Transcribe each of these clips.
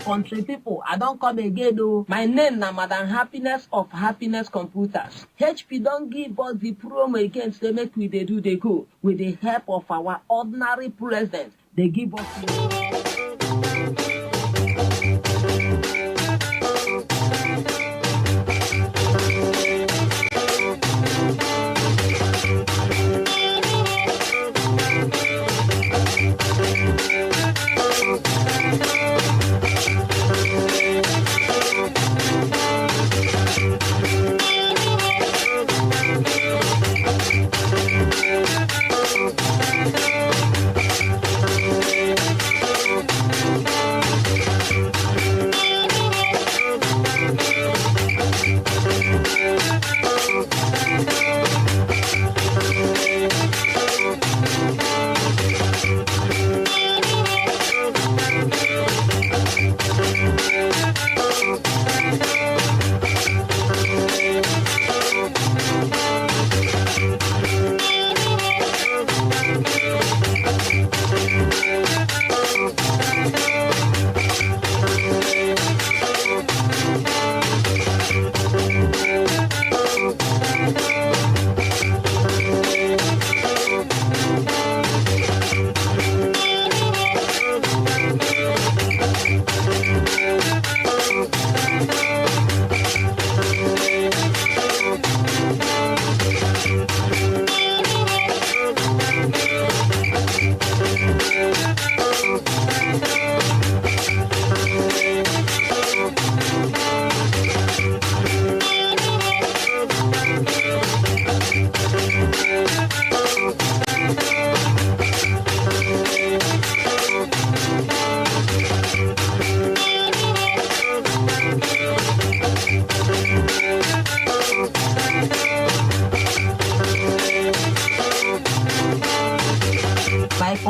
Country people, I don't come again though. My name na Madam Happiness of Happiness Computers. HP don't give us the promo again, say make we dey do dey go. With the help of our ordinary president, they give us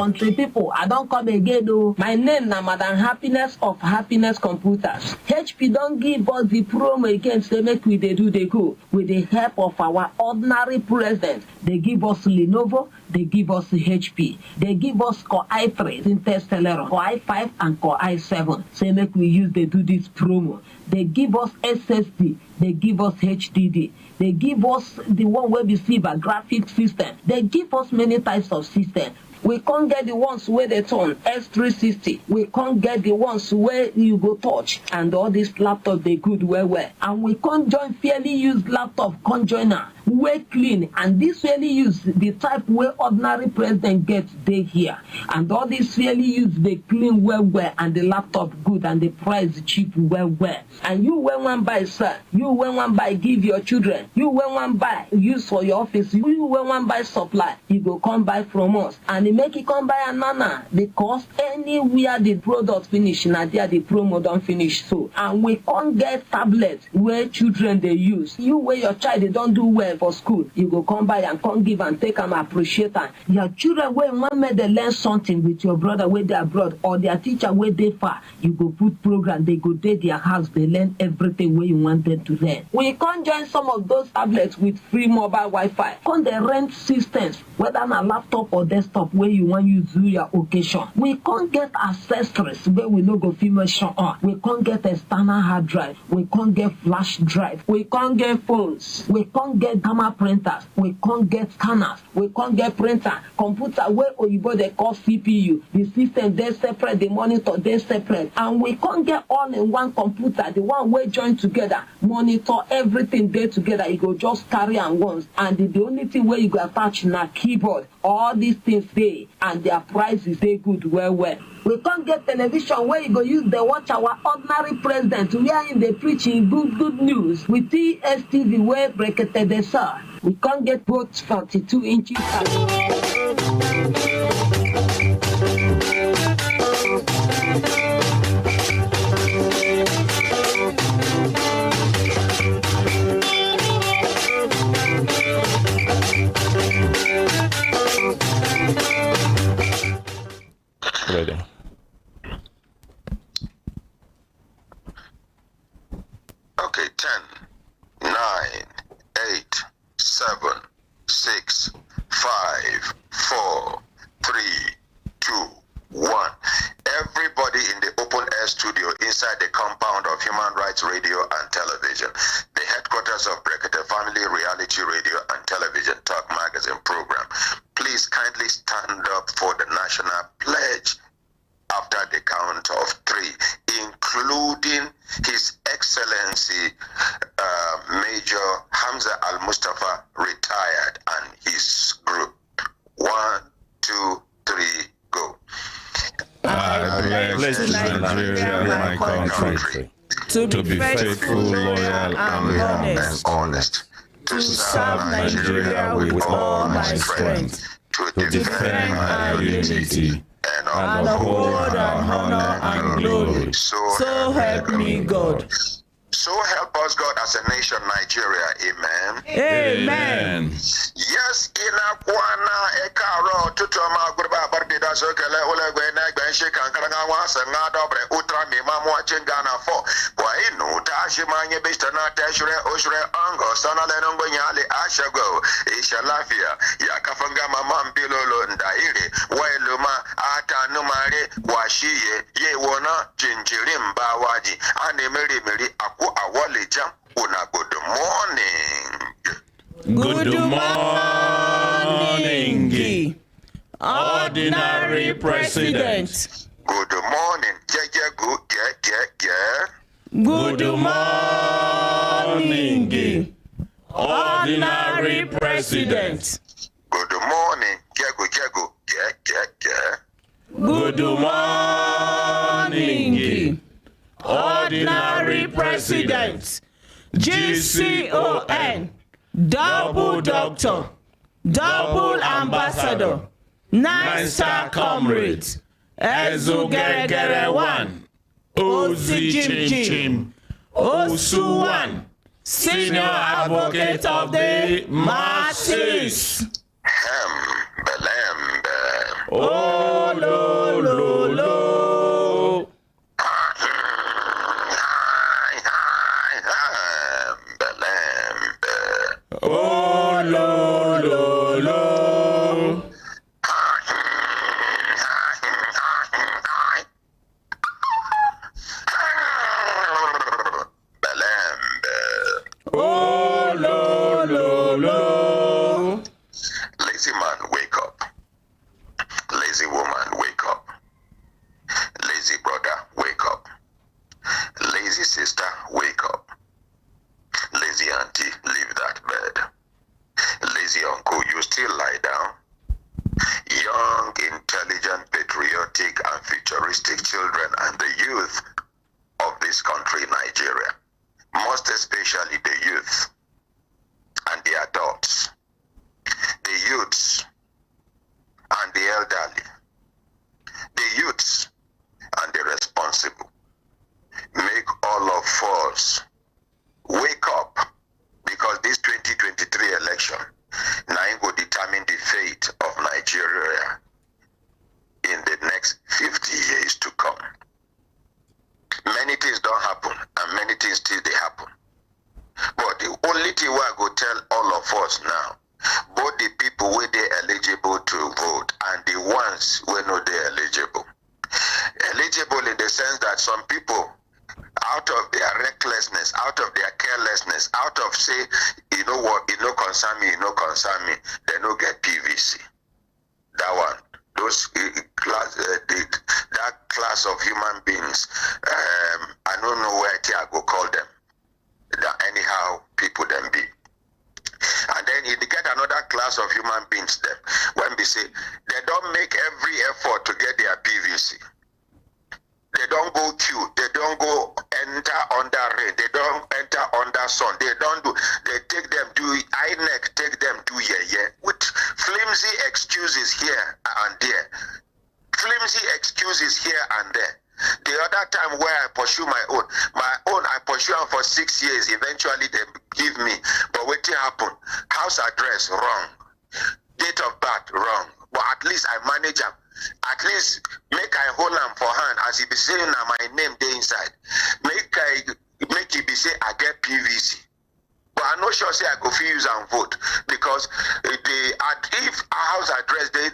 country people, I don't come again though. My name na Madam Happiness of Happiness Computers. HP don't give us the promo again, say make we dey do dey go. With the help of our ordinary president, they give us Lenovo, they give us HP, they give us Core i3, Intel Celeron, Core i5 and Core i7. Say make we use they do this promo. They give us SSD, they give us HDD, they give us the one where we see a graphic system. They give us many types of system. We can't get the ones where they turn S360. We can't get the ones where you go touch. And all these laptop they good well. And we can't join fairly used laptop conjoiner. Way clean. And this fairly used the type where ordinary president gets day here. And all these fairly used they clean well. And the laptop good and the price cheap well. And you when one buy sir, you when one buy give your children, you when one buy use for your office, you when one buy supply, you go come buy from us. And make it come buy another because anywhere the product finish, now there the promo don't finish so. And we can't get tablets where children they use. You where your child they don't do well for school, you go come buy and come give and take and appreciate them. Your children where one made they learn something with your brother where they abroad or their teacher where they far, you go put program, they go to their house, they learn everything where you want them to learn. We can't join some of those tablets with free mobile Wi-Fi. Can't they rent systems, whether on a laptop or desktop where you want you do your occasion. We can't get accessories where we no go filmation on. We can't get external hard drive. We can't get flash drive. We can't get phones. We can't get camera printers. We can't get scanners. We can't get printer. Computer where Oyibo they call CPU. The system they separate, the monitor they separate. And we can't get all in one computer. The one where join together, monitor everything there together. You go just carry on once. And the only thing where you go attach na keyboard. All these things they and their prices they good well. We can't get television where you go use the watch our ordinary president where in the preaching good news with TSTV where Brekete they saw. We can't get both 42 inches. Ready. Okay, 10, 9, 8, 7, 6, 5, 4, 3, 2, 1. Everybody in the open air studio inside the compound of Human Rights Radio and Television, the headquarters of Brekete Family Reality Radio and Television Talk Magazine program, please kindly stand up for the national pledge after the count of 3, including His Excellency Major Hamza Al-Mustafa, retired, and his group. 1, 2, 3, go. I pledge to Nigeria, my country, to be faithful, loyal, and honest, to serve Nigeria with all my strength, to defend our unity, and uphold our honor and glory. So help me God. So help us God as a nation, Nigeria. Amen. Amen. Yes, inakwana ekaro tutoma gurba barbida sokele ulegwe na gbenshi kankara wasa ngadobre utra mimamu achingana fo kwa inu tashi manye bistana tashre oshre ango sana lenongo nyali ashago ishalafia ya kafanga mama mbilolo ndaire wailuma ata numare washiye ye wona jinjirim bawaji anemeri aku awale jam una good morning. Good morning, Ordinary President. Good morning, Good morning, Ordinary President. Good morning, Good morning, Ordinary President. GCON, Double Doctor, Double Ambassador, 9-star Comrades, Ezugeregere 1, Ozi Chim Chim, Osu 1, Senior Advocate of the Masses. Belembe. Oh. lo, lo, lo. Oh, lo, lo, lo. Oh, lo, lo, lo. Lazy man, wake up. Lazy woman, wake up. Lazy brother, wake up. Lazy sister, wake up. Lazy auntie, leave that bed. Lazy uncle, you still lie down. Young, intelligent, patriotic, and futuristic children and the youth of this country, Nigeria, most especially the youth and the adults, the youths and the elderly, the youths and the responsible. Make all of us wake up, because this 2023 election now will determine the fate of Nigeria in the next 50 years to come. Many things don't happen, and many things still they happen. But the only thing I go tell all of us now, both the people where they eligible to vote and the ones where no they eligible. Eligible in the sense that some people, out of their recklessness, out of their carelessness, out of say, you know what, it no concern me, they no get PVC. That one, those class, that class of human beings, I don't know where I go call them. That anyhow, people them be. And then you get another class of human beings them, when we say, they don't make every effort to get their PVC. They don't go queue. They don't go enter under rain. They don't enter under sun. They don't do. They take them do INEC. Take them do with flimsy excuses here and there. Flimsy excuses here and there. The other time where I pursue my own I pursue them for 6 years. Eventually they give me. But what happened? House address wrong. Date of birth wrong. But at least I manage them. At least make I hold them for hand as he be saying now my name dey inside. Make he be say I get PVC. But I'm not sure say I go fit use and vote, because if a house address they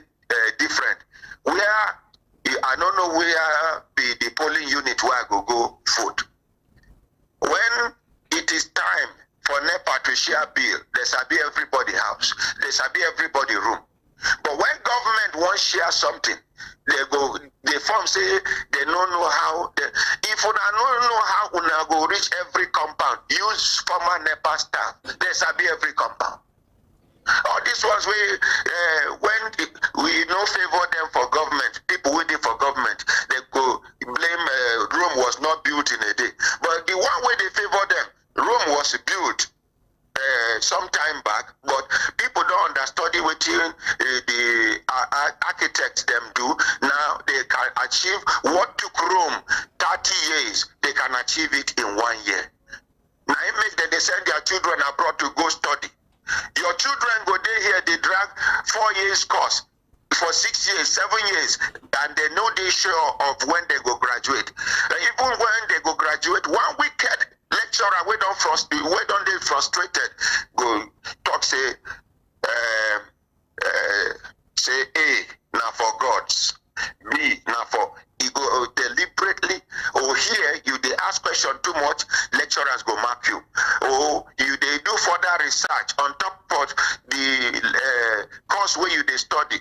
different, where I don't know where the polling unit where I go vote. When it is time for NEPA to share bill, there shall be everybody house, there shall be everybody room. But when government wants share something, they form say they don't know how. If you don't know how una go reach every compound, use former NEPA staff. There shall be every compound. All these ones when we no favor them for government, people waiting for government, they go blame Rome was not built in a day. But the one way they favor them, Rome was built some time back, but people don't understand what the architects them do. Now they can achieve what took Rome 30 years, they can achieve it in 1 year. Now it makes them, they send their children abroad to go study. Your children go there here, they drag 4 years course for 6 years, 7 years, and they know they sure of when they go graduate. Even when they go graduate, 1 weekend lecturer we don't they frustrated go talk say say A now for gods, B now for you go deliberately. Oh, here you they ask question too much, lecturers go mark you. Oh, you they do further research on top of the course where you they study.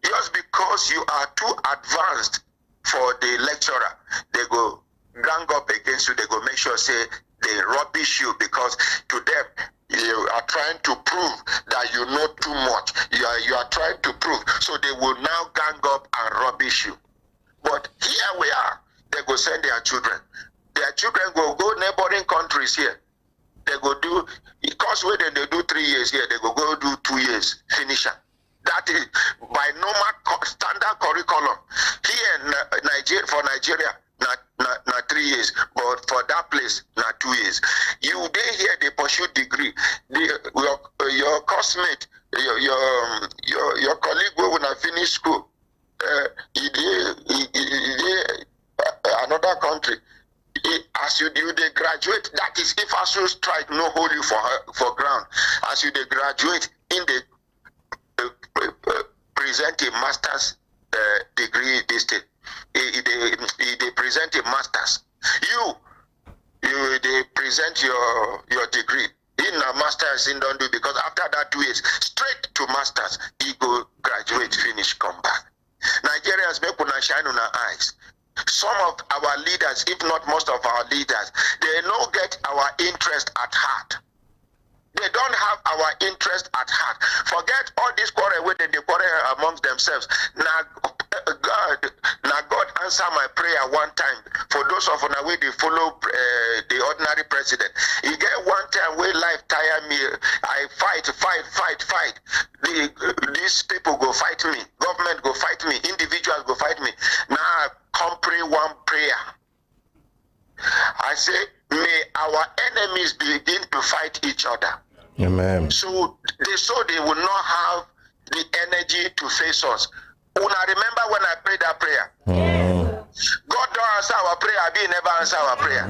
Just because you are too advanced for the lecturer, they go gang up against you. They go make sure say they rubbish you, because to them you are trying to prove that you know too much. You are trying to prove, so they will now gang up and rubbish you. But here we are. They go send their children. Their children go neighboring countries here. They go do course where they do 3 years here. They go do 2 years finish up. That is by normal standard curriculum. Here in Nigeria, not 3 years, but for that place, not 2 years. You they here they pursue degree. Your classmate, your colleague will not finish school. another country. As you do, they graduate. That is, if ASU strike no hold you for ground. As you they graduate in the present a master's degree. They present a master's. They present your degree. In a master's in don't do, because after that 2 years straight to masters, you go graduate, finish, come back. Nigerians make una shine on our eyes. Some of our leaders, if not most of our leaders, they don't get our interest at heart. They don't have our interest at heart. Forget all this quarrel where they quarrel amongst themselves. Now God answer my prayer one time. For those of us where they follow the ordinary president, he get one time where life tire me. I fight. These people go fight me. Government go fight me. Individuals go fight me. Now I come pray one prayer. I say, may our enemies begin to fight each other. Amen. So they will not have the energy to face us. Una remember when I prayed that prayer? God don't answer our prayer. He never answer our prayer.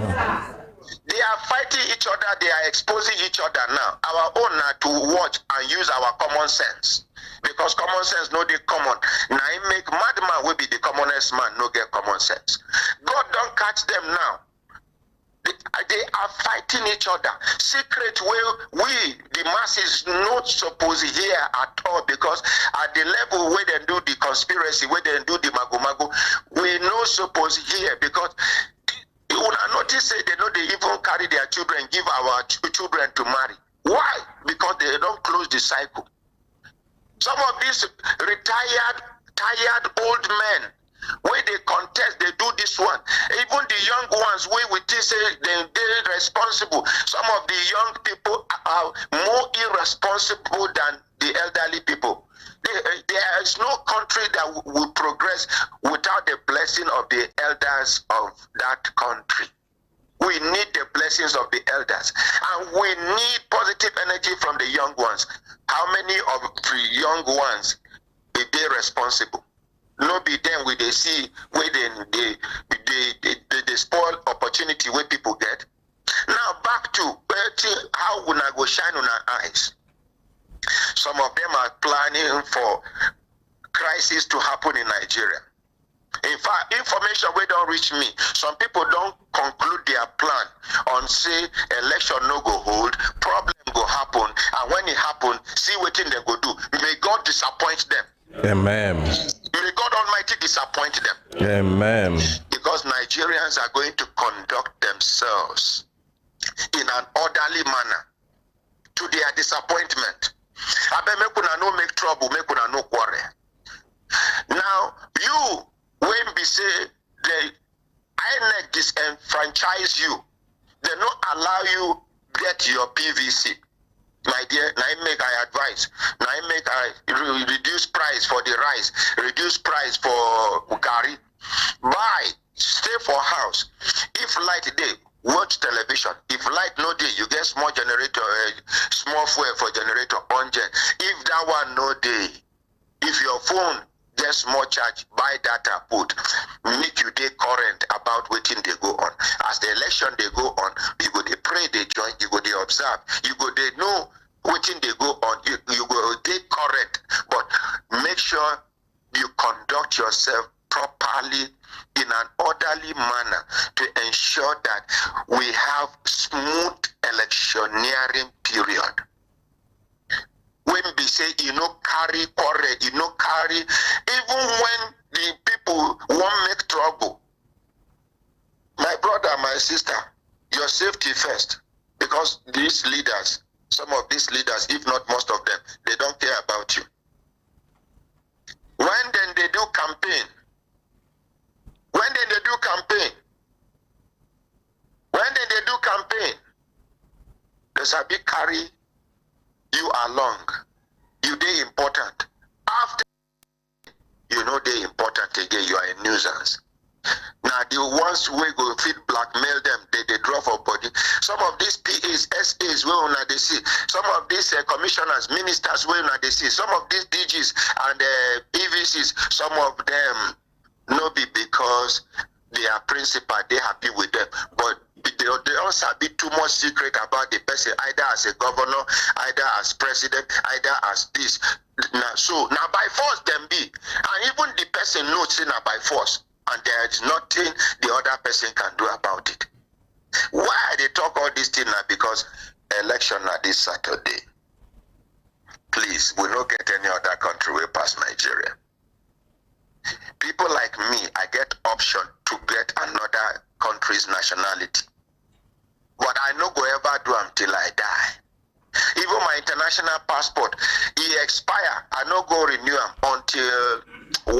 They are fighting each other. They are exposing each other now. Our own now to watch and use our common sense. Because common sense no dey common. Now it make madman will be the commonest man no get common sense. God don't catch them now. They are fighting each other. Secret where we, the masses, not supposed to hear at all, because at the level where they do the conspiracy, where they do the mago, we not supposed to hear, because you will notice say they know they even carry their children, give our children to marry. Why? Because they don't close the cycle. Some of these tired old men, where they contest, they do this one. Even the young ones, we think say they're responsible. Some of the young people are more irresponsible than the elderly people. There is no country that will progress without the blessing of the elders of that country. We need the blessings of the elders, and we need positive energy from the young ones. How many of the young ones are they responsible? No be them where they see where they spoil opportunity where people get. Now back to how we go shine on our eyes. Some of them are planning for crisis to happen in Nigeria. In fact, information where don't reach me. Some people don't conclude their plan on say election no go hold, problem go happen, and when it happen, see what thing they go do. May God disappoint them. Amen. May God Almighty disappoint them. Amen. Because Nigerians are going to conduct themselves in an orderly manner to their disappointment. I bet make una no make trouble, make una no quarrel. Now, you, when we say they INEC disenfranchise you, they not allow you get your PVC. My dear, now I make I advise. Now I make I reduce price for the rice, reduce price for gari. Buy, stay for house. If light day, watch television. If light no day, you get small generator, small fuel for generator on gen. If that one no day, if your phone gets more charge, buy data, put, make you day current about waiting they go on. As the election they go on, you go they pray, they join, you go they observe, you go they know waiting they go on, you go they correct, but make sure you conduct yourself properly in an orderly manner to ensure that we have smooth electioneering period. When we say carry quarrel, carry, even when the people won't make trouble. My brother, my sister, your safety first. Because these leaders, some of these leaders, if not most of them, they don't care about you. When then they do campaign, there's a big carry you along. You they important. After they important again, you are a nuisance. Now the ones who go fit blackmail them, they draw for body. Some of these PAs, SAs MPs where una they see, some of these commissioners, ministers where una they see, some of these DGs and EVCs, some of them no be because they are principal, they happy with them, but they also be too much secret about the person, either as a governor, either as president, either as this. So now by force them be, and even the person knows now by force, and there is nothing the other person can do about it. Why they talk all this thing now? Because election are this Saturday. Please, we don't get any other country way past Nigeria. People like me, I get option to get another country's nationality. But I no go ever do until I die. Even my international passport, it expire. I no go renew them until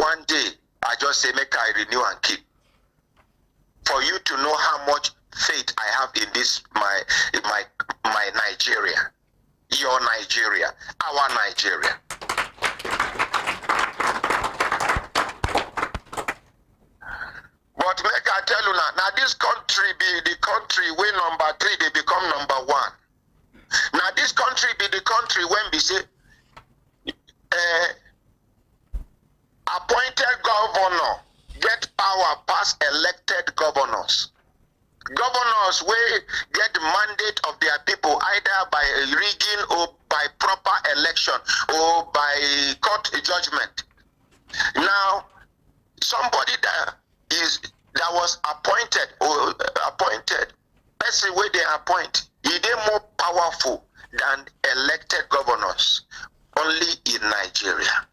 one day I just say make I renew and keep. For you to know how much faith I have in this my Nigeria. Your Nigeria, our Nigeria. But make I tell you now this country be the country where number 3 they become number 1. Now this country be the country when we say appointed governor get power past elected governors. Governors will get the mandate of their people either by rigging or by proper election or by court judgment. Now, somebody that was appointed, person where they appoint, they more powerful than elected governors only in Nigeria.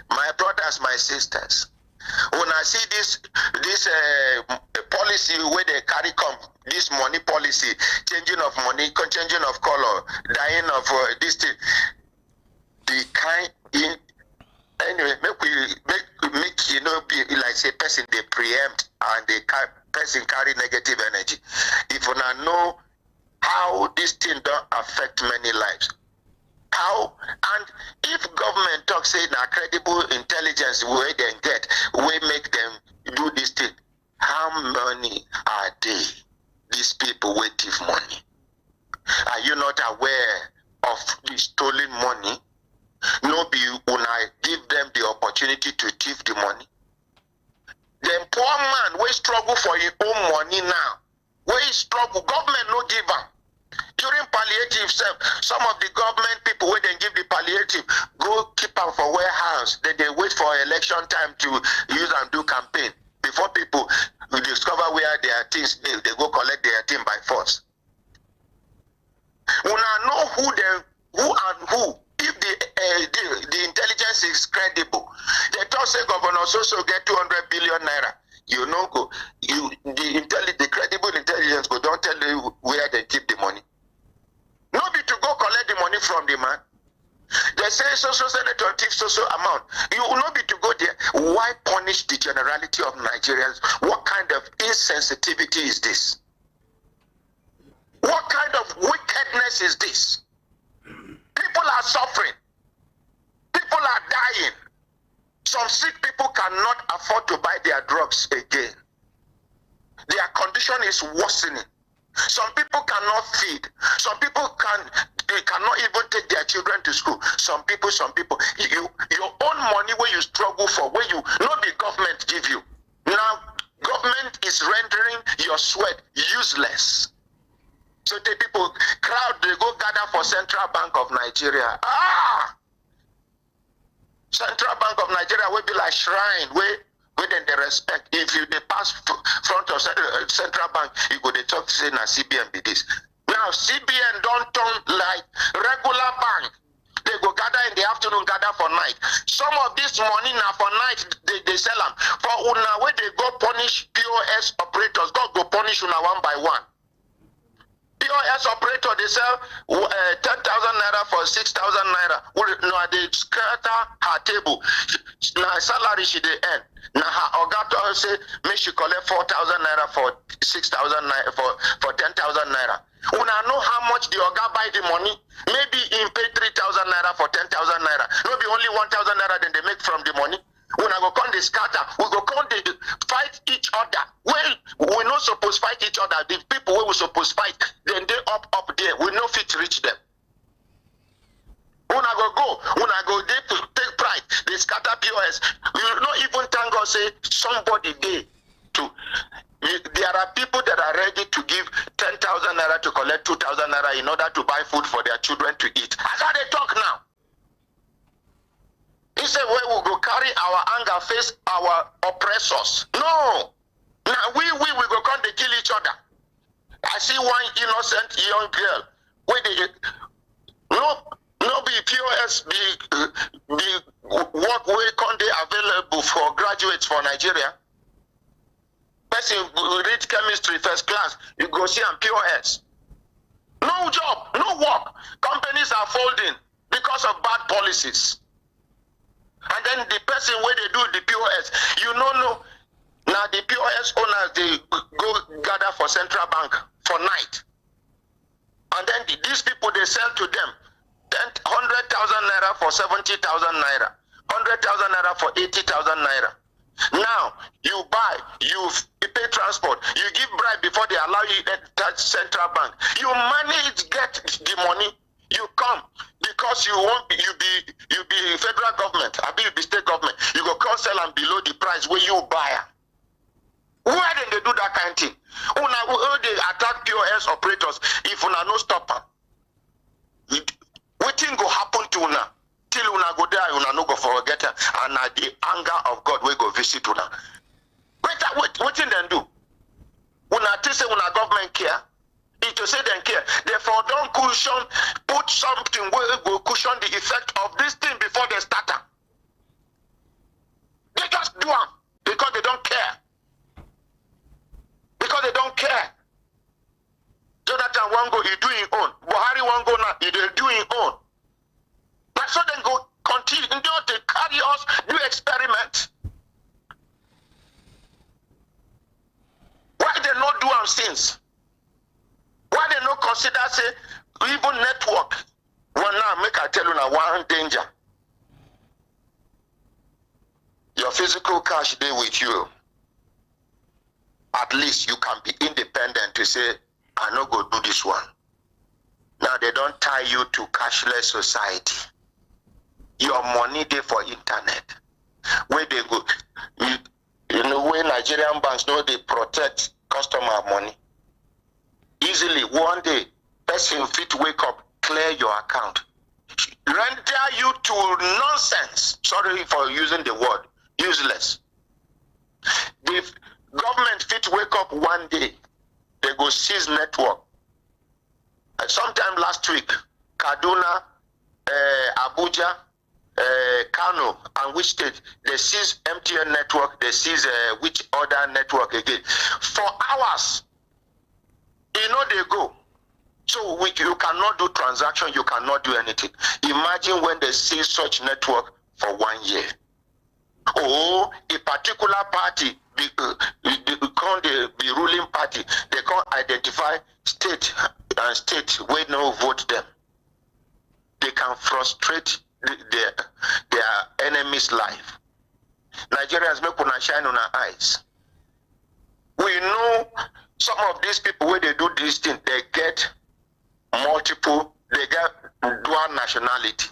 My brothers, my sisters, when I see this policy where they carry come, this money policy, changing of money, changing of color, dying of this thing, the kind in anyway, make you know be like say person they preempt and the person carry negative energy. If you not know how this thing don't affect many lives. How and if government talk say na credible intelligence where they get, we make them do this thing. How many are they? These people wait thief money. Are you not aware of the stolen money? No be when I give them the opportunity to thief the money. Then poor man will struggle for his own money now. Where he struggle, government no give him. During palliative, some of the government people where they give the palliative go keep them for warehouse. Then they wait for election time to use and do campaign. Before people will discover where their things they go collect their thing by force. When I know who and who, if the intelligence is credible, they talk say Governor so get 200 billion naira. You know, the credible intelligence go don't tell you where they keep the money. No be to go collect the money from the man. They say senator thief so amount. You will not be to go there. Why punish the generality of Nigerians? What kind of insensitivity is this? What kind of wickedness is this? People are suffering. People are dying. Some sick people cannot afford to buy their drugs again. Their condition is worsening. Some people cannot feed. Some people cannot even take their children to school. Some people, your own money where you struggle for, where you, not the government give you. Now, government is rendering your sweat useless. So the people, crowd, they go gather for Central Bank of Nigeria. Central Bank of Nigeria will be like shrine where then they respect. If you they pass front of Central Bank, you go they talk say na CBN be this. Now CBN don't turn like regular bank. They go gather in the afternoon, gather for night. Some of this money now for night they sell them. For una where they go punish POS operators, God go punish una one by one. POS operator they sell 10,000 naira for 6,000 naira. No, they scatter her table. Now salary she they earn. Now her ogato say me she collect 4,000 naira for 6,000 naira for 10,000 naira. Una know how much the oga buy the money? Maybe he pay 3,000 naira for 10,000 naira. Maybe only 1,000 naira then they make from the money. When I go come they scatter, we go come they fight each other. Well, we not supposed to fight each other. The people we supposed to fight, then they up there. We no fit it reach them. Una go there to take pride. They scatter POS. You not even thank God say somebody there to. There are people that are ready to give 10,000 naira to collect 2,000 naira in order to buy food for their children to eat. That's how they talk now. He said, "Where we go carry our anger, face our oppressors." No. Now we go come to kill each other. I see one innocent young girl where they no be POS be what way can they available for graduates for Nigeria. Person read chemistry first class, you go see on POS. No job, no work. Companies are folding because of bad policies. And then the person where they do the POS, you know. Now the POS owners, they go gather for central bank for night. And then these people, they sell to them 100,000 naira for 70,000 naira, 100,000 naira for 80,000 naira. Now you buy, you pay transport, you give bribe before they allow you to touch central bank. You manage get the money, you come because you be federal government, I be state government. You go come sell them below the price where you buy. Why did they do that kind of thing? They attack POS operators if una no stop them. What thing go happen to una? Till una go there, una no go forget it, and the anger of God will go visit una. What thing then do? Una think say una government care. If you say them care, therefore don't put something where it will cushion the effect of this thing before they start them. They just do them because they don't care. Because they don't care. Jonathan Wango, he doing own. Buhari Wango now, he doing own. But so then go continue to carry us, do experiment. Why they not do them since? Why they not consider say even network? Well now make I tell you now one danger. Your physical cash day with you. At least you can be independent to say, I no go do this one. Now they don't tie you to cashless society. Your money there for internet. Where they go, you know where Nigerian banks know they protect customer money. Easily one day, person fit wake up, clear your account, render you to nonsense. Sorry for using the word, useless. The government fit wake up one day, they go seize network. Sometime last week, Kaduna, Abuja, Kano, and which state, they seize MTN network, they seize which other network again. For hours, you know they go. So you cannot do transaction, you cannot do anything. Imagine when they seize such network for 1 year. Or a particular party, the ruling party, they can't identify state and state where no vote them. They can frustrate their enemy's life. Nigerians make una shine on our eyes. We know some of these people where they do this thing, they get multiple, they get dual nationality.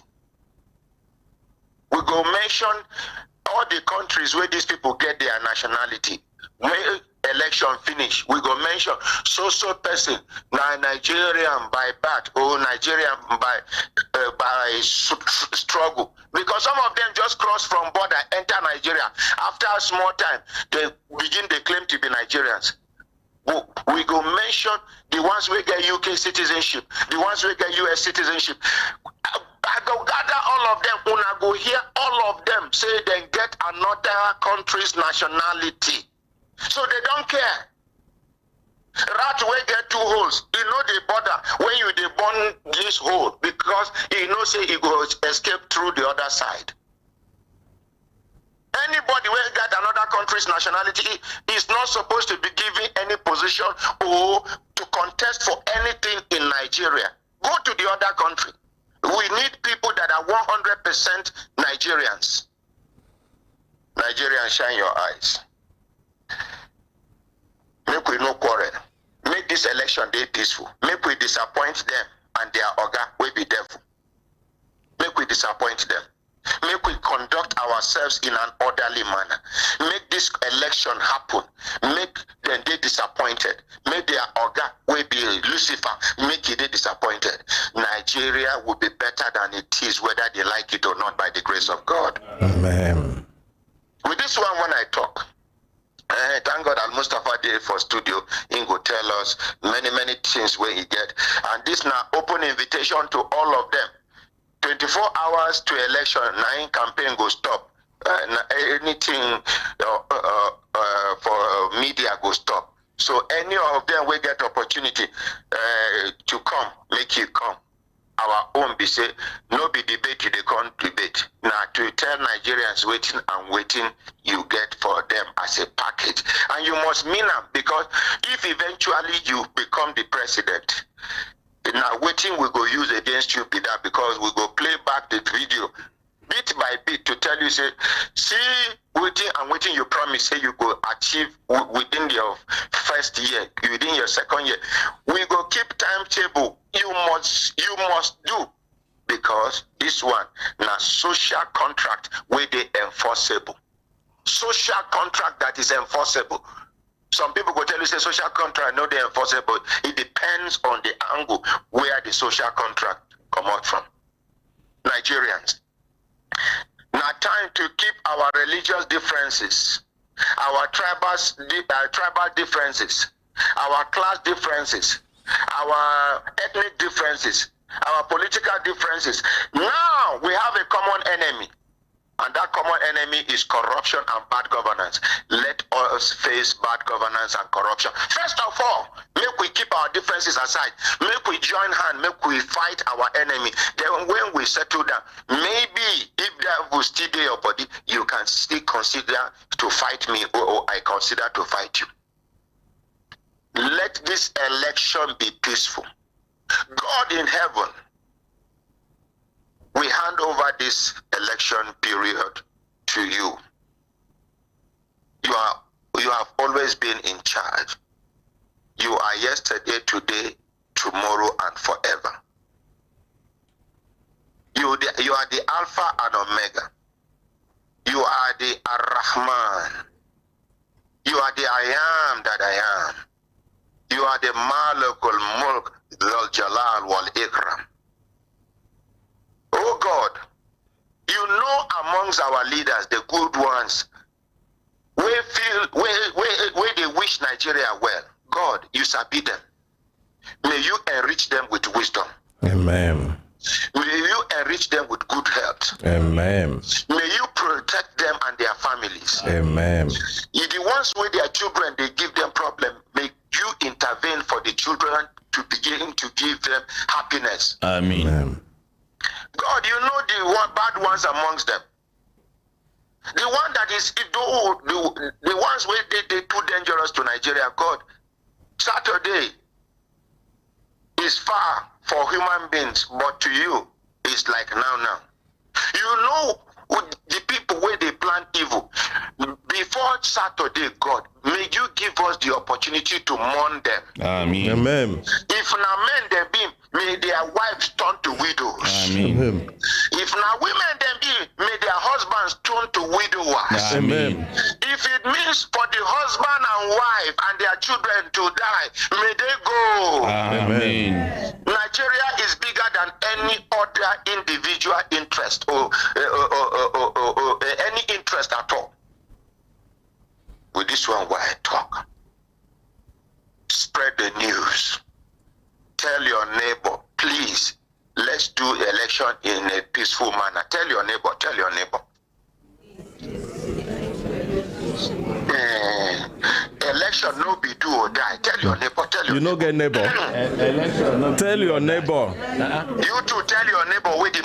We go mention all the countries where these people get their nationality. When election finish, we go mention so person now Nigerian by birth or Nigerian by struggle, because some of them just cross from border, enter Nigeria. After a small time, they begin they claim to be Nigerians. We go mention the ones who get UK citizenship, the ones who get US citizenship. I go gather all of them. When I go hear all of them say they get another country's nationality. So they don't care. Rat will get 2 holes. You know they bother when you they burn this hole because he know say he go escape through the other side. Anybody will get another country's nationality is not supposed to be given any position or to contest for anything in Nigeria. Go to the other country. We need people that are 100% Nigerians. Nigerians, shine your eyes. Make we no quarrel. Make this election day peaceful. Make we disappoint them and their oga will be devil. Make we disappoint them. Make we conduct ourselves in an orderly manner. Make this election happen. Make them they disappointed. Make their oga will be Lucifer. Make it they disappointed. Nigeria will be better than it is, whether they like it or not, by the grace of God. Amen. With this one, when I talk, thank God Al Mustafa did for studio. He go tell us many things where he get. And this now open invitation to all of them. 24 hours to election, 9 campaign go stop. Anything for media go stop. So any of them will get opportunity to come, make you come. Our own be say, no be debate, they can't debate. Now to tell Nigerians waiting and waiting, you get for them as a package. And you must mean them, because if eventually you become the president, now waiting we go use against you be that, because we go play back the video bit by bit to tell you, say, see, waiting and waiting you promise, say you go achieve within your first year, within your second year. We go keep timetable. You must do, because this one now social contract where they enforceable. Social contract that is enforceable. Some people go tell you, say social contract, no, they enforceable. It depends on the angle where the social contract come out from. Nigerians, now time to keep our religious differences, our tribal differences, our class differences, our ethnic differences, our political differences. Now we have a common enemy. And that common enemy is corruption and bad governance. Let us face bad governance and corruption. First of all, make we keep our differences aside. Make we join hands. Make we fight our enemy. Then when we settle down, maybe if that will still be your body, you can still consider to fight me, or I consider to fight you. Let this election be peaceful. God in heaven, we hand over this election period to you. You have always been in charge. You are yesterday, today, tomorrow, and forever. You are the Alpha and Omega. You are the Ar-Rahman. You are the I am that I am. You are the Malikul Mulk, Dhul Jalal wal Ikram. Oh God, you know amongst our leaders, the good ones, where they wish Nigeria well. God, you sabi them. May you enrich them with wisdom. Amen. May you enrich them with good health. Amen. May you protect them and their families. Amen. If the ones with their children, they give them problem, may you intervene for the children to begin to give them happiness. Amen. Amen. God, you know the bad ones amongst them. The one that is the ones where they too dangerous to Nigeria. God, Saturday is far for human beings, but to you, it's like now. You know the people where they plan evil. Before Saturday, God, may you give us the opportunity to mourn them. Amen. Amen. If now men they be, may their wives turn to widows. Amen. If now women they be, may their husbands turn to widowers. Amen. If it means for the husband and wife and their children to die, may they go. Amen. Nigeria is bigger than any other individual interest or any interest at all. With this one, why I talk. Spread the news. Tell your neighbor, please, let's do election in a peaceful manner. Tell your neighbor. Election no be do or die. Tell your neighbor. You no get neighbor. Tell your neighbor. You too tell your neighbor with the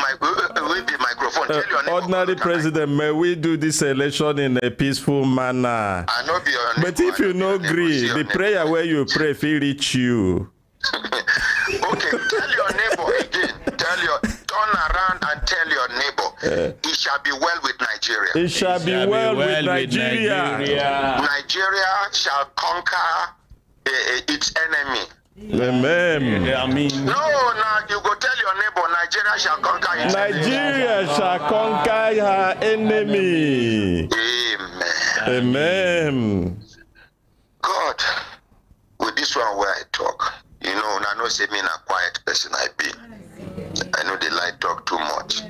microphone. Tell your neighbor. Ordinary president, may we do this election in a peaceful manner. I know be your neighbor. But if you no agree, the prayer where you pray will reach you. Okay, tell your neighbor again. Turn around and tell your neighbor, it shall be well with Nigeria. It shall be well with Nigeria. Nigeria shall conquer its enemy. Amen. No, now you go Nigeria shall conquer its Nigeria shall conquer her enemy. Amen. Amen. God, with this one where I talk, you know, I know say me a quiet person I be. I know they like talk too much.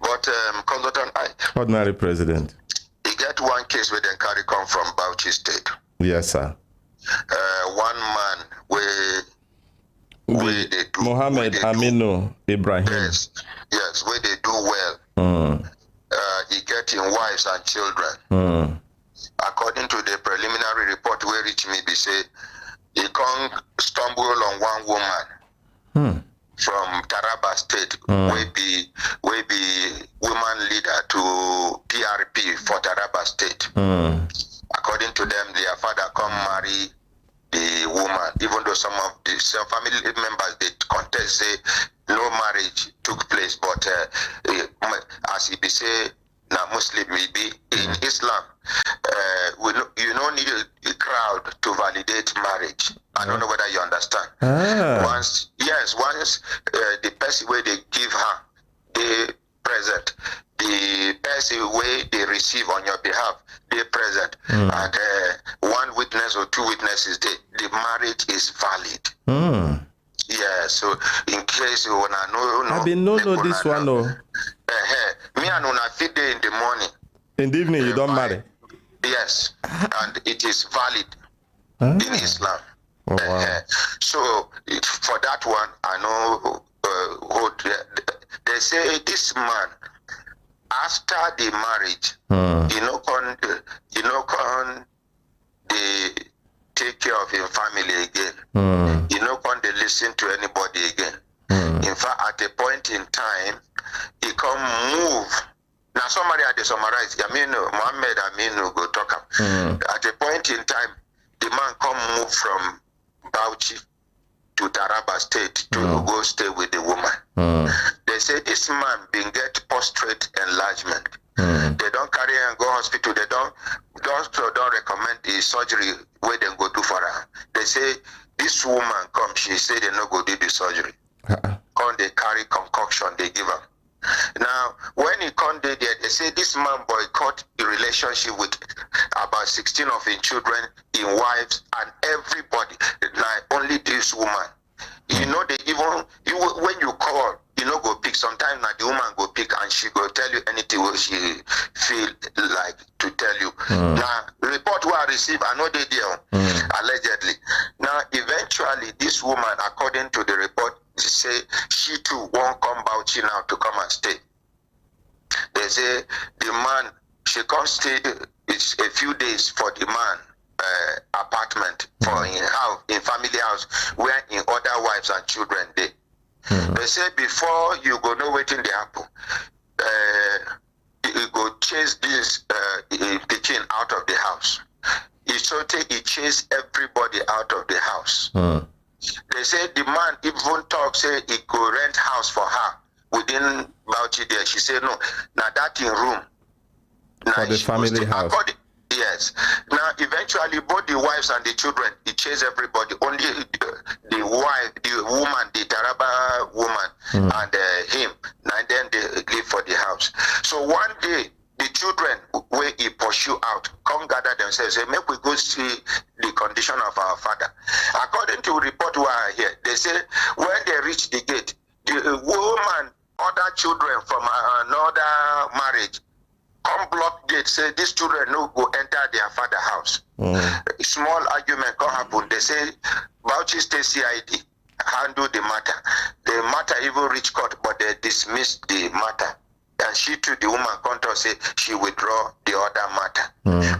But Consultant Ordinary President. He get one case where they carry come from Bauchi State. Yes, sir. One man where they do Mohammed Aminu Ibrahim. Yes, where they do well. He getting wives and children. According to the preliminary report where reach me, they say he can't stumble on one woman from Taraba State, will be woman leader to PRP for Taraba State. According to them, their father come marry the woman, even though some of the family members they contest say no marriage took place, but as he be say now Muslim will be in Islam, you don't need a crowd to validate marriage. I don't know whether you understand. Once the person where they give her they present, the person where they receive on your behalf they present, and one witness or two witnesses the marriage is valid. Yeah, so in case you wanna know, I been no this one no. Me and una fit day in the morning. In the evening you don't marry. Yes, and it is valid in Islam. Oh, wow. So for that one, I know they say this man after the marriage, you know, they take care of his family again. You know, they listen to anybody again. In fact, at a point in time, he come move. Now somebody had to summarize. Mohammed Aminu go talk. At a point in time, the man come move from Bauchi to Taraba State to go stay with the woman. They say this man been get prostate enlargement. They don't carry and go hospital. They don't recommend the surgery where they go do for her. They say this woman come. She say they no go do the surgery. Come they carry concoction they give her. Now, when he come there, they say this man boycott the relationship with about 16 of his children, his wives, and everybody. Like only this woman. You know, they even when you call, you know, go pick. Sometimes now the woman go pick and she go tell you anything what she feel like to tell you. Now, report what I receive, I know they deal allegedly. Now, eventually, this woman, according to the report, she say she too won't come Bauchi now to come and stay. They say the man, she comes stay it's a few days for the man apartment for in family house where in other wives and children they. They say before you go know waiting the apple, you go chase this pikin out of the house. He chase everybody out of the house. They say the man even talk say he go rent house for her within Bauchi there. She say no, now that in room. For the family house. Yes. Now eventually both the wives and the children, he chase everybody. Only the wife, the woman, the Taraba woman and him. And then they leave for the house. So one day the children where he pursue out come gather themselves say make we go see the condition of our father. According to report we are here, they say when they reach the gate, the woman, other children from another marriage come block gate, say these children no go enter their father house. Small argument come happen. They say Bauchi State CID handle the matter. The matter even reach court, but they dismiss the matter. And she too, the woman come to say she withdraw the other matter.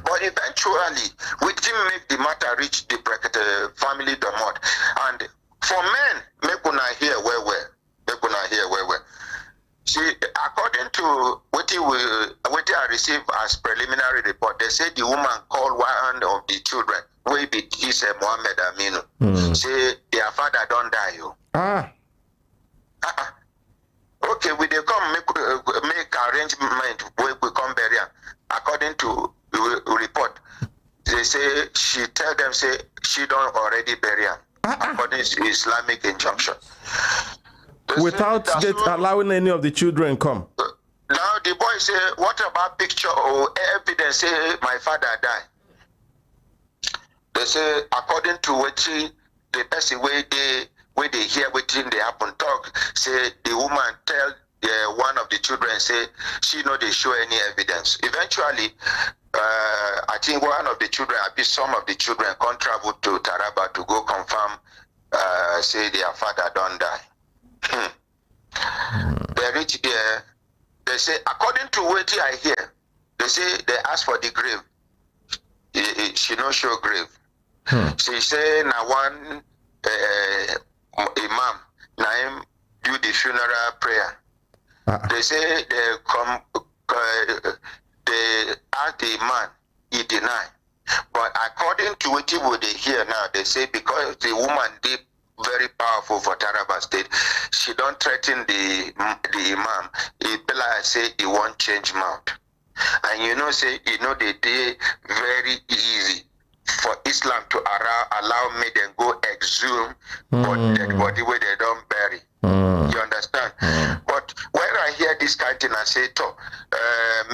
But eventually, we didn't make the matter reach the Brekete family domot. And for men, make una hear well. Make una hear well. See, according to what I received as preliminary report, they say the woman called one of the children, where be this Mohammed Aminu, say their father don't die. Okay, we they come make arrangement where we come bury her. According to report, they say she tell them say she don't already bury her. According to Islamic injunction. without allowing any of the children come. Now the boy say, what about picture or evidence say my father died? They say, according to what the person where they hear what they happen talk, say the woman tell one of the children, say she know they show any evidence. Eventually, I think one of the children, I bet some of the children can't travel to Taraba to go confirm, say their father don't die. They reach there, they say, according to what I hear, they say they ask for the grave. She no show grave. She say na one imam na him do the funeral prayer. They say they come, they ask the man, he deny. But according to what they hear now, they say because the woman did very powerful for Taraba State, she don't threaten the imam. Bella say he won't change mouth. And you know, say, you know, they did very easy for Islam to allow me then go exhume dead body where they don't bury. You understand? But when I hear this kind of thing, I say,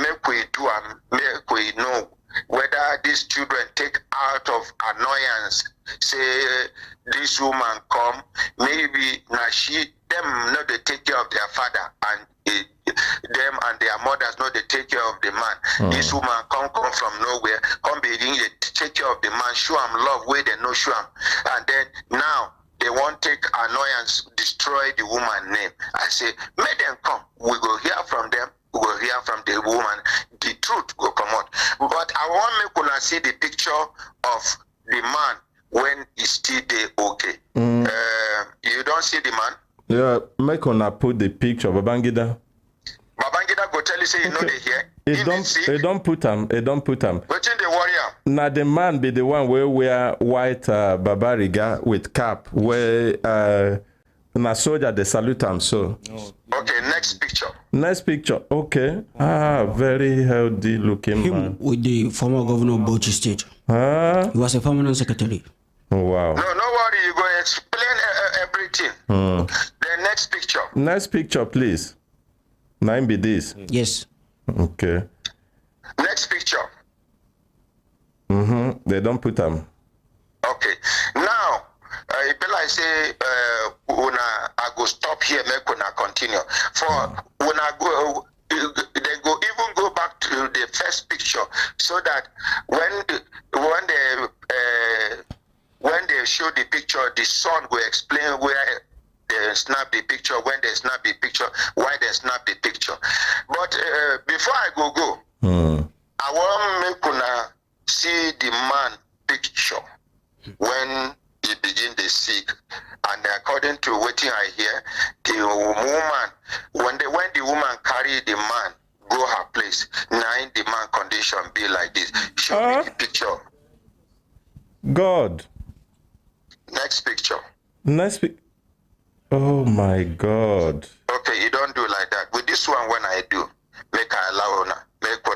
make we do and make we know whether these children take out of annoyance, say this woman come, maybe now them not they take care of their father, and them and their mothers know they take care of the man. This woman come from nowhere, come begin to take care of the man, show him love where they no show him, and then now they won't take annoyance, destroy the woman name. I say, make them come. We go hear from them. We will hear from the woman. The truth will come out. But I want me to see the picture of the man when he's still there. Okay. You don't see the man? Yeah, make una put the picture of Babangida. Babangida go tell you say you know they hear. They don't put him. But in the warrior. Now the man be the one where wear white babariga with cap where na soldier they salute him so. Okay, next picture. Next picture. Okay. Very healthy looking him man. With the former governor of Bauchi State. He was a permanent secretary. Wow. No worry, you go explain everything. The next picture. Next picture, please. 9 be this. Yes. Okay. Next picture. They don't put them. Okay. Now, I say, I go stop here, make una continue. For when I go, they go even go back to the first picture, so that when they show the picture, the son will explain where they snap the picture, when they snap the picture, why they snap the picture. But before I go, I want make una see the man picture when he begin the sick, and according to what I hear, the woman when the woman carry the man go her place, now in the man condition be like this. Show me the picture. God. Next picture. Oh my God. Okay, you don't do like that. With this one, when I do, make I allow una, make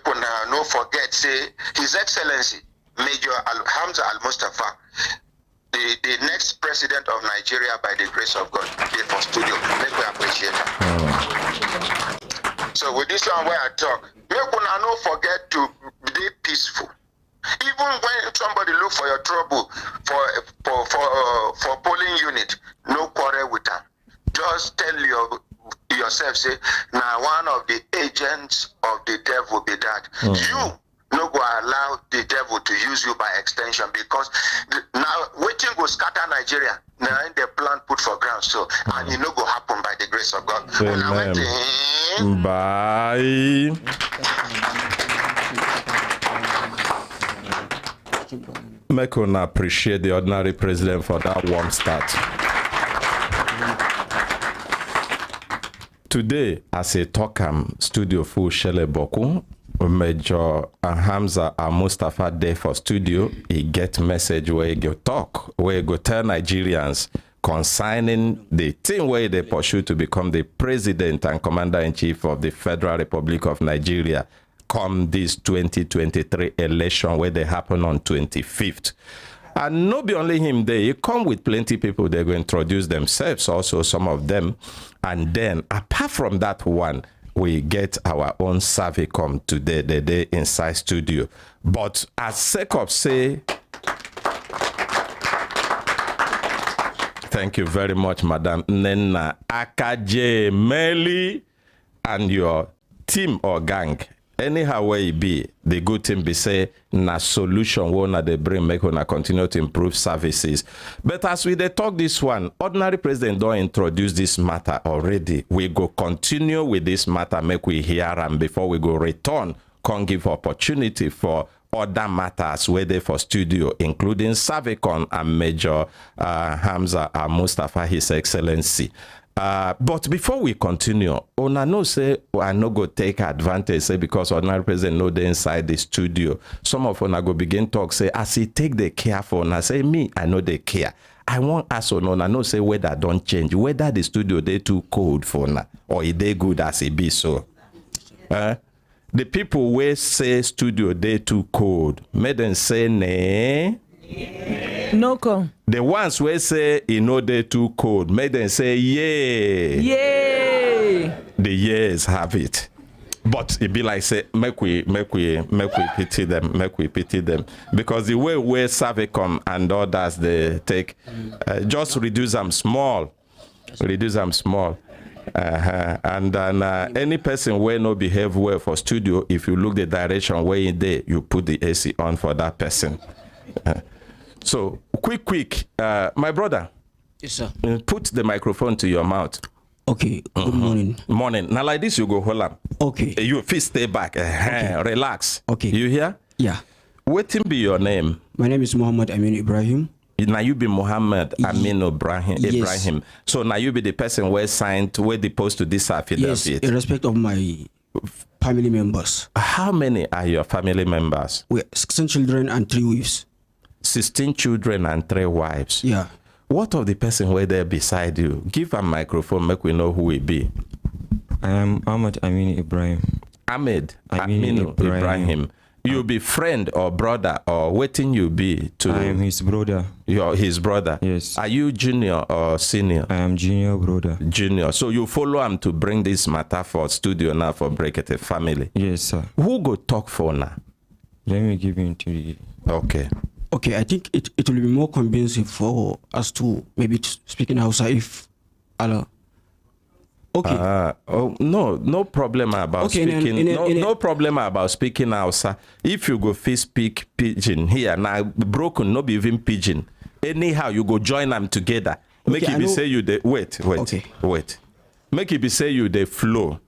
una no forget, say His Excellency Major Hamza Al-Mustafa, the next president of Nigeria by the grace of God, here for studio. Make we appreciate it. So with this one where I talk, make una no forget to be peaceful. Even when somebody look for your trouble for polling unit, no quarrel with them. Just tell yourself, say, now one of the agents of the devil be that. You no go allow the devil to use you by extension, because now waiting will scatter Nigeria. Now in the plan put for ground, so and it no go happen by the grace of God. Amen. Bye. Make una appreciate the ordinary president for that warm start. Today, as a Tokam studio full Shele Boku, Major Hamza Al-Mustafa there for studio, he get message where he go talk, where he go tell Nigerians concerning the thing where they pursue to become the president and commander-in-chief of the Federal Republic of Nigeria come this 2023 election where they happen on 25th. And not be only him there, he come with plenty people. They're going to introduce themselves, also some of them. And then apart from that one, we get our own Savicom today, the day inside studio. But as sake of say, thank you very much, Madam Nena Akaje Meli and your team or gang. Anyhow where it be, the good thing be say na solution one they bring make una continue to improve services. But as we they talk this one, ordinary president don't introduce this matter already. We go continue with this matter, make we hear and before we go return, can give opportunity for other matters where they for studio, including Savicon and Major Hamza Mustafa, His Excellency. But before we continue, una know say I no go take advantage say because ordinary president know they inside the studio. Some of una go begin talk say as he take the care for una say me I know they care. I want ask una know say whether don't change whether the studio they too cold for una or it they good as it be so. The people where say studio they too cold, make them say nay. No come. The ones where say you know they too cold, make them say yay. Yay. The years have it. But it be like say make we pity them because the way where Savicom and others they take just reduce them small. And then any person where no behave well for studio, if you look the direction where in there, you put the AC on for that person. So quick, my brother. Yes, sir. Put the microphone to your mouth. Okay. Good morning. Morning. Now like this, you go hold up. Okay. You feel stay back. Okay. Relax. Okay. You hear? Yeah. What be your name? My name is Muhammad Amin Ibrahim. Now you be Muhammad Amin Ibrahim. Yes. So now you be the person where signed, where deposed to this affidavit. Yes, in respect of my family members. How many are your family members? We 16 children and 3 wives. 16 children and 3 wives. Yeah. What of the person where there beside you? Give a microphone, make we know who it be. I am Ahmad Amin Ibrahim. Ahmed Amin Ibrahim. You be friend or brother or waiting you be to. I am his brother. You're his brother. Yes. Are you junior or senior? I am junior brother. Junior. So you follow him to bring this matter for studio now for Brekete family. Yes, sir. Who go talk for now? Let me give him to the. Okay. Okay, I think it will be more convincing for us to maybe speak in Hausa if Allah. Okay. No problem about speaking. No problem about speaking Hausa. If you go fit speak pidgin here now, broken no be even pidgin. Anyhow, you go join them together. Make it be say you the wait. Wait. Make it be say you the flow.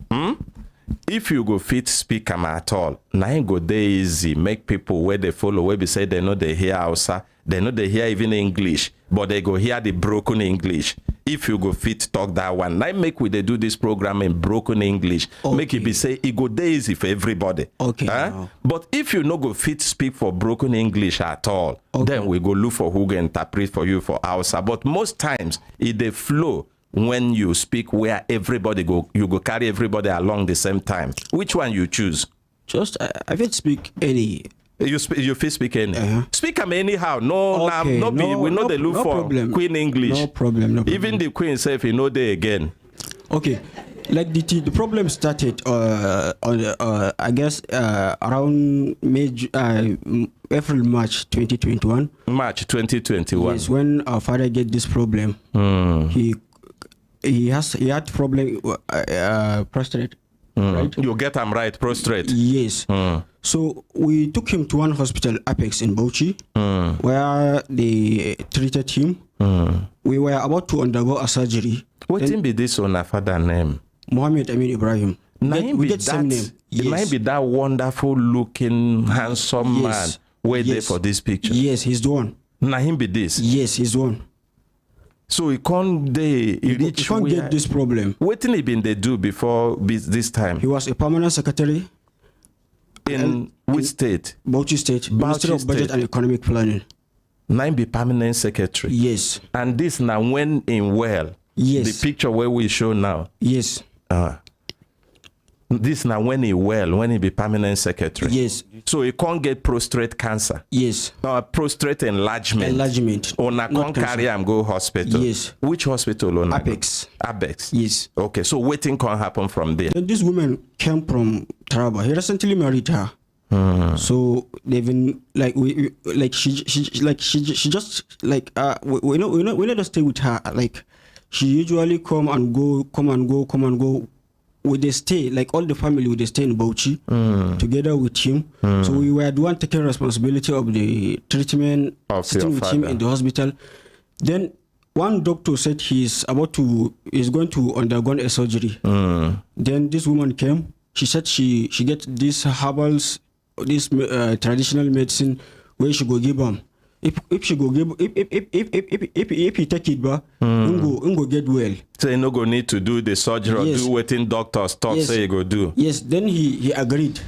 If you go fit speak am at all, now ain't go dey easy. Make people where they follow, where be say they know they hear Hausa, they know they hear even English, but they go hear the broken English. If you go fit talk that one, now make we they do this program in broken English. Okay. Make it be say it go dey easy for everybody. Okay. But if you no go fit speak for broken English at all, then we go look for who can interpret for you for Hausa. But most times it they flow. When you speak where everybody go, you go carry everybody along the same time. Which one you choose? Just I will speak any. You speak any. Speak them anyhow. No, okay. We know they look for problem. Queen English. No problem. Even the Queen self, you know they again. Okay, like the problem started I guess around April March 2021. March 2021. Yes, when our father get this problem, he had problem prostrate. Right? You get him right, prostrate. Yes. So we took him to one hospital, Apex in Bauchi, where they treated him. We were about to undergo a surgery. What can be this on a father name? Muhammad Amin Ibrahim. We get same name. It might be that wonderful looking, handsome man. Wait there for this picture. Yes, he's the one. Now him be this. Yes, he's the one. So he can't get this problem. What did he been they do before this time? He was a permanent secretary in which state? Bauchi State, Ministry of Budget and Economic Planning. Now be permanent secretary. Yes. And this now when in well. Yes. The picture where we show now. Yes. This now when he well, when he be permanent secretary. Yes. So he can't get prostate cancer. Yes. Prostate enlargement. Enlargement. Una can't carry him go hospital. Yes. Which hospital? Una Apex. Go? Apex. Yes. Okay. So waiting can happen from there. Then this woman came from Taraba. He recently married her. So they've been like she just like we let us stay with her. Like she usually come and go. Would they stay, like all the family would they stay in Bauchi together with him. So we were the one taking responsibility of the treatment, sitting with him in the hospital. Then one doctor said he's going to undergo a surgery. Then this woman came. She said she get these herbals, this traditional medicine where she go give him. If she go give if he take it back, go get well. So you no go need to do the surgery or do waiting doctors talk say you go do. Yes, then he agreed.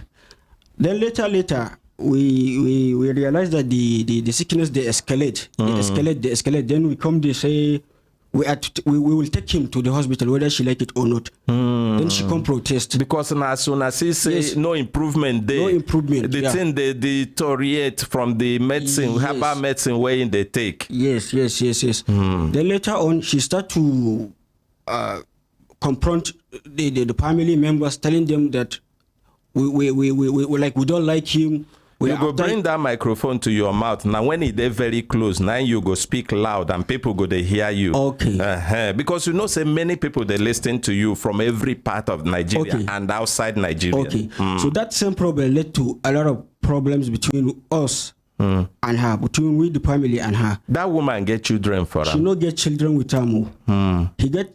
Then later we realized that the sickness they escalate. They escalate. Then we come, they say we will take him to the hospital whether she like it or not. Then she come protest. Because as soon as he say no improvement there, the thing they deteriorate from the medicine, herbal medicine where they take. Yes. Then later on she start to confront the family members, telling them that we don't like him. You go bring that microphone to your mouth. Now when it is very close, now you go speak loud and people go to hear you. Okay. Because you know, say many people they listen to you from every part of Nigeria and outside Nigeria. Okay. So that same problem led to a lot of problems between us and her, between we the family and her. That woman get children for her. She no get children with her. He get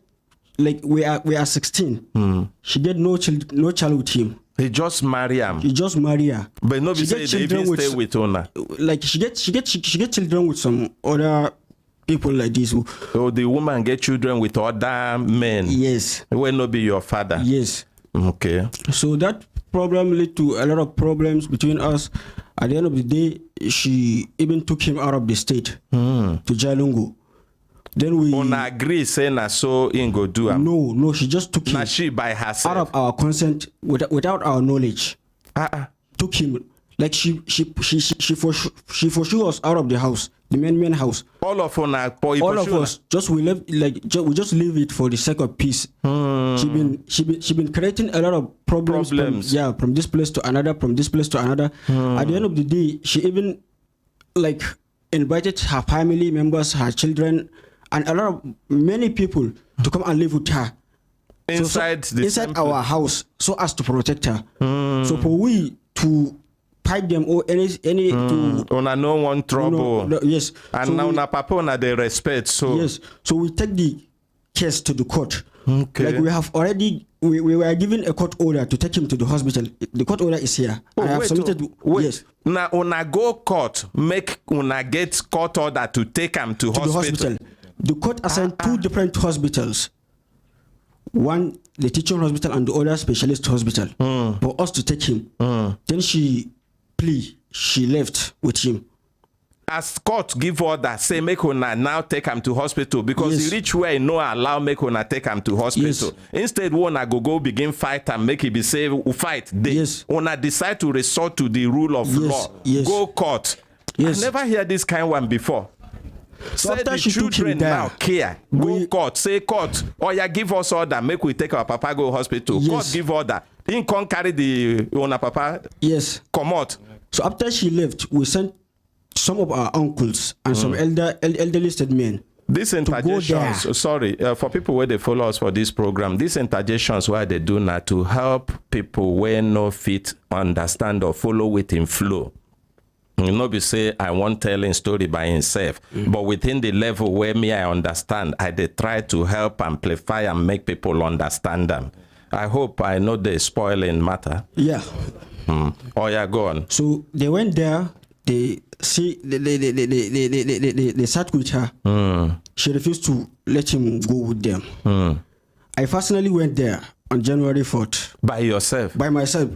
we are 16. She get no child with him. He just marry him. He just marry her. But no, be say they even stay with owner. Like she get children with some other people like this. So the woman get children with other men. Yes. Will not be your father. Yes. Okay. So that problem led to a lot of problems between us. At the end of the day, she even took him out of the state to Jalungu. Then we agree saying that so in go do am. No, she just took him. Now she by herself. Out of our consent, without our knowledge. Took him. Like she for sure us out of the house, the main house. All of us we just leave it for the sake of peace. She been creating a lot of problems. From this place to another, from this place to another. At the end of the day, she even like invited her family members, her children, and many people to come and live with her inside our house, so as to protect her. So for we to fight them or any to una no one trouble. Yes. And so now na papa una they respect. So yes. So we take the case to the court. Okay. Like we have already we were given a court order to take him to the hospital. The court order is here. I have submitted. Yes. Now una go court, make una get court order to take him to hospital. The court assigned two different hospitals. One, the teaching hospital, and the other specialist hospital for us to take him. Then she left with him. As court give order, say make una now take him to hospital because he reach where no allow make una take him to hospital. Instead, una go begin fight and make it be say fight. Una decide to resort to the rule of law. Go court. I never hear this kind one before. So say the children now care. Go court. Say court. Or you give us order. Make we take our papa go hospital. Court give order. He can't carry the owner papa. Come out. So after she left, we sent some of our uncles and some elderly men. These interjections, sorry, for people where they follow us for this program, these interjections why they do now to help people where no fit understand or follow with in flow. You know, be say I won't tell a story by himself, but within the level where me I understand, I they try to help amplify and make people understand them. I hope I know the spoiling matter. Yeah. Oh yeah, go on. So they went there. They sat with her. She refused to let him go with them. I personally went there on January 4th. By yourself? By myself.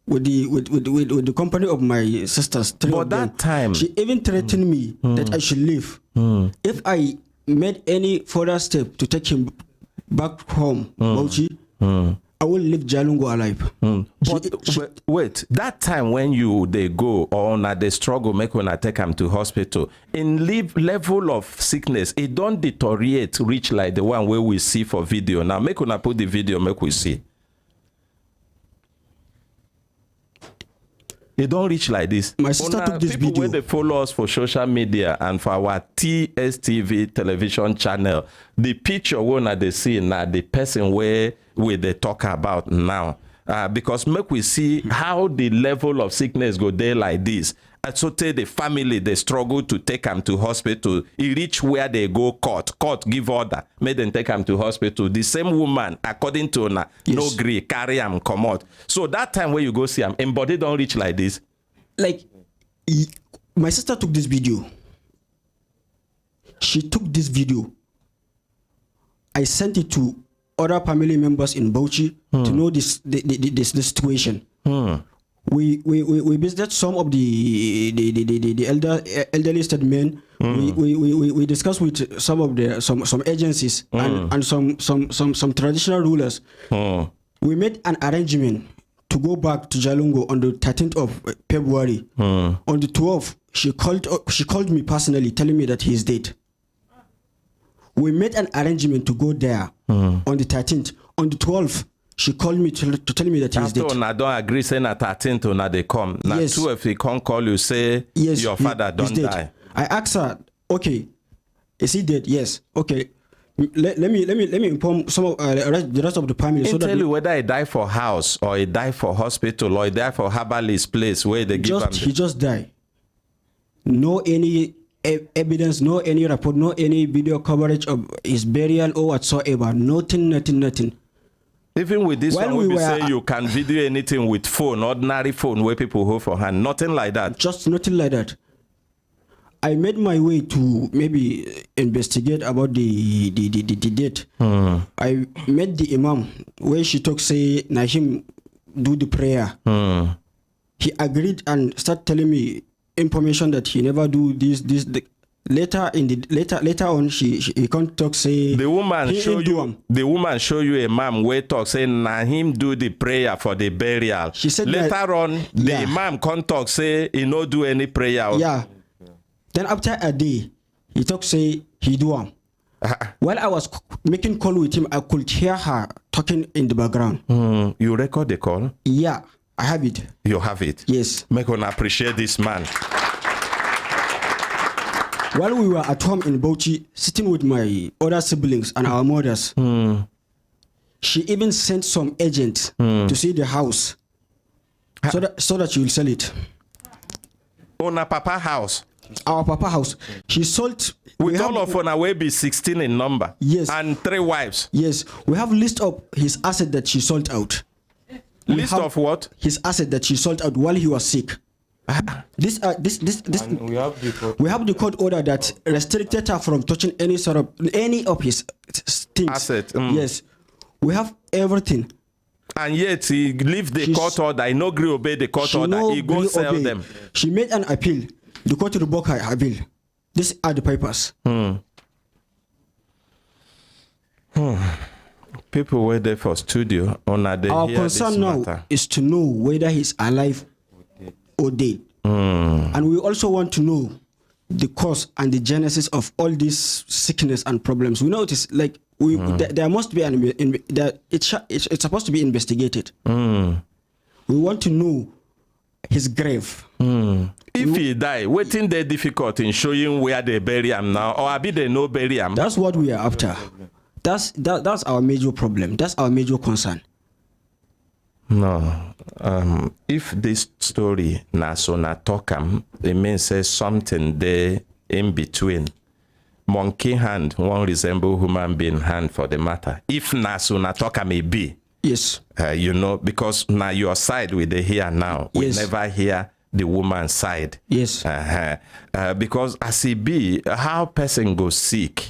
With the company of my sisters. But that time, she even threatened me that I should leave. If I made any further step to take him back home, Bauchi, I will leave Jalungo alive. But wait, that time when they go or na the struggle make una take him to hospital, in level of sickness, it don't deteriorate reach like the one where we see for video. Now make una put the video, make we see. It don't reach like this. My sister took this people video. When they follow us for social media and for our TSTV television channel, the picture when they see now the person where they talk about now. Because make we see how the level of sickness go there like this. And so tell the family they struggle to take them to hospital. It reach where they go court give order, make them take them to hospital. The same woman, according to her, no agree, carry them come out. So that time when you go see them, and body don't reach like this. Like, my sister took this video. She took this video. I sent it to other family members in Bauchi to know the situation. We visited some of the elderly state men. We discussed with some of the some agencies and some traditional rulers. We made an arrangement to go back to Jalungo on the 13th of February. On the 12th, she called me personally, telling me that he's dead. We made an arrangement to go there on the 13th. On the 12th, she called me to tell me that he's dead. After I don't agree saying at 13th now they come. Now Yes. 12 he can't call you say your father don't he's dead. die. I asked her, okay, is he dead? Yes. Okay. Let me inform some of the rest of the family. He So tell that you whether he die for house or he die for hospital or he die for herbalist place where they give him. he just died. No any evidence, no any report, no any video coverage of his burial or whatsoever. Nothing. Even with this While one, we we were say you can video anything with phone, ordinary phone where people hold for hand. Nothing like that. Just nothing like that. I made my way to maybe investigate about the date. I met the imam where she talk say Nahim do the prayer. He agreed and start telling me information that he never do this. Later on, he can't talk say The woman he show ain't do you. 'em. The woman show you a imam where talk say na him do the prayer for the burial. She said later that- on the Yeah. imam can't talk say he no do any prayer. Yeah. Then after a day, he talk say he do 'em. While I was making call with him, I could hear her talking in the background. You record the call. Yeah, I have it. You have it. Yes. Make one appreciate this man. While we were at home in Bauchi, sitting with my other siblings and our mothers, she even sent some agents to see the house so that she will sell it. On a papa house. Our papa house. She sold. With all of on way be 16 in number. Yes. And 3 wives. Yes, we have list of his asset that she sold out. List of what? His asset that she sold out while he was sick. This And we have the court. we have the court order that restricted her from touching any of his things. Asset, Yes, we have everything. And yet he leave the She's- court order. He no agree obey the court She order. no He go gree sell obey. them. She made an appeal. The court revoked her appeal. These are the papers. People were there for studio. They Our hear this concern now matter. is to know whether he's alive or dead. And we also want to know the cause and the genesis of all this sickness and problems. We know it is like there must be it's supposed to be investigated. We want to know his grave. If he die, waiting they difficult in showing where they bury him now, or abi they no bury him. That's what we are after. That's our major problem. That's our major concern. No. If this story na so na talk it means say something there in between. Monkey hand won't resemble human being hand for the matter. If na so na talk may be. Yes. Because now your side with the here now. We Yes. never hear the woman's side. Yes. Because as it be, how person go sick,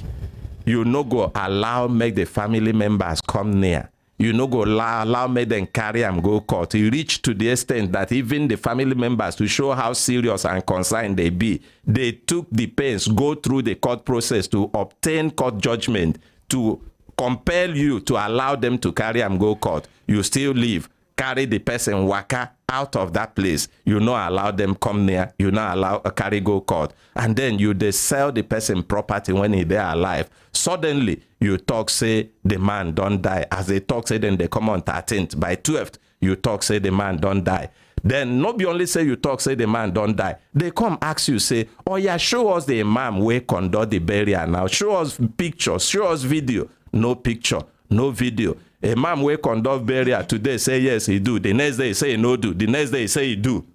you no go allow make the family members come near. You no go allow make them carry and go court. It reach to the extent that even the family members, to show how serious and concerned they be, they took the pains, go through the court process to obtain court judgment to compel you to allow them to carry and go court. you still leave, carry the person waka out of that place. You not allow them come near. You not allow a carry go court. And then you they sell the person property when he there alive. Suddenly, you talk, say, the man don't die. As they talk, say, then they come on 13th. By 12th, you talk, say, the man don't die. Then, not be only say you talk, say, the man don't die. They come ask you, say, oh, yeah, show us the imam where conduct the burial now. Show us pictures, show us video. No picture, no video. A man will conduct burial today, say yes, he do. The next day, he say he no do. The next day, he say he do.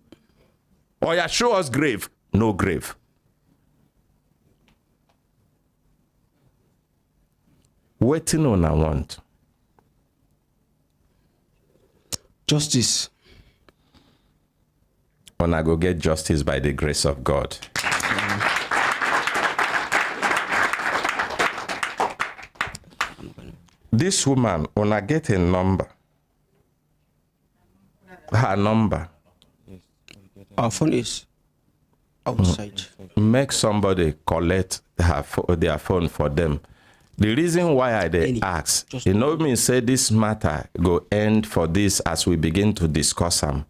Or yeah, show us grave. No grave. Waiting on I want. Justice. When I go get justice by the grace of God. This woman, when I get a number, her number. Our phone is outside. Make somebody collect their phone for them. The reason why they ask, you know me say this matter go end for this as we begin to discuss them.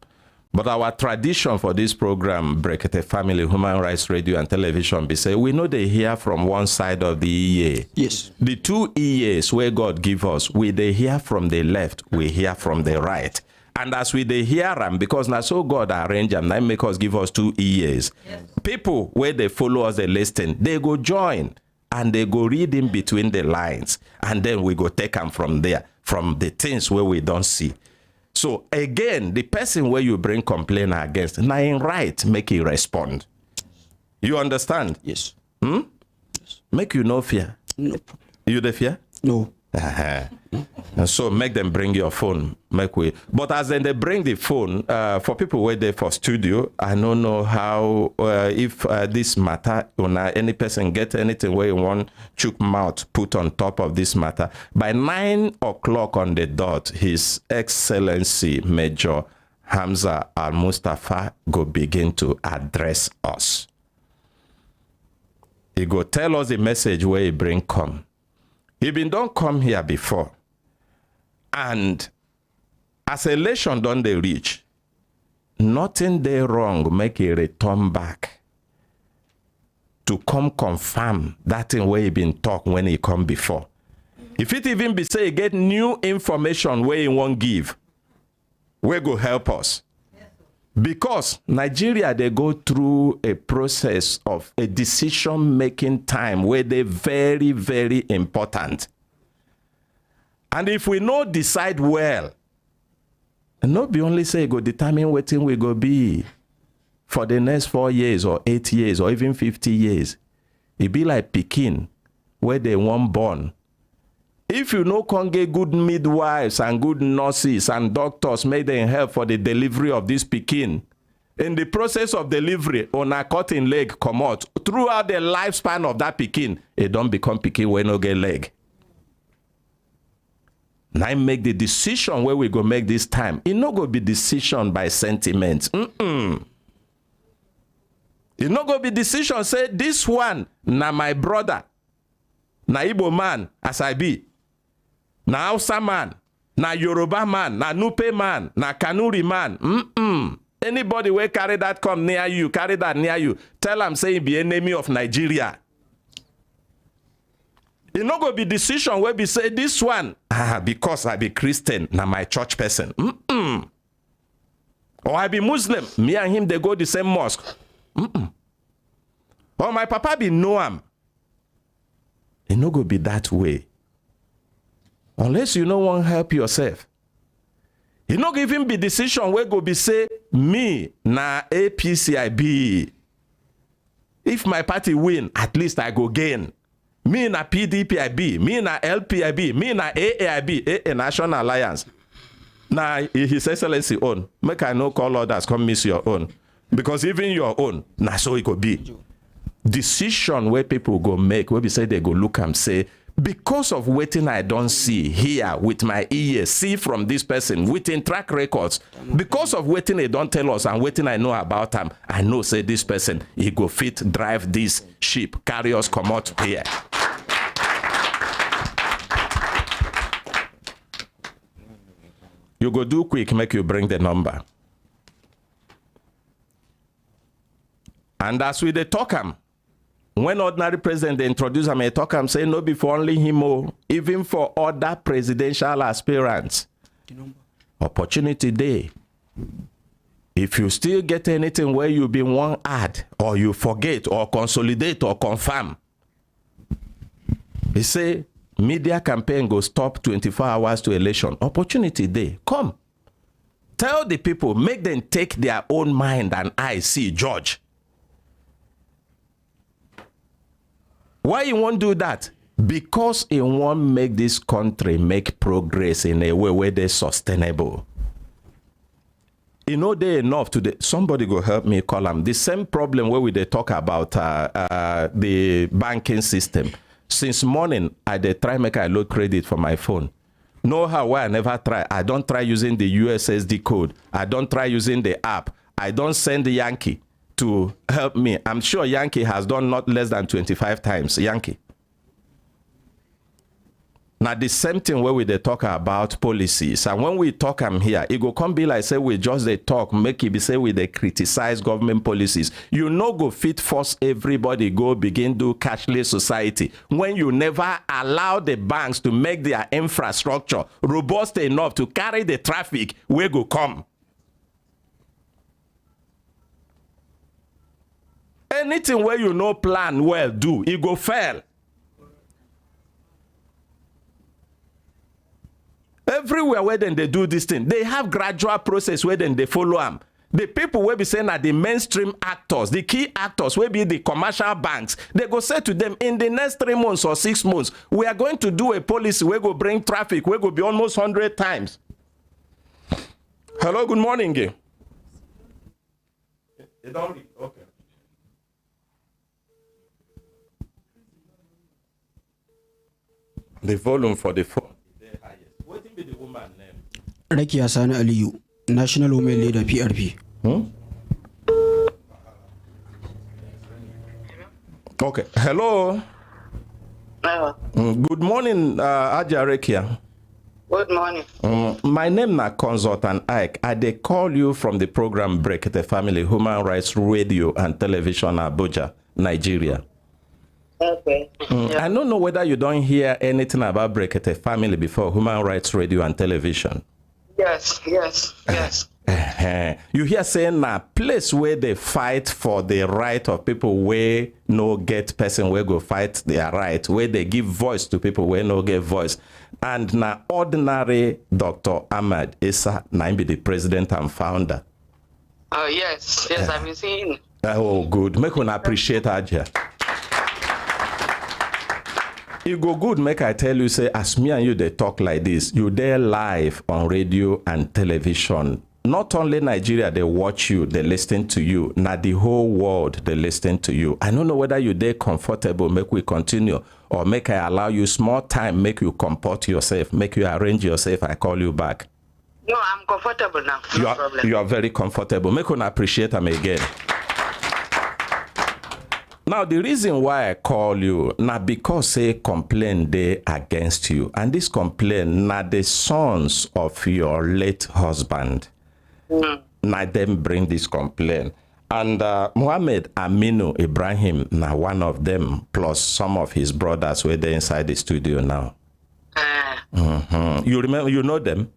But our tradition for this program, Brekete Family, Human Rights Radio and Television, be say we know they hear from one side of the EA. Yes. The two EAs where God give us, we they hear from the left, we hear from the right. And as we they hear them, because now so God arrange them, now make us give us two EAs. Yes. People where they follow us, they listen, they go join and they go read in between the lines. And then we go take them from there, from the things where we don't see. So again, the person where you bring complaint against, now in right, make it respond. You understand? Yes. Yes. Make you no fear. No. You the fear? No. And so make them bring your phone. But as then they bring the phone, for people where they for studio, I don't know how, if this matter, any person get anything where you want chook mouth put on top of this matter. By 9 o'clock on the dot, His Excellency Major Hamza Al-Mustafa go begin to address us. He go tell us the message where he bring come. He been don't come here before. And as election done they reach, nothing they wrong make a return back to come confirm that thing where he been talk when he come before. If it even be say get new information where he won't give, where go help us. Because Nigeria, they go through a process of a decision-making time where they're very, very important. And if we not decide well, and not be only say go determine what thing we go be for the next 4 years or 8 years or even 50 years. It be like Pekin, where they won't born. If you know can get good midwives and good nurses and doctors, may them help for the delivery of this Pekin. In the process of delivery, on a cutting leg come out. Throughout the lifespan of that Pekin, it don't become Pekin when no get leg. Now make the decision where we go make this time. It not go be decision by sentiment. It not go be decision say this one na my brother, na Igbo man as I be. Na Hausa man, na Yoruba man, na Nupe man, na Kanuri man. Anybody where carry that come near you, carry that near you, tell them say he be enemy of Nigeria. It not go be decision where be say this one, because I be Christian, na my church person. Or I be Muslim, me and him they go the same mosque. Or my papa be Noam. It not go be that way. Unless you no want help yourself. It not even be decision where go be say, me na APC I be. If my party win, at least I go gain. Me na PDP I be. Me na LP I be. Me na AA I be. AA National Alliance. Na His Excellency own. Make I no call others come miss your own. Because even your own, na so it go be. Decision where people go make, where we say they go look and say, because of waiting I don't see here with my ears, see from this person, within track records, because of waiting they don't tell us and waiting I know about them, I know say this person, he go fit drive this ship, carry us come out here. You go do quick, make you bring the number. And as we they talk him, when ordinary president they introduce him, they talk him, say no be for only him, even for other presidential aspirants. Opportunity day. If you still get anything where you been one add, or you forget, or consolidate, or confirm, he say media campaign go stop 24 hours to election. Opportunity day. Come. Tell the people, make them take their own mind and eye see judge. Why you won't do that? Because it won't make this country make progress in a way where they're sustainable. You know, they enough today. Somebody go help me call them. The same problem where we they talk about the banking system. Since morning, I dey try make I load credit for my phone. Know how why I never try. I don't try using the USSD code. I don't try using the app. I don't send the Yankee to help me. I'm sure Yankee has done not less than 25 times. Yankee. Now, the same thing where we they talk about policies. And when we talk here, it go come be like say we just they talk, make it be say we they criticize government policies. You know go fit force everybody go begin do cashless society when you never allow the banks to make their infrastructure robust enough to carry the traffic where go come. Anything where you know plan well do, it go fail. Everywhere where then they do this thing, they have gradual process where then they follow them. The people will be saying that the mainstream actors, the key actors will be the commercial banks. They go say to them, in the next 3 months or 6 months, we are going to do a policy where go bring traffic, where go be almost 100 times. Hello, good morning. You don't read, okay. The volume for the phone. What be the woman name? Rakia Sana Aliyu, National Women Leader PRP. Okay. Hello. Hello. Good morning, Aja Rekia. Good morning. My name is Consultant Ike. I they call you from the program Brekete Family Human Rights Radio and Television Abuja, Nigeria. Okay. I don't know whether you don't hear anything about Brekete Family before, Human Rights Radio and Television. Yes. You hear saying a place where they fight for the right of people where no get person where go fight their right, where they give voice to people where no get voice. And na ordinary Dr. Ahmad Issa na be the president and founder. Oh yes, I've been seeing. Oh good. Make one appreciate Aja. It go good, make I tell you, say, as me and you, they talk like this, you there live on radio and television. Not only Nigeria, they watch you, they listen to you. Now the whole world, they listen to you. I don't know whether you there comfortable, make we continue, or make I allow you small time, make you comport yourself, make you arrange yourself, I call you back. No, I'm comfortable now. No problem. You are very comfortable. Make one appreciate them again. Now, the reason why I call you, not because say complaint they against you, and this complaint, not the sons of your late husband, not them bring this complaint. And Muhammad Aminu Ibrahim, now one of them, plus some of his brothers, were there inside the studio now. You remember, you know them?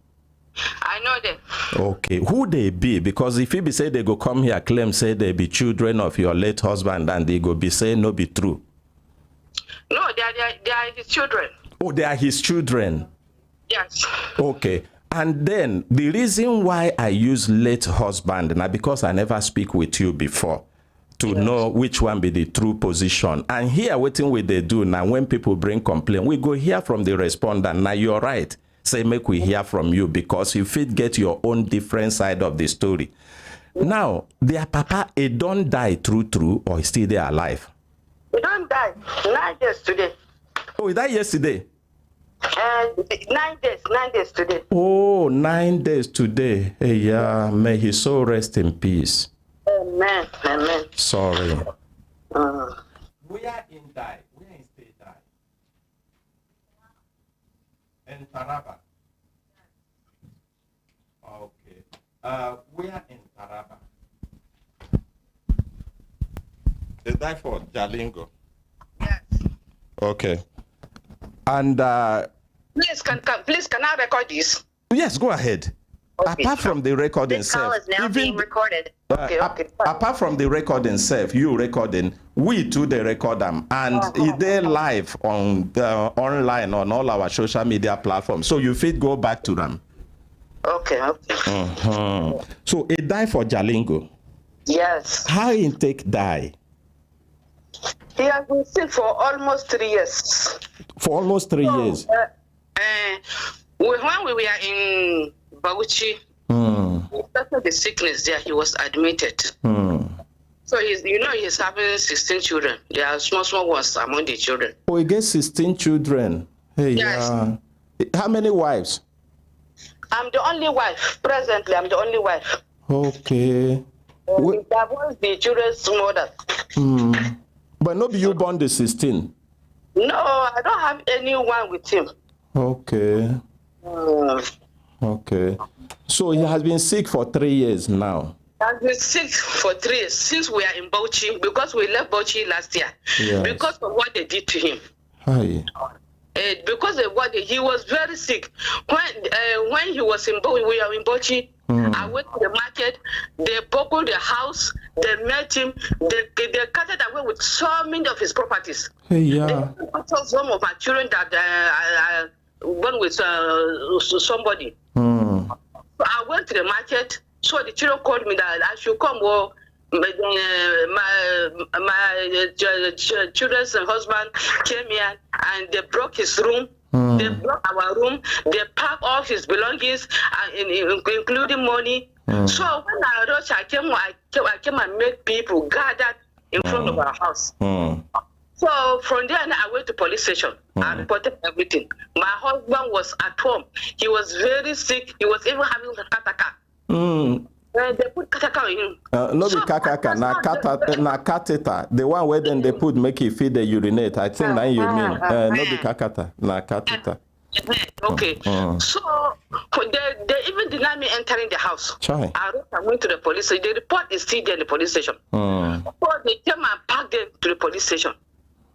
I know them. Okay, who they be? Because if he be say they go come here claim say they be children of your late husband and they go be saying no be true. No, they are his children. Oh, they are his children. Yes. Okay. And then the reason why I use late husband now because I never speak with you before to know which one be the true position. And here waiting what they do now when people bring complaint, we go hear from the respondent. Now you're right. Say make we hear from you because you fit get your own different side of the story. Now, their papa, he don't die true or he still there alive? He don't die. 9 days today. Oh, he died yesterday? 9 days today. Oh, 9 days today. Hey, yeah, may his soul rest in peace. Amen. Sorry. We are in die. We are in state die. And Taraba. We are in Taraba. They died for Jalingo. Yes. Okay. And Please, can I record this? yes, go ahead. Okay. Apart from the recording This call itself, is now being recorded. Okay. apart from the recording itself, you recording, we too they record them, and they live on the online on all our social media platforms. So you fit go back to them. Okay. So it died for Jalingo. Yes. How intake die? He has been sick for almost 3 years. For almost 3 years. When we were in Bauchi, he started the sickness there. He was admitted. So he's having 16 children. There are small ones among the children. Oh, he gets 16 children. Hey, Yes. How many wives? I'm the only wife. Presently, I'm the only wife. Okay. He divorced the children's mother. But no be you born the 16. No, I don't have anyone with him. Okay. Okay. So he has been sick for 3 years now. He has been sick for 3 years since we are in Bauchi, because we left Bauchi last year. Yes. Because of what they did to him. Hi. Because of what he was very sick. When he was in Bauchi, we are in Bauchi. I went to the market. They boggled the house. They met him. They carted away with so many of his properties. Hey, yeah. They took some of my children that went with somebody. So I went to the market. So the children called me that I should come. Well, my children's husband came here and they broke his room. They broke our room. They packed all his belongings, including money. So when I rushed, I came and made people gathered in front of our house. So from there, I went to police station. I reported everything. My husband was at home. He was very sick. He was even having a cataract. They put catheter in him. No be kakaka, na catheter. The one where then they put make it feed the urinate. I think that you mean. No be kakata, na catheter. Okay. So they even denied me entering the house. Chai. I went to the police station. The report is still there in the police station. So they came and packed them to the police station.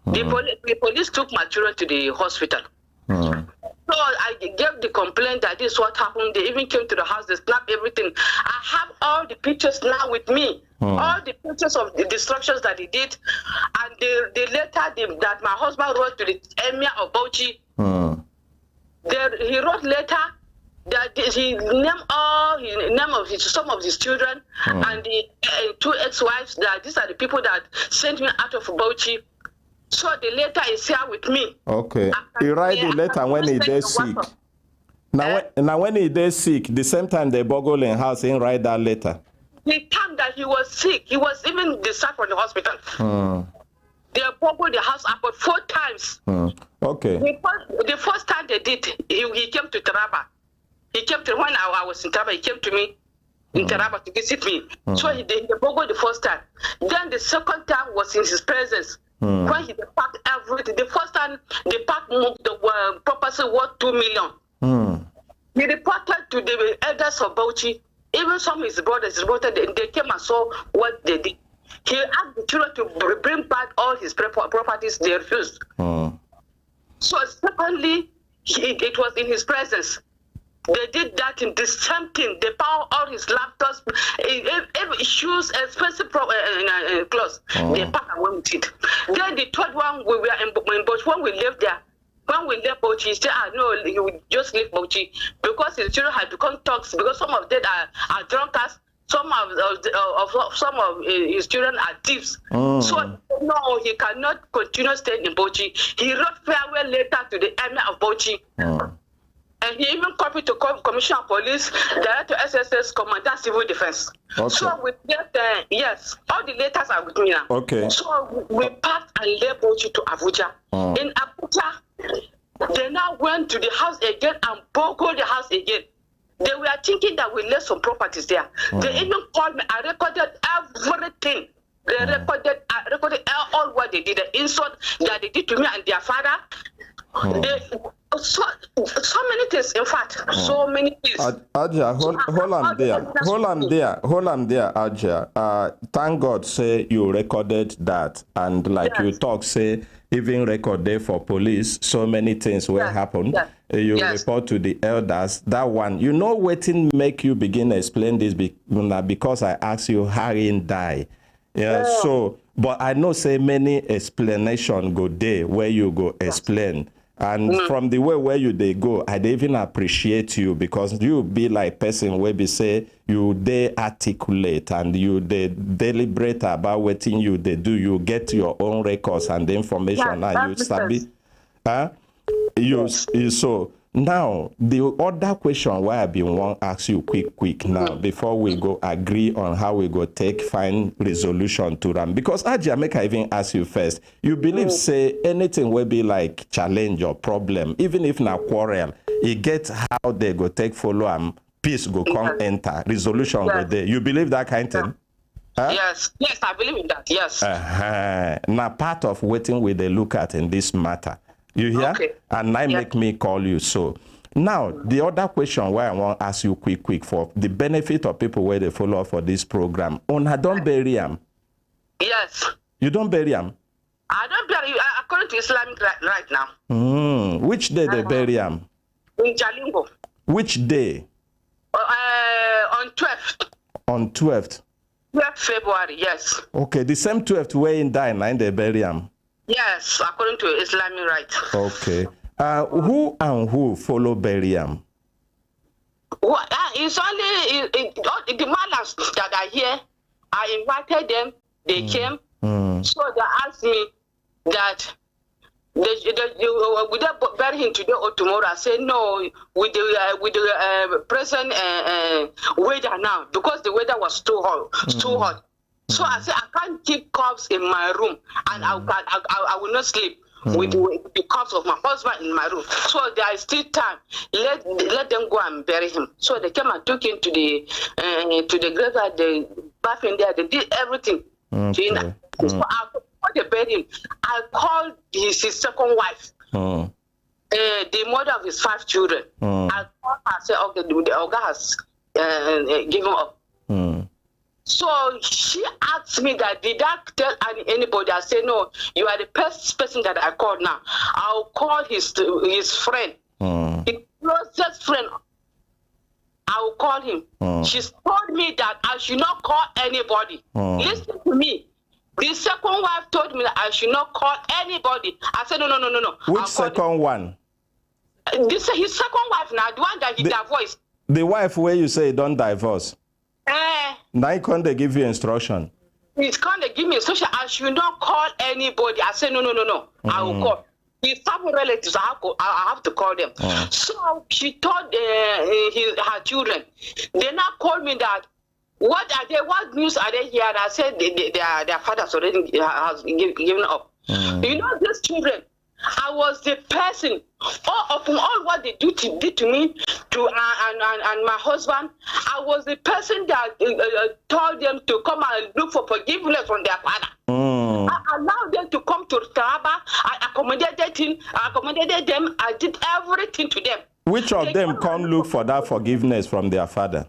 The police took my children to the hospital. So I gave the complaint that this is what happened. They even came to the house, they slapped everything. I have all the pictures now with me. All the pictures of the destructions that he did. And the letter that my husband wrote to the emir of Bauchi. He wrote letter that he named some of his children and the 2 ex-wives, that these are the people that sent me out of Bauchi. So the letter is here with me. Okay. He write the letter when he is sick. Now when he is sick, the same time they boggle in house, he write that letter. The time that he was sick, he was even discharged from the hospital. They boggled the house about 4 times. Okay. The first time they did, he came to Taraba. He came to, when I was in Taraba, he came to me in Taraba to visit me. So they boggled the first time. Then the second time was in his presence. When he packed everything, the first time they packed the property worth 2 million. He reported to the elders of Bauchi, even some of his brothers, they came and saw what they did. He asked the children to bring back all his properties, they refused. So secondly, it was in his presence. They did that in the same thing. They found all his laptops, shoes, expensive clothes. They packed away with it. Then the third one, we were in Bauchi. When we lived there, when we left Bauchi, he said, no, he would just leave Bauchi because his children had become thugs, because some of them are drunkards, some of his children are thieves. So no, he cannot continue staying in Bauchi. He wrote farewell letter to the emir of Bauchi. And he even copied to Commissioner of Police, Director SSS, Commandant Civil Defense. Okay. So with that, yes, all the letters are with me now. Okay. So we packed and left Bauchi to Abuja. In Abuja, they now went to the house again and boggled the house again. They were thinking that we left some properties there. They even called me. I recorded everything. I recorded all what they did, the insult that they did to me and their father. So many things. things. In fact, so many things. Aja, hold on there, Aja. Thank God, say you recorded that, and like you talk, say even record there for police. So many things will happen. You report to the elders. That one, you know, waiting make you begin to explain this because I asked you how he die. Yeah. So, but I know say many explanation go there where you go explain. And from the way where you they go, I even appreciate you because you be like person where be say you they articulate and you they deliberate about what you they do. You get your own records and the information and you sabi. So now the other question why I been want to ask you quick now before we go agree on how we go find resolution to them, because Aja make I even ask you first, you believe say anything will be like challenge or problem, even if na quarrel, it gets how they go take follow and peace go come enter, resolution go there. You believe that kind of thing? Yes, I believe in that. Yes. Now part of waiting we they look at in this matter. You hear? Okay. And now make me call you. So now the other question why I want to ask you quick for the benefit of people where they follow up for this program. Una don't bury them. Yes. You don't bury them? I don't bury you according to Islamic right now. Which day they bury them? In Jalingo. Which day? On 12th. On 12th. 12th February, yes. Okay, the same 12th way in die and they bury them. Yes, according to Islamic right. Okay. Who and who follow Beriam? Well, it's only the Malams that are here. I invited them. They came. So they asked me that would they bury him today or tomorrow? I said no. With the present weather now, because the weather was too hot. So I said, I can't keep cups in my room, and I will not sleep with the cups of my husband in my room. So there is still time. Let them go and bury him. So they came and took him to the graveyard, the bathroom there. They did everything. So after they buried him, I called his second wife, the mother of his 5 children. I called her and said, okay, the Oga has given up. So she asked me that, did I tell anybody? I said, no, you are the first person that I called now. I'll call his friend, his closest friend. I will call him. She told me that I should not call anybody. Listen to me. The second wife told me that I should not call anybody. I said, no. Which second one? This is his second wife now, the one that he divorced. The wife where you say don't divorce. Now can't they give you instruction? It's can't they give me instruction. I should not call anybody. I said, no. I will call. His family relatives, I have to call them. So she told her children. They now called me that, what are they? What news are they here? And I said their fathers already has given up. You know, these children, I was the person, of all what they did to me, and my husband, I was the person that told them to come and look for forgiveness from their father. I allowed them to come to Taraba. I accommodated them. I did everything to them. Which of them come look for that forgiveness from their father?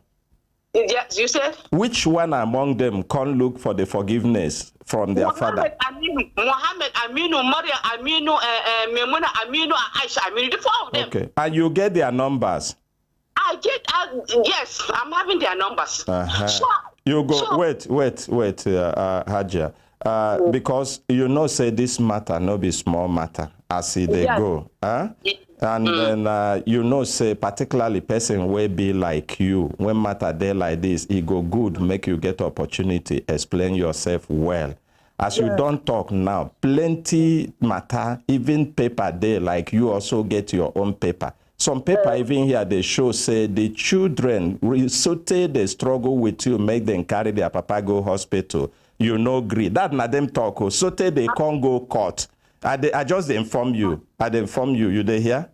Yes, you said? Which one among them can look for the forgiveness from their father? Mohammed, Aminu, Maria, Aminu, Memuna, Aminu, Aisha, Aminu, the 4 of them. Okay. And you get their numbers? I get, yes, I'm having their numbers. So, you go, wait, Hajia. Because you know, say this matter no be small matter as they go. And then you know, say particularly person will be like you. When matter there like this, it go good, make you get opportunity, explain yourself well. As you don't talk now, plenty matter, even paper there, like you also get your own paper. Some paper even here, they show, say, the children, they struggle with you, make them carry their papa go hospital. You know, agree. That na them talk. So they can't go court. I just inform you. You they hear?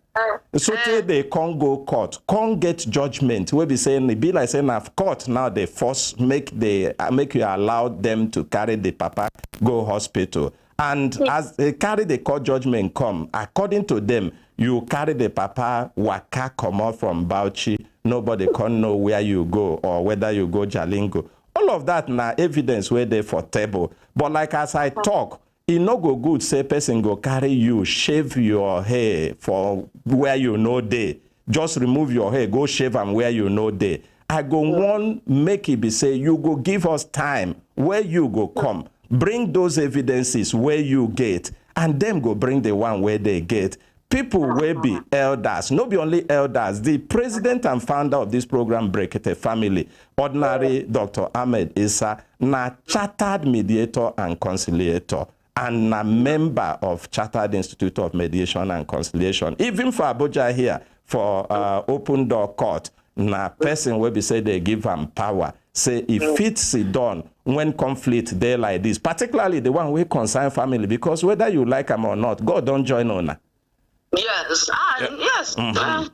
So they can't go court. Can't get judgment. We be saying, be like saying, of court now they force make you allow them to carry the papa go hospital. And as they carry the court judgment come, according to them, You carry the papa waka comot from Bauchi, nobody can know where you go or whether you go Jalingo. All of that na evidence where they for table. But like as I talk, it no go good say person go carry you, shave your hair for where you know they. Just remove your hair, go shave them where you know they. I go one make it be say you go give us time where you go come. Bring those evidences where you get, and them go bring the one where they get. People will be elders, not be only elders. The president and founder of this program, Brekete Family, Ordinary Dr. Ahmed Issa, na chartered mediator and conciliator, and a member of Chartered Institute of Mediation and Conciliation. Even for Abuja here, for Open Door Court, na person will be say they give them power. Say if it sit down when conflict there like this, particularly the one we concern family, because whether you like them or not, God don't join on. Yes, yes.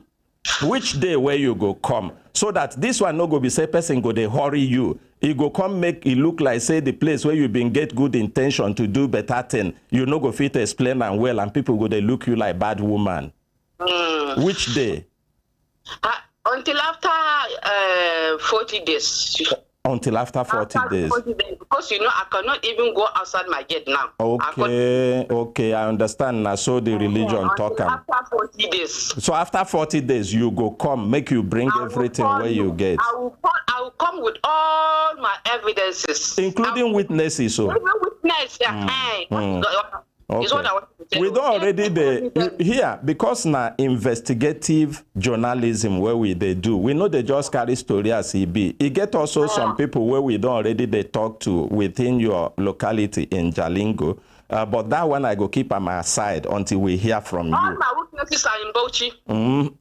Which day where you go come, so that this one no go be say person go they hurry you. It go come make it look like say the place where you been get good intention to do better thing. You no go fit explain and well, and people go they look you like bad woman. Which day? Until after 40 days. Until after 40 days. 40 days. Because, you know, I cannot even go outside my gate now. Okay, I understand now. So the religion talk. After 40 days. So after 40 days, you go come, make you bring everything where you get. I will come with all my evidences. Including witnesses. So. Even witness. Okay. Is what I want to tell We you. don't already here because now investigative journalism where they do. We know they just carry story as it be. It get also some people where we don't already they talk to within your locality in Jalingo. But that one I go keep on my side until we hear from All you. my witnesses are in Bauchi.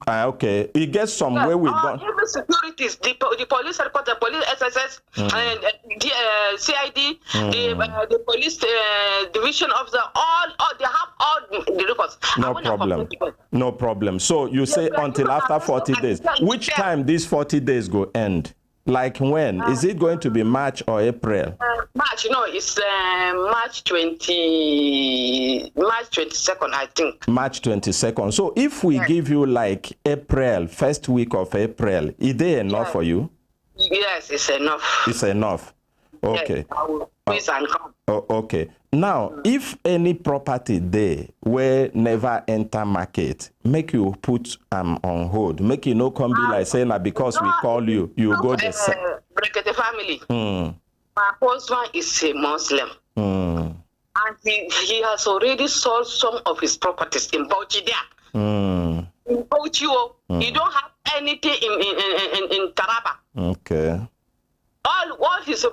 Okay. It gets some where we don't. Even securities, the police headquarters, the police SSS, and the CID, the police division officer, all they have all the records. No problem. So you say until after 40 days. Which time these 40 days go end? Like when? Is it going to be March or April? March, no, it's March 22nd, I think. March 22nd. So if we give you like April, first week of April, is there enough for you? Yes, it's enough. It's enough. Okay. Yes, I will please and come. Okay. Now, if any property there where never enter market, make you put on hold. Make you no come be like saying that because we call you, you go the Brekete family. My husband is a Muslim. And he has already sold some of his properties in Bauchi there. In Bauchi, he don't have anything in Taraba. Okay. All his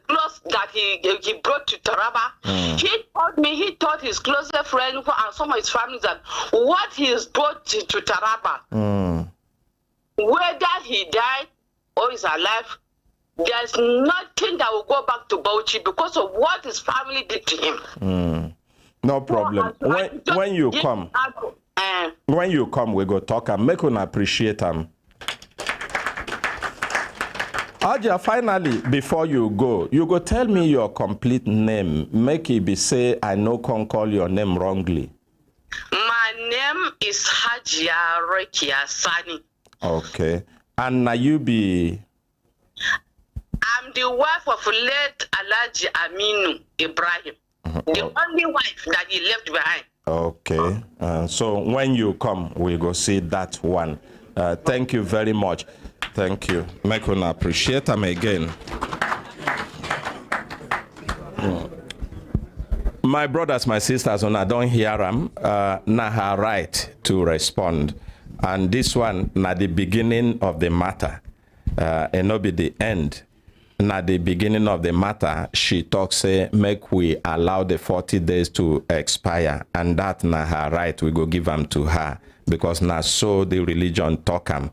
clothes that he brought to Taraba, he told me, he told his closest friend and some of his family that what he has brought to Taraba, whether he died or is alive, there's nothing that will go back to Bauchi because of what his family did to him. No problem. When you come, we go talk and make one appreciate him. Aja, finally, before you go tell me your complete name. Make it be say I no can call your name wrongly. My name is Hajia Rekia Sani. Okay. And now you be? I'm the wife of late Alhaji Aminu Ibrahim. The only wife that he left behind. Okay. So when you come, we go see that one. Thank you very much. Thank you. Make one appreciate them again. My brothers, my sisters, when I don't hear them, na her right to respond. And this one, na the beginning of the matter, and not be the end. Na the beginning of the matter, she talks, say, make we allow the 40 days to expire, and that na her right, we go give them to her, because na so the religion talk am.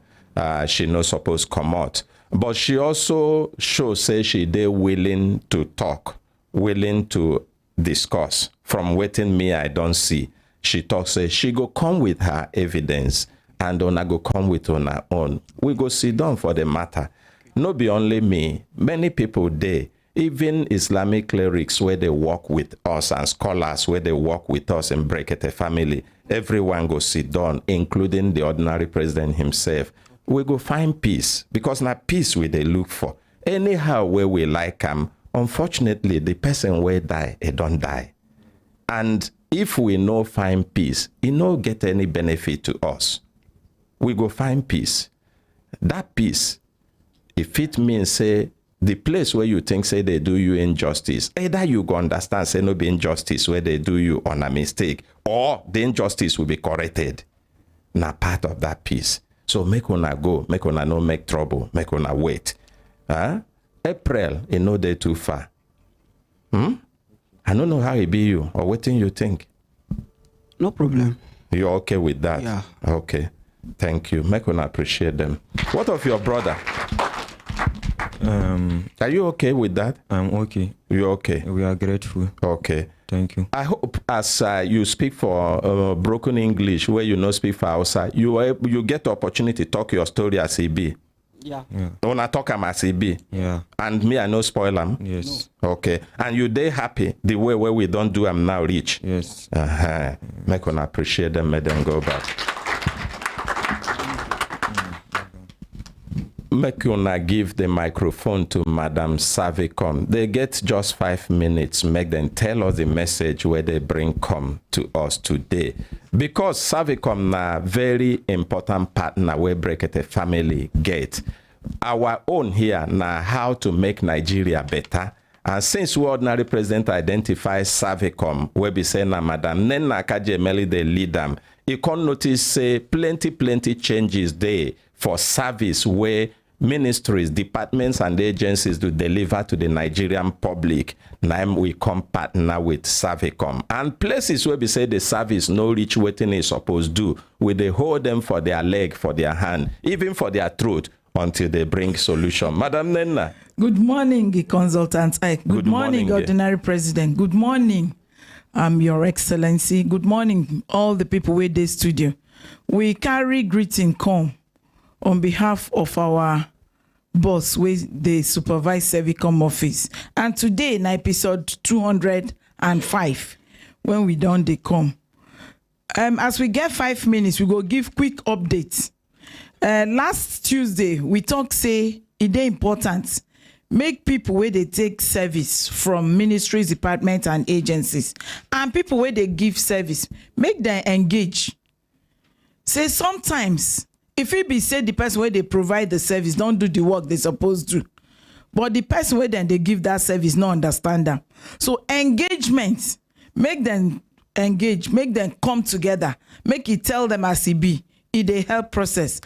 She no suppose come out. But she also shows, say, she dey willing to talk, willing to discuss. From waiting me, I don't see. She talks, say, she go come with her evidence, and Ona go come with on her own. We go sit down for the matter. No be only me, many people there, even Islamic clerics where they work with us and scholars where they work with us in Brekete family, everyone go sit down, including the ordinary president himself, we go find peace, because na peace we dey look for. Anyhow where we like him, unfortunately, the person where die, he don't die. And if we no find peace, it no get any benefit to us. We go find peace. That peace, if it means say the place where you think say they do you injustice, either you go understand say no be injustice where they do you on a mistake, or the injustice will be corrected. Na part of that peace. So make una go, make una no make trouble, make una wait. April, it no day too far. I don't know how it be you, or what thing you think. No problem. You're okay with that? Yeah. Okay. Thank you. Make una appreciate them. What of your brother? Are you okay with that? I'm okay. You're okay. We are grateful. Okay. Thank you. I hope as you speak for broken English, where you no speak for Hausa, you get the opportunity to talk your story as he be. Yeah. When I talk am as he be. Yeah. And me, I no spoil am. Yes. No. Okay. And you dey happy the way where we don't do am now reach. Yes. Make una appreciate them, make them go back. Make una give the microphone to Madam Savicom. They get just 5 minutes. Make them tell us the message where they bring come to us today. Because Savicom na very important partner where Brekete family get. Our own here na how to make Nigeria better. And since we ordinary president identifies Savicom, where be say na Madam Nena Kajemeli they lead them, you can notice say plenty changes there for service where ministries, departments, and agencies to deliver to the Nigerian public. Now we come partner with Savicom. And places where we say the service no reach what they supposed to do, we they hold them for their leg, for their hand, even for their throat, until they bring solution. Madam Nena. Good morning, Consultant Ike. Good morning, Ordinary President. Good morning, Your Excellency. Good morning, all the people with this studio. We carry greeting come on behalf of our boss with the supervise Savicom office. And today in episode 205, when we done they come. As we get 5 minutes, we go give quick updates. Last Tuesday, we talk say it is important. Make people where they take service from ministries, departments, and agencies. And people where they give service, make them engage. Say sometimes, if it be said the person where they provide the service don't do the work they supposed to, but the person where then they give that service no understand them. So engagement, make them engage, make them come together, make it tell them as it be, it a help process.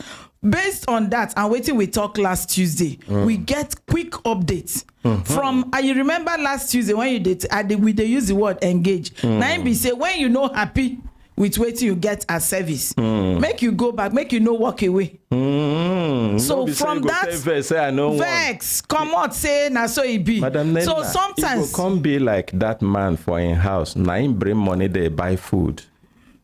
Based on that, and waiting we talked last Tuesday, we get quick updates from. You remember last Tuesday when you did, we they use the word engage. Now be say when you know happy with waiting you get a service, make you go back, make you know walk away. So from that vex come out say na so it be. Madam Nena, so sometimes it can't be like that man for in house. Now him bring money they buy food.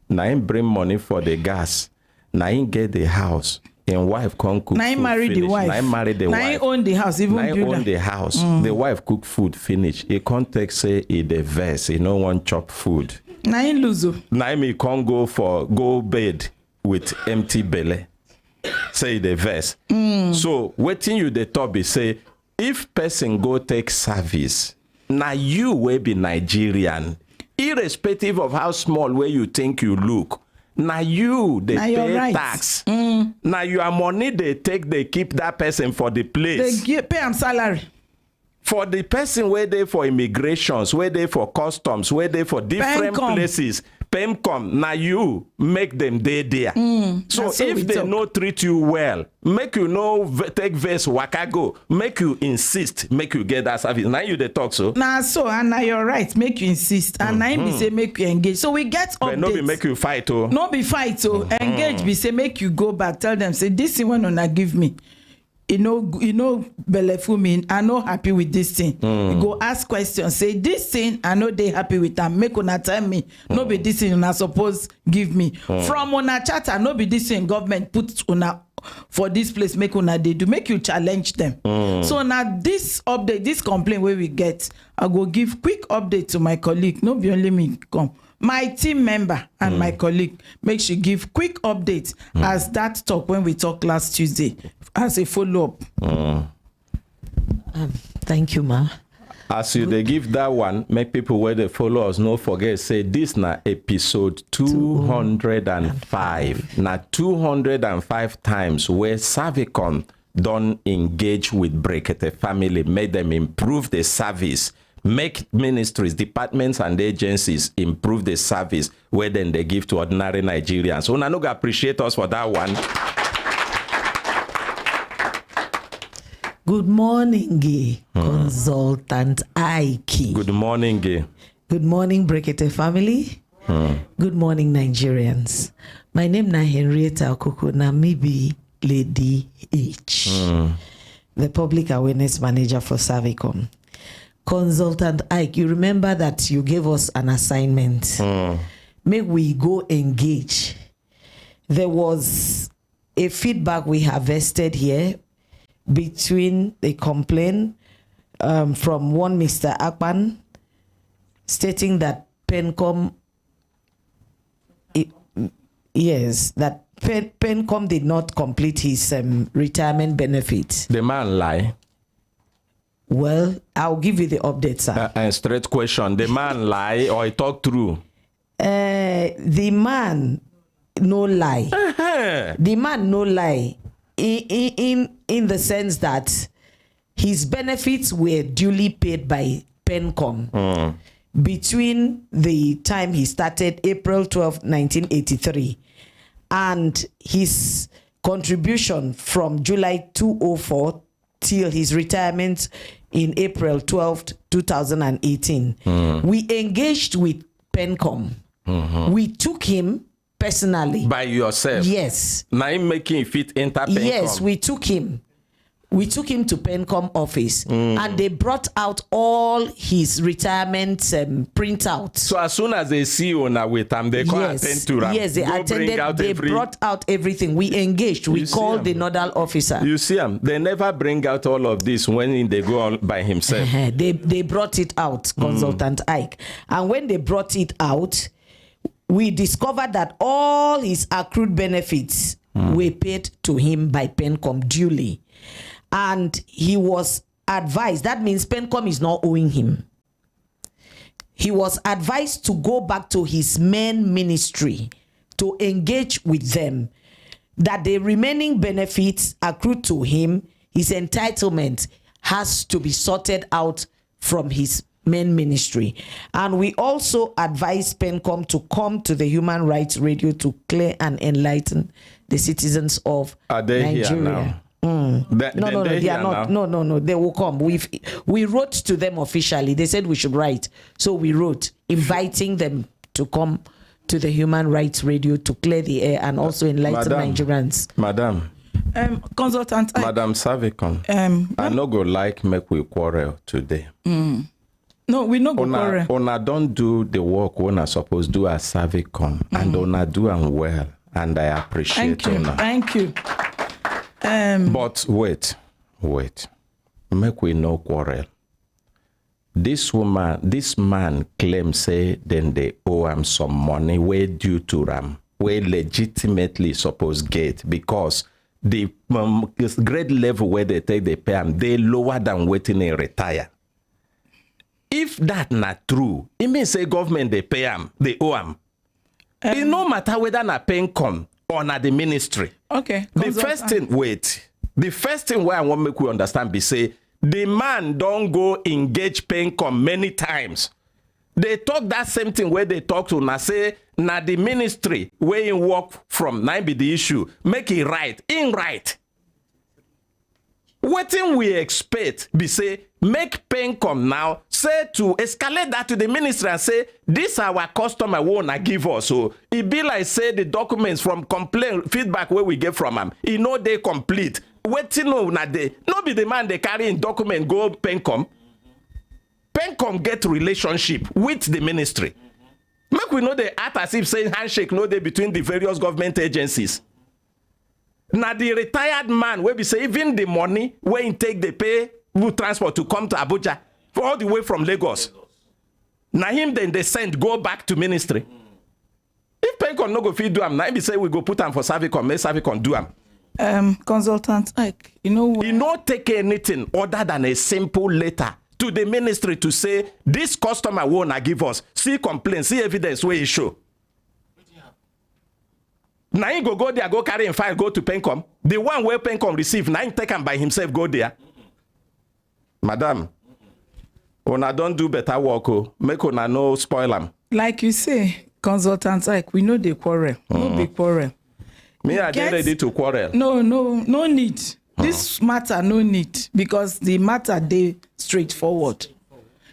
Now him bring money for the gas. Now him get the house. And wife can't cook. Now him marry the wife. Now him marry the wife. Now him own the house. Even now him own the house. The wife cook food finish. He can't take say he the verse. He no one chop food. Now him lose. Now him he can't go bed with empty belly. Say the verse. So waiting you the top is say if person go take service, now you will be Nigerian, irrespective of how small way you think you look. Now you they pay right. tax. Now your money they take, they keep that person for the place. They pay him salary. For the person where they for immigrations, where they for customs, where they for different places, PEMCOM, now you make them there. So if they no treat you well, make you no take verse wakago, make you insist, make you get that service. Now you they talk so. Now so and now you're right, make you insist. And now be say make you engage. So we get updates. But no be make you fight oh. No be fight oh. Engage be say make you go back, tell them say this thing when una give me. You know, belefu me, I no happy with this thing. You go ask questions, say this thing, I know they happy with them. Make una tell me, no be this thing una suppose give me. From una charter, no be this thing government put una for this place, make una they do, make you challenge them. So now this update, this complaint where we get, I go give quick update to my colleague. No be only me come. my team member and my colleague make she give quick update as that talk when we talk last Tuesday as a follow-up. Thank you, ma. As you they give that one, make people where they follow us no forget say this na episode 205. Na 205 times where Savicon don't engage with Brekete family, made them improve the service, make ministries, departments, and agencies improve the service where then they give to ordinary Nigerians. So, Nanuga appreciate us for that one. Good morning, Consultant Ike. Good morning, Gay. Good morning, Brekete family. Good morning, Nigerians. My name na Henrietta Okuku, na me be Lady H, the Public Awareness Manager for Savicom. Consultant Ike, you remember that you gave us an assignment. May we go engage. There was a feedback we harvested here between a complaint from one Mr. Akpan stating that PENCOM, that PENCOM did not complete his retirement benefits. The man lie. Well, I'll give you the update, sir. Straight question. The man lie or he talk true? The man no lie. The man no lie. In the sense that his benefits were duly paid by PENCOM between the time he started, April 12, 1983, and his contribution from July 2004 till his retirement in April 12, 2018. We engaged with PENCOM. We took him personally. By yourself? Yes. Now him making fit enter PENCOM? Yes, we took him. We took him to PENCOM office and they brought out all his retirement printouts. So as soon as they see you now with them, they come attend to them. Yes, they attended. They brought out everything. We engaged. We called the nodal officer. You see him. They never bring out all of this when they go on by himself. They brought it out, Consultant Ike. And when they brought it out, we discovered that all his accrued benefits were paid to him by PENCOM duly. And he was advised, that means PENCOM is not owing him. He was advised to go back to his main ministry to engage with them, that the remaining benefits accrued to him, his entitlement has to be sorted out from his main ministry. And we also advise PENCOM to come to the Human Rights Radio to clear and enlighten the citizens of Nigeria. Here now? No, they are not. No, they will come. We wrote to them officially. They said we should write. So we wrote inviting them to come to the Human Rights Radio to clear the air and also enlighten Nigerians. Madam. Consultant. Madam Savicon. I no go like make we quarrel today. No, we no go quarrel. Ona don't do the work una supposed do as Savicon, and ona do am well, and I appreciate una. Thank you. But wait. Make we no quarrel. This man claims say then they owe him some money way due to them, way legitimately supposed get, because the grade level where they take the pay him, they lower than waiting they retire. If that not true, it means say government they pay him, they owe him. It no matter whether na PENCOM or na the ministry. Okay. The first thing where I want to make we understand be say the man don't go engage PENCOM many times. They talk that same thing where they talk to na say na the ministry where he work from, na be the issue. Make it right. In right. What thing we expect be say make PENCOM now say to escalate that to the ministry and say this our customer won't give us. So it be like say the documents from complaint feedback where we get from them, you know they complete. Waiting no they no be the man they carry in document go PENCOM. PENCOM get relationship with the ministry. Make we know they act as if saying handshake no day between the various government agencies. Now the retired man where we say even the money where he take the pay transport to come to Abuja all the way from Lagos. Now him then they send go back to ministry. If Pencom no go feed do am, now be say we go put am for Servicom, make Servicom do am. Consultant Ike, you know what? He not take anything other than a simple letter to the ministry to say this customer won't give us. See complaint, see evidence where he show. Now he go there, go carry him file, go to Pencom. The one where Pencom receive, now he take him by himself, go there. Madam, una don't do better work, make una no spoil am. Like you say, Consultant Ike, we know they quarrel. No big quarrel. Me, I get ready to quarrel. No need. This matter, no need. Because the matter, they straightforward.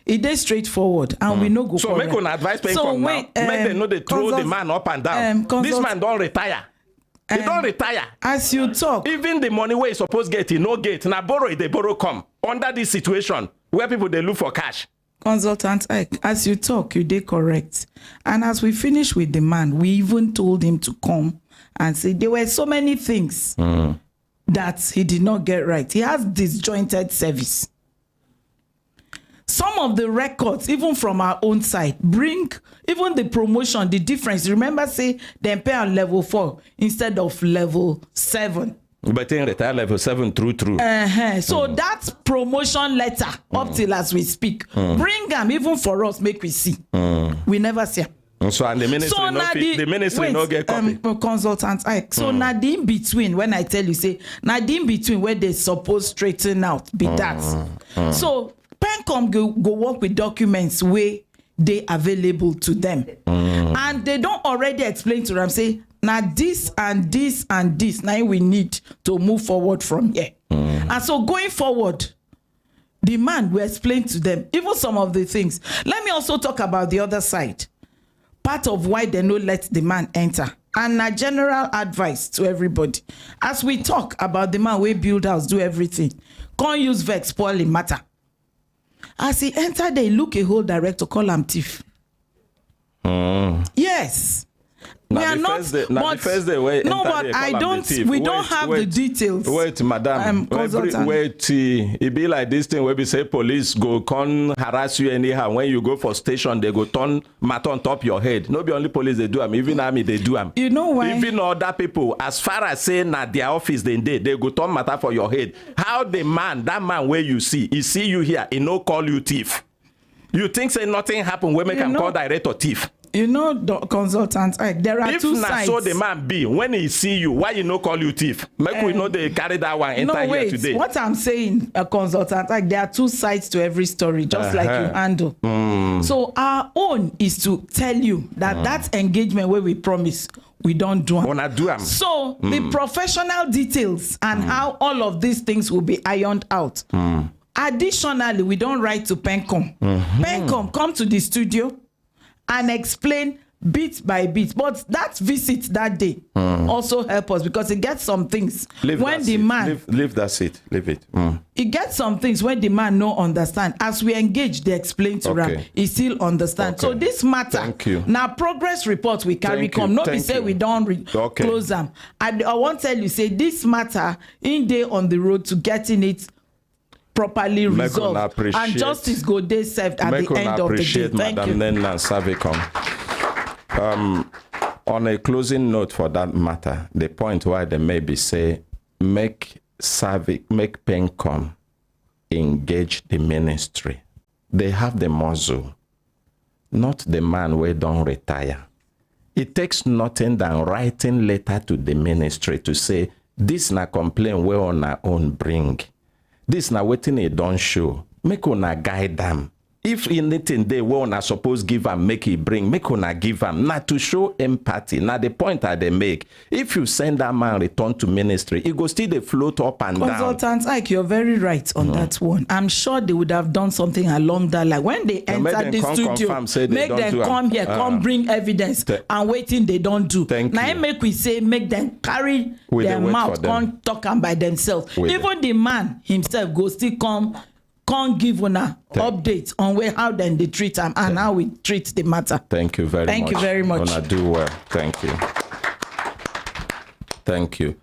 It is straightforward, and we no go so quarrel. make una advise Pencom now. Make them know they throw the man up and down. This man don't retire. He don't retire. As you talk. Even the money where he supposed get, he no get. Now borrow, they borrow come. Under this situation, where people, they look for cash. Consultant Ike, as you talk, you did correct. And as we finish with the man, we even told him to come and say there were so many things that he did not get right. He has disjointed service. Some of the records, even from our own side, bring even the promotion, the difference. Remember, say they pay on level 4 instead of level 7. But in retire level 7 through. So that promotion letter, up till as we speak, bring them even for us, make we see. We never see. So and the ministry so the ministry no get copy. Consultant Ike. So now the in between, when I tell you, say now the in between where they supposed straighten out be that. So Pencom go work with documents where they available to them, and they don't already explain to them, say now this and this and this now we need to move forward from here. And so going forward, the man will explain to them even some of the things. Let me also talk about the other side. Part of why they no let the man enter, and a general advice to everybody as we talk about the man we build house, do everything, can't use vex spoil the matter. As he enter, they look a whole director, call him thief. Yes. We are not, but I don't. We don't have the details. Wait, madam. Wait. It be like this thing where we say police go come harass you anyhow. When you go for station, they go turn matter on top your head. Not be only police they do them. Even army they do them. You know why? Even other people, as far as saying at their office they go turn matter for your head. How that man where you see, he see you here, he no call you thief. You think say nothing happen when make him call director thief? You know, the Consultant Ike, there are two sides. If so the man be, when he see you, why you no call you thief? Make we know they carry that one enter here today. What I'm saying, a Consultant Ike, there are two sides to every story, just like you handle. So our own is to tell you that that engagement where we promise, we don't do them. So the professional details and how all of these things will be ironed out. Additionally, we don't write to Pencom. Pencom, come to the studio and explain bit by bit. But that visit that day also help us because it gets some things leave when the man leave that seat, leave it. It gets some things when the man no understand. As we engage, they explain to him, he still understand. So this matter now progress report we carry come. Not be say we don't close them. I want tell you say this matter in day on the road to getting it properly resolved and justice go dey served at the end of the day. Thank you. On a closing note for that matter, the point why they maybe say make Pencom engage the ministry. They have the muzzle, not the man where don't retire. It takes nothing than writing letter to the ministry to say this na complaint we on our own bring. This na waiting it don't show. Make una guide them. If anything they wanna suppose give them, make it bring, make una give them. Not to show empathy. Now the point that they make, if you send that man return to ministry, it goes still they float up and down. Consultant Ike, you're very right on that one. I'm sure they would have done something along that line. When they enter the studio, make them come here, come bring evidence, and waiting they don't do. Now make we say make them carry their mouth, come talk and by themselves. Even the man himself go still can't give una updates on how then they treat them and how we treat the matter. Thank you very much. Una do well. Thank you.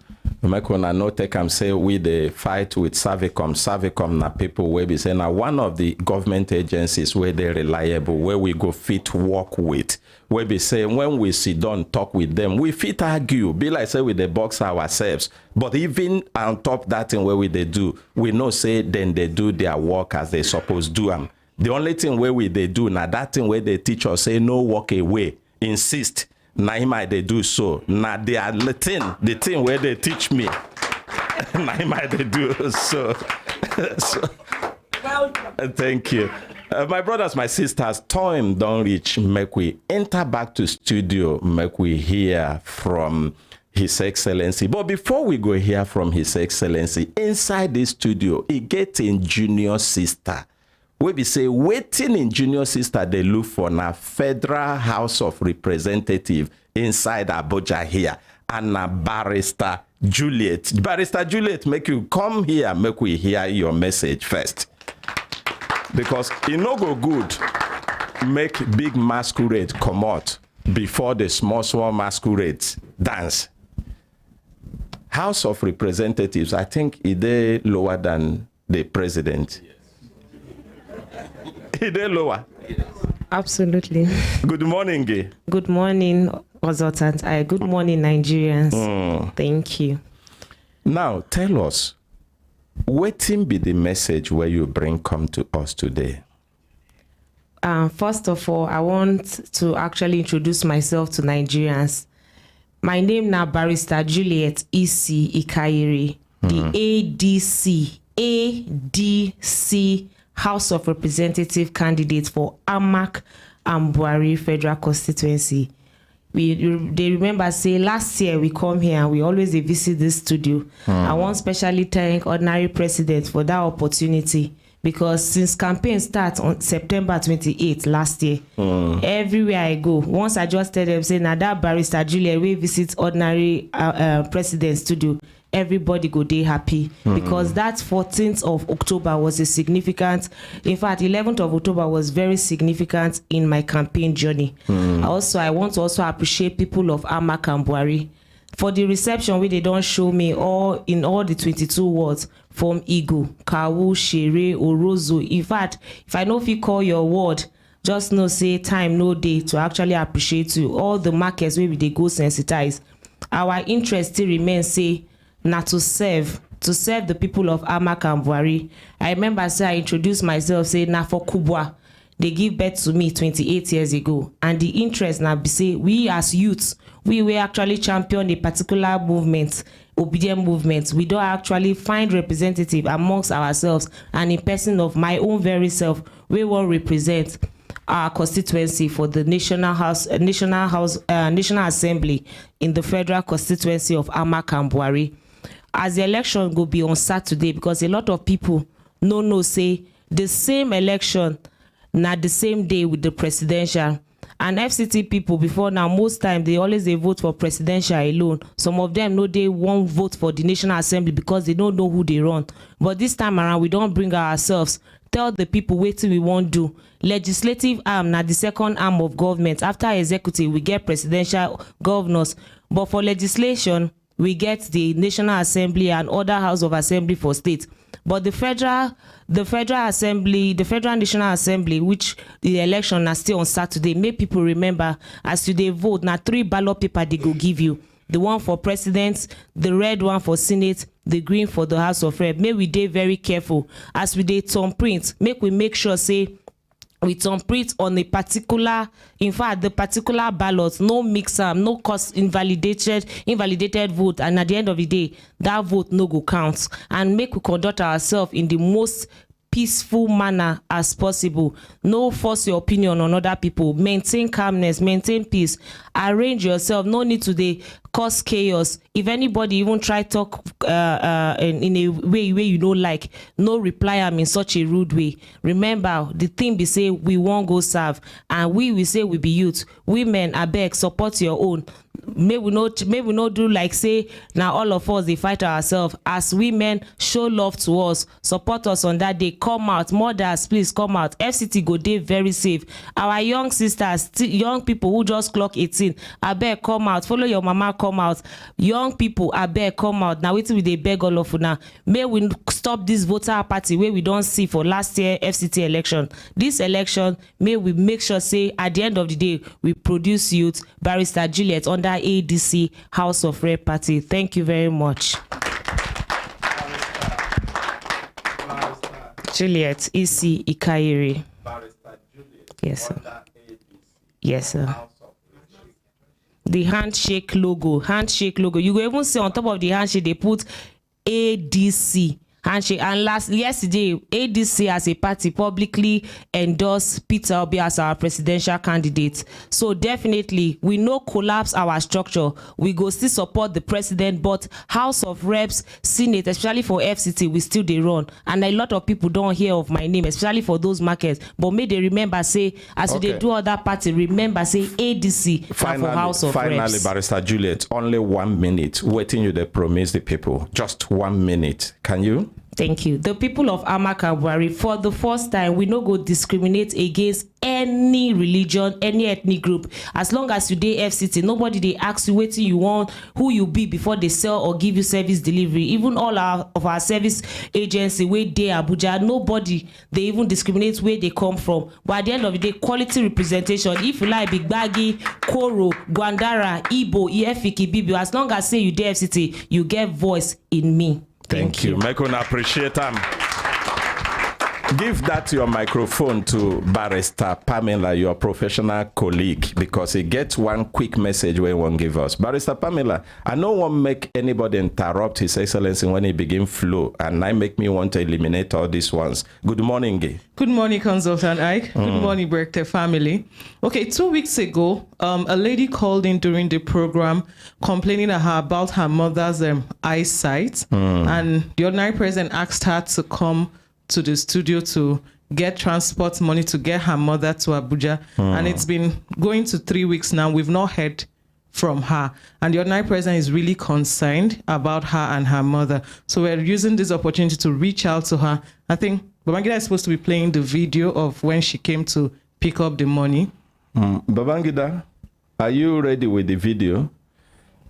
make una no take am say we dey fight with Savicom na people wey be say na one of the government agencies wey dey reliable, wey we go fit work with, wey be say when we sit down talk with them, we fit argue, be like say we dey box ourselves, but even on top that thing wey we dey do, we know say then they do their work as they suppose do am. The only thing wey we dey do na that thing wey they teach us say no walk away, insist. Na him I they do so. Na the thing where they teach me. Na him I they do so. Thank you. My brothers, my sisters, time don't reach. Make we enter back to studio. Make we hear from His Excellency. But before we go hear from His Excellency, inside this studio, he get in junior sister. We be say waiting in junior sister they look for na Federal House of Representative inside Abuja here, and na Barrister Juliet. Barrister Juliet, make you come here, make we hear your message first, because it no go good make big masquerade come out before the small masquerades dance. House of Representatives, I think it is lower than the president. Is they lower? Absolutely. Good morning, Gay. Good morning, Consultant. Good morning, Nigerians. Thank you. Now, tell us, what be the message where you bring come to us today? First of all, I want to actually introduce myself to Nigerians. My name now Barrister Juliet E.C. Ikairi, the ADC House of Representative candidate for Amak and Buhari Federal Constituency. They remember say last year we come here and we always visit this studio. I want specially thank Ordinary President for that opportunity, because since campaign starts on September 28th last year, everywhere I go, once I just tell them say now that Barrister Julia we visit Ordinary President studio, everybody go day happy, because that 14th of October was a significant, in fact 11th of October was very significant in my campaign journey. I want to also appreciate people of Amak and Buhari for the reception where they don't show me all in all the 22 wards, from Igu, Kawu, Shere, Orozo. In fact, if I know if you call your ward, just know say time no day to actually appreciate you. All the markets where they go sensitize. Our interest still remains say not to serve the people of Amak and Buhari. I remember say I introduced myself say na for Kubwa. They give birth to me 28 years ago, and the interest now be say we as youths, we were actually champion a particular movement, obedient movement. We don't actually find representative amongst ourselves, and in person of my own very self, we will represent our constituency for the National Assembly in the Federal Constituency of Amak and Buhari. As the election will be on Saturday, because a lot of people no say the same election not the same day with the presidential. And FCT people before now, most time they always they vote for presidential alone. Some of them know they won't vote for the National Assembly because they don't know who they run. But this time around, we don't bring ourselves. Tell the people waiting we won't do. Legislative arm, now the second arm of government. After executive, we get presidential governors. But for legislation, we get the National Assembly and other House of Assembly for state. But the Federal National Assembly, which the election are still on Saturday, make people remember as you they vote, now 3 ballot paper they go give you. The one for president, the red one for Senate, the green for the House of Rep. May we dey very careful as we dey thumbprint. Make sure say we thumbprint on a particular, in fact, the particular ballot, no mix up, no cost invalidated vote, and at the end of the day, that vote no go count. And make we conduct ourselves in the most peaceful manner as possible. No force your opinion on other people. Maintain calmness, maintain peace. Arrange yourself. No need to cause chaos. If anybody even try talk in a way you don't like, no reply am in such a rude way. Remember, the thing be say we won't go serve, and we will say we be youth. women abeg support your own. May we not do like say now all of us they fight ourselves. As women, show love to us, support us on that day. Come out, mothers, please come out. FCT go day very safe. Our young sisters, young people who just clock 18, abeg come out. Follow your mama, come out. Young people, abeg come out. Now wait till they beg all of you now. May we stop this voter apathy where we don't see for last year FCT election. This election, may we make sure say at the end of the day we produce youth. Barrister Juliet under ADC House of Rep Party. Thank you very much. Juliet EC Ikairi. Yes, sir. Yes, sir. The handshake logo. You go even see on top of the handshake they put ADC. Handshake. And yesterday, ADC as a party publicly endorsed Peter Obi as our presidential candidate. So definitely, we no collapse our structure. We go still support the president, but House of Reps, Senate, especially for FCT, we still they run. And a lot of people don't hear of my name, especially for those markets. But may they remember, say, as they do other party, remember, say, ADC for House of Reps. Finally, Barrister Juliet, only 1 minute. Waiting you to promise the people. Just 1 minute. Can you? Thank you. The people of Amak and Buhari, for the first time, we no go discriminate against any religion, any ethnic group. As long as you dey FCT, nobody they ask you what you want, who you be before they sell or give you service delivery. Even all of our service agency where they Abuja, nobody they even discriminate where they come from. But at the end of the day, quality representation. If you like Big Baggy, Koro, Gwandara, Igbo, Efiki, Bibi, as long as say you dey FCT, you get voice in me. Thank you. Make una appreciate them. Give that your microphone to Barrister Pamela, your professional colleague, because he gets one quick message where he won't give us. Barrister Pamela, I don't want to make anybody interrupt His Excellency when he begin flow, and I make me want to eliminate all these ones. Good morning, Gay. Good morning, Consultant Ike. Good morning, Brekete family. Okay, 2 weeks ago, a lady called in during the program complaining about her mother's eyesight, and the ordinary president asked her to come to the studio to get transport money to get her mother to Abuja. And it's been going to 3 weeks now. We've not heard from her. And the ordinary president is really concerned about her and her mother. So we're using this opportunity to reach out to her. I think Babangida is supposed to be playing the video of when she came to pick up the money. Babangida, are you ready with the video?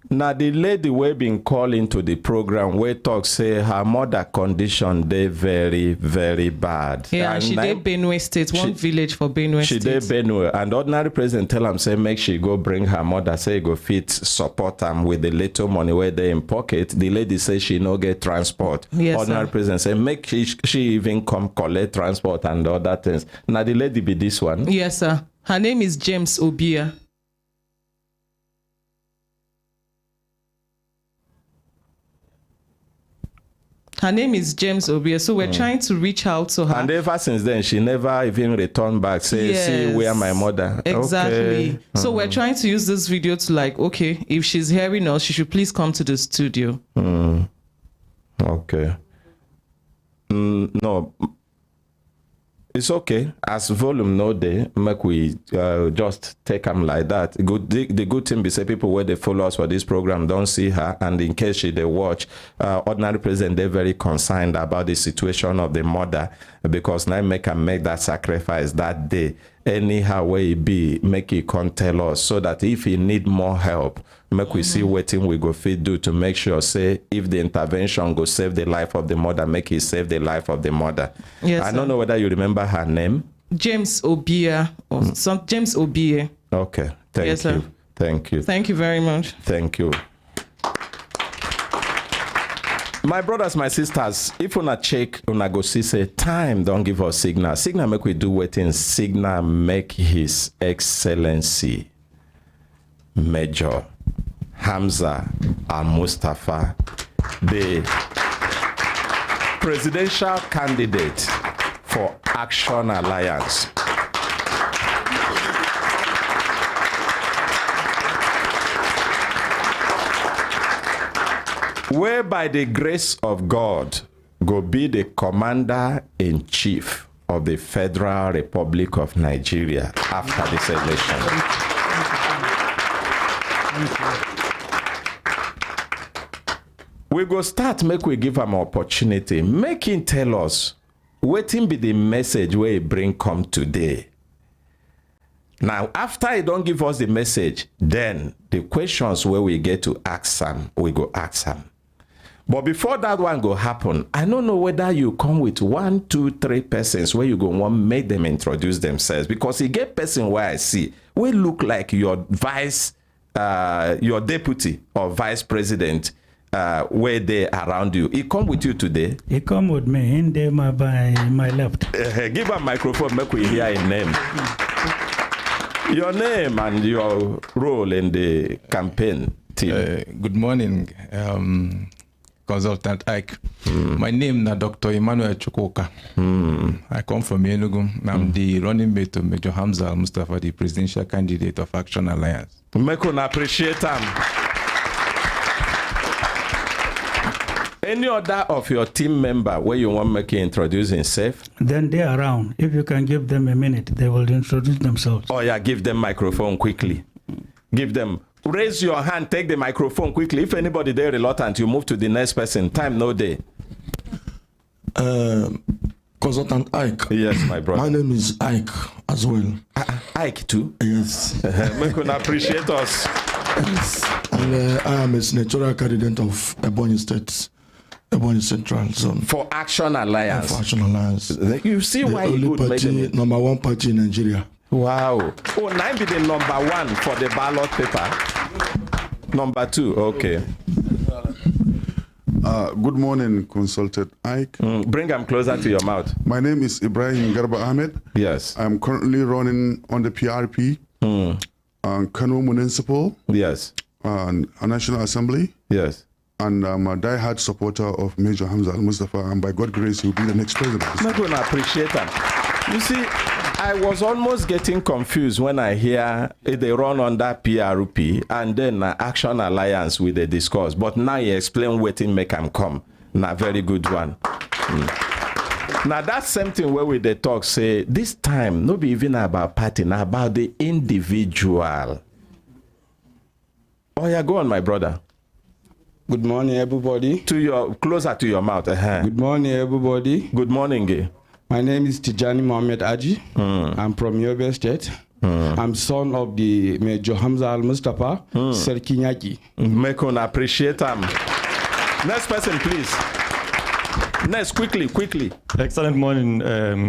Now, the lady we been calling to the program, we talk say her mother condition, they very, very bad. Yeah, and she did Benue State, one village for Benue State. She did Benue, and ordinary president tell him, say, make she go bring her mother, say, go fit support them with the little money where they in pocket. The lady say she no get transport. Yes, ordinary president say, make she even come collect transport and other things. Now, the lady be this one. Yes, sir. Her name is James Obia. Her name is James Obia, so we're trying to reach out to her. And ever since then, she never even returned back, say, see where my mother. Exactly. Okay. So we're trying to use this video to like, okay, if she's hearing us, she should please come to the studio. Okay. No. It's okay. As volume no day, make we just take them like that. The good thing be say people where they follow us for this program don't see her, and in case they watch, ordinary president they're very concerned about the situation of the mother, because now make that sacrifice that day. Anyhow way it be, make it come tell us, so that if he need more help, make we see what thing we go fit do to make sure, say, if the intervention go save the life of the mother, make it save the life of the mother. Yes, I don't know whether you remember her name. James Obia or James Obie. Okay. Thank you. Sir. Thank you. Thank you very much. Thank you. My brothers, my sisters, if una check, una go see, say, time don't give us signal. Signal make we do waiting. Signal make His Excellency Major Hamza Al-Mustafa, the presidential candidate for Action Alliance. Where by the grace of God go be the commander-in-chief of the Federal Republic of Nigeria after this election. We go start, make we give him opportunity. Make him tell us, wetin be the message where he bring come today. Now, after he don't give us the message, then the questions where we get to ask him, we go ask him. But before that one go happen, I don't know whether you come with 1, 2, 3 persons where you go want make them introduce themselves, because he get person where I see we look like your your deputy or vice president where they around you. He come with you today. He come with me in there by my left. Give a microphone, make we hear his name. Your name and your role in the campaign team. Good morning, Consultant Ike. My name is Dr. Emmanuel Chukwuka. I come from Enugu. I'm the running mate of Major Hamza Al-Mustafa, the presidential candidate of Action Alliance. Make una appreciate him. Any other of your team member where you want make introduce himself? Then they are around. If you can give them a minute, they will introduce themselves. Oh yeah, give them microphone quickly. Give them. Raise your hand, take the microphone quickly. If anybody there reluctant, you move to the next person. Time no day. Consultant Ike. Yes, my brother. My name is Ike as well. Ike too? Yes. We can appreciate us. Yes. And I am a senatorial candidate of Ebonyi State. Ebonyi Central Zone. For Action Alliance. For Action Alliance. You see the why only you would party, make number 1 party in Nigeria. Wow. Oh, 9 be the number 1 for the ballot paper. Number 2, okay. Good morning, Consultant Ike. Bring them closer to your mouth. My name is Ibrahim Garba Ahmed. Yes. I'm currently running on the PRP, Kano Municipal. Yes. A National Assembly. Yes. And I'm a die-hard supporter of Major Hamza Al-Mustafa, and by God's grace, he'll be the next president. I'm going to appreciate that. You see, I was almost getting confused when I hear they run under PRP and then Action Alliance with the discourse. But now you explain what make them come. Now, very good one. Now, that's something where we they talk, say, this time, not be even about party, now about the individual. Oh, yeah, go on, my brother. Good morning, everybody. Closer to your mouth. Good morning, everybody. Good morning. My name is Tijani Mohamed Aji. I'm from Yobe State. I'm son of the Major Hamza Al-Mustafa, Serkinyaki. Make one appreciate him. Next person, please. Next, quickly. Excellent morning,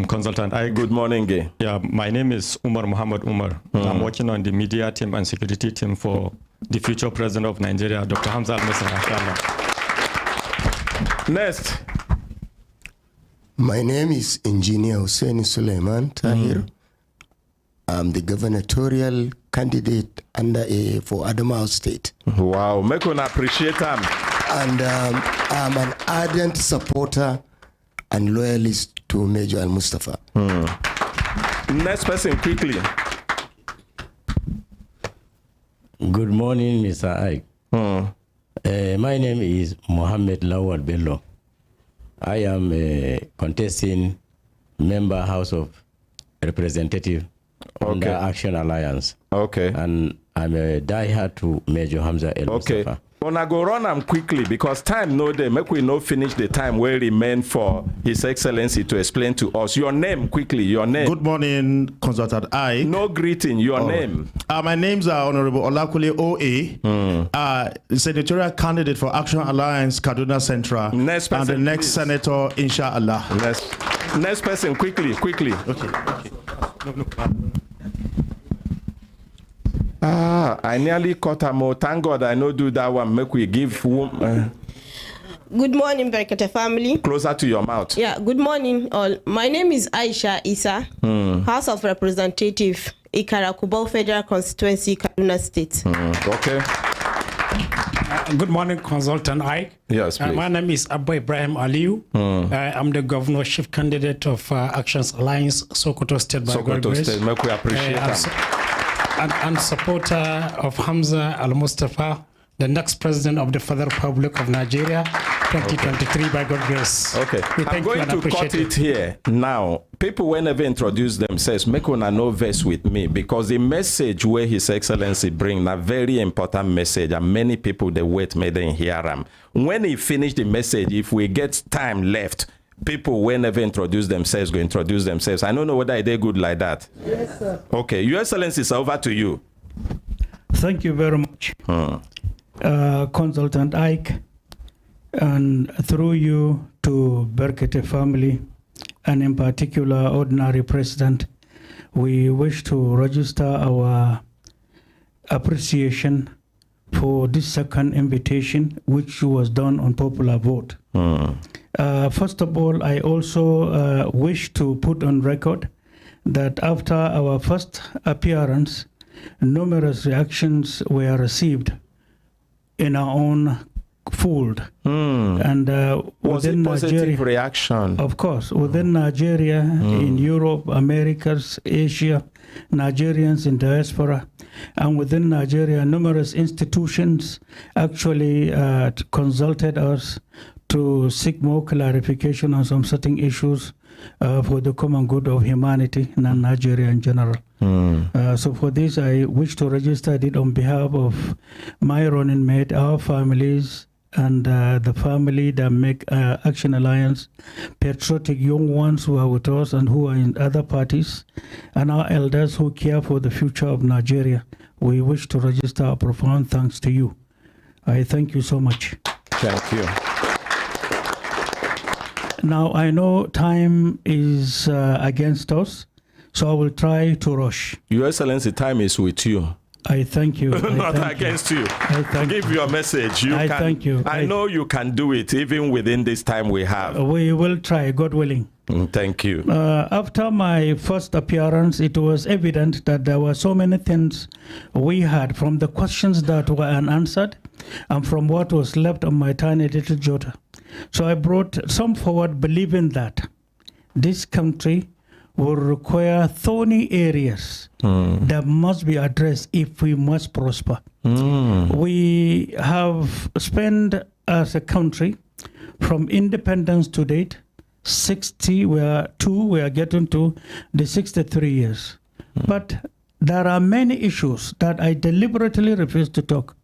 Consultant. Good morning, Gay. Yeah, my name is Umar Muhammad Umar. I'm working on the media team and security team for the future president of Nigeria, Dr. Hamza Al-Mustafa. Next. My name is Engineer Hussein Suleiman Tahir. I'm the gubernatorial candidate for Adamawa State. Wow, make one appreciate him. And I'm an ardent supporter and loyalist to Major Al-Mustafa. Next person, quickly. Good morning, Mr. Ike. My name is Mohammed Lawal Bello. I am a contesting member House of Representative under Action Alliance. Okay. And I'm a diehard to Major Hamza Al-Mustafa. Okay. When I go run them quickly because time no day. Make we no finish the time where remain for His Excellency to explain to us. Your name quickly. Your name. Good morning, Consultant Ike. No greeting. Your name. My name's Honorable Olakule O.A. Senatorial candidate for Action Alliance, Kaduna Central. Next person, and the next senator, inshallah. Next person, quickly. Okay. No. I nearly caught him. Thank God I no do that one. Make we give. Good morning, Brekete family. Closer to your mouth. Yeah, good morning all. My name is Aisha Isa, House of Representative, Ikarakubo Federal Constituency, Kaduna State. Okay. Good morning, Consultant Ike. Yes, please. My name is Abba Ibrahim Aliu. I'm the governorship candidate of Actions Alliance, Sokoto State by Sokoto State. Make we appreciate them. And supporter of Hamza Al-Mustafa the next president of the Federal Republic of Nigeria, 2023, by God's grace. Okay, I'm going to cut it here now. People will never introduce themselves. Make una no verse with me, because the message where His Excellency bring a very important message, and many people they wait may they hear him. When he finish the message, if we get time left, people will never introduce themselves, go introduce themselves. I don't know whether they good like that. Yes, sir. Okay, Your Excellency, it's over to you. Thank you very much, Consultant Ike, and through you to Brekete family, and in particular, Ordinary President, we wish to register our appreciation for this second invitation, which was done on popular vote. First of all, I also wish to put on record that after our first appearance, numerous reactions were received in our own fold. And was it positive Nigeria, reaction? Of course, within Nigeria, in Europe, Americas, Asia, Nigerians in diaspora, and within Nigeria, numerous institutions actually consulted us to seek more clarification on some certain issues for the common good of humanity and Nigeria in general. So for this, I wish to register it on behalf of my running mate, our families, and the family that make Action Alliance, patriotic young ones who are with us and who are in other parties, and our elders who care for the future of Nigeria. We wish to register our profound thanks to you. I thank you so much. Thank you. Now, I know time is against us, so I will try to rush. Your Excellency, time is with you. I thank you. Not against you. I thank Give your message. I thank you. I know you can do it, even within this time we have. We will try, God willing. Thank you. After my first appearance, it was evident that there were so many things we had, from the questions that were unanswered and from what was left on my tiny little jota. So I brought some forward, believing that this country will require thorny areas that must be addressed if we must prosper. We have spent as a country, from independence to date, 60, we are getting to the 63 years. But there are many issues that I deliberately refuse to talk.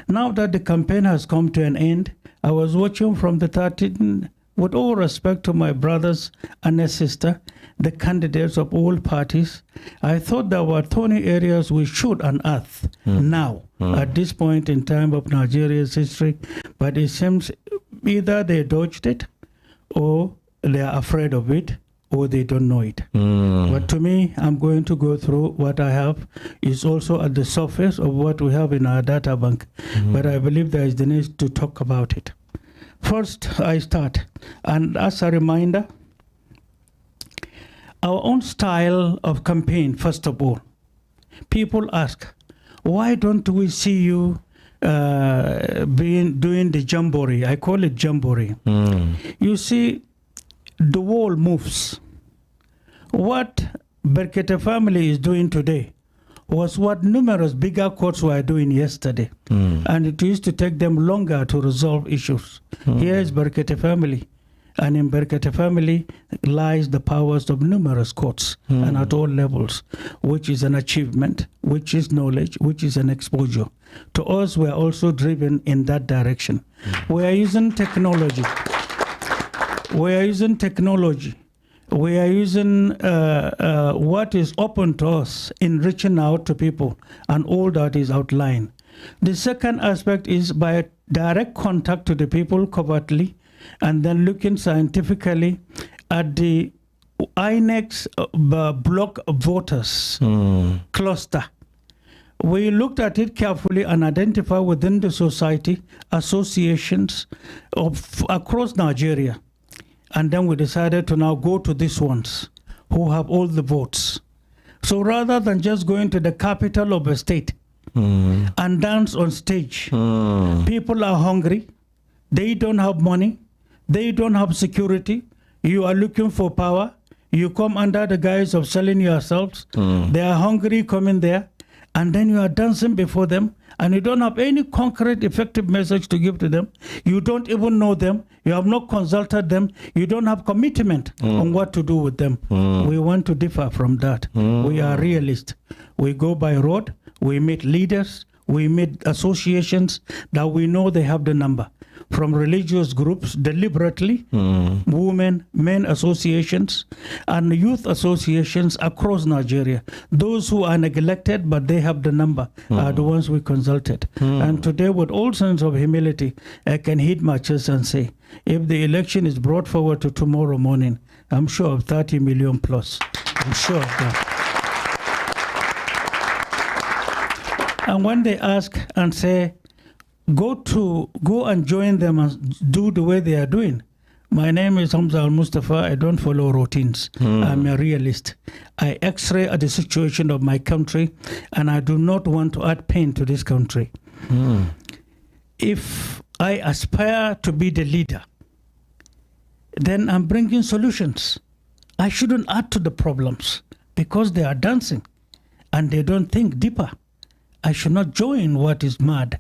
Now that the campaign has come to an end, I was watching from the 13, with all respect to my brothers and a sister, the candidates of all parties. I thought there were thorny areas we should unearth now, at this point in time of Nigeria's history, but it seems either they dodged it, or they are afraid of it, or they don't know it. But to me, I'm going to go through what I have. Is also at the surface of what we have in our data bank. But I believe there is the need to talk about it. First, I start. And as a reminder, our own style of campaign, first of all. People ask, why don't we see you doing the jamboree? I call it jamboree. You see, the world moves. What Brekete family is doing today was what numerous bigger courts were doing yesterday. And it used to take them longer to resolve issues. Here is Brekete family. And in Brekete family lies the powers of numerous courts and at all levels, which is an achievement, which is knowledge, which is an exposure. To us, we are also driven in that direction. We are using technology. We are using technology. We are using what is open to us in reaching out to people, and all that is outlined. The second aspect is by direct contact to the people covertly, and then looking scientifically at the INEX block voters cluster. We looked at it carefully and identified within the society associations across Nigeria. And then we decided to now go to these ones who have all the votes. So rather than just going to the capital of a state and dance on stage, people are hungry, they don't have money, they don't have security, you are looking for power, you come under the guise of selling yourselves, they are hungry coming there, and then you are dancing before them, and you don't have any concrete, effective message to give to them. You don't even know them. You have not consulted them. You don't have commitment on what to do with them. We want to differ from that. We are realists. We go by road. We meet leaders. We meet associations that we know they have the number. From religious groups deliberately, women, men associations, and youth associations across Nigeria. Those who are neglected, but they have the number, are the ones we consulted. And today, with all sense of humility, I can hit my chest and say, if the election is brought forward to tomorrow morning, I'm sure of 30 million plus. I'm sure of that. And when they ask and say, go and join them and do the way they are doing. My name is Hamza Al-Mustafa. I don't follow routines. I'm a realist. I x-ray at the situation of my country, and I do not want to add pain to this country. If I aspire to be the leader, then I'm bringing solutions. I shouldn't add to the problems because they are dancing and they don't think deeper. I should not join what is mad.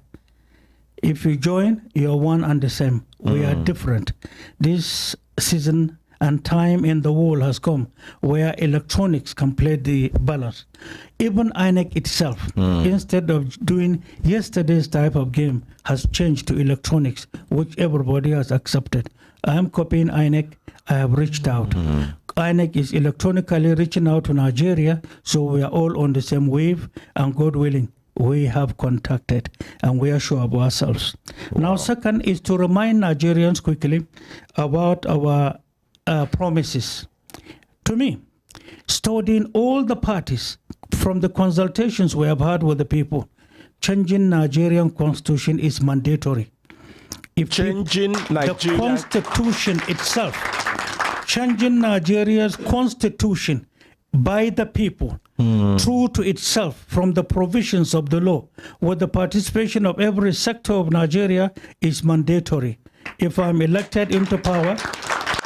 If you join, you're one and the same. We are different. This season and time in the world has come where electronics can play the balance. Even INEC itself, instead of doing yesterday's type of game, has changed to electronics, which everybody has accepted. I am copying INEC. I have reached out. INEC is electronically reaching out to Nigeria, so we are all on the same wave, and God willing, we have contacted and we are sure of ourselves. Now, second is to remind Nigerians quickly about our promises. To me, studying all the parties from the consultations we have had with the people, changing Nigerian constitution is mandatory. If changing the constitution itself, changing Nigeria's constitution by the people, true to itself from the provisions of the law, with the participation of every sector of Nigeria, is mandatory. If I'm elected into power,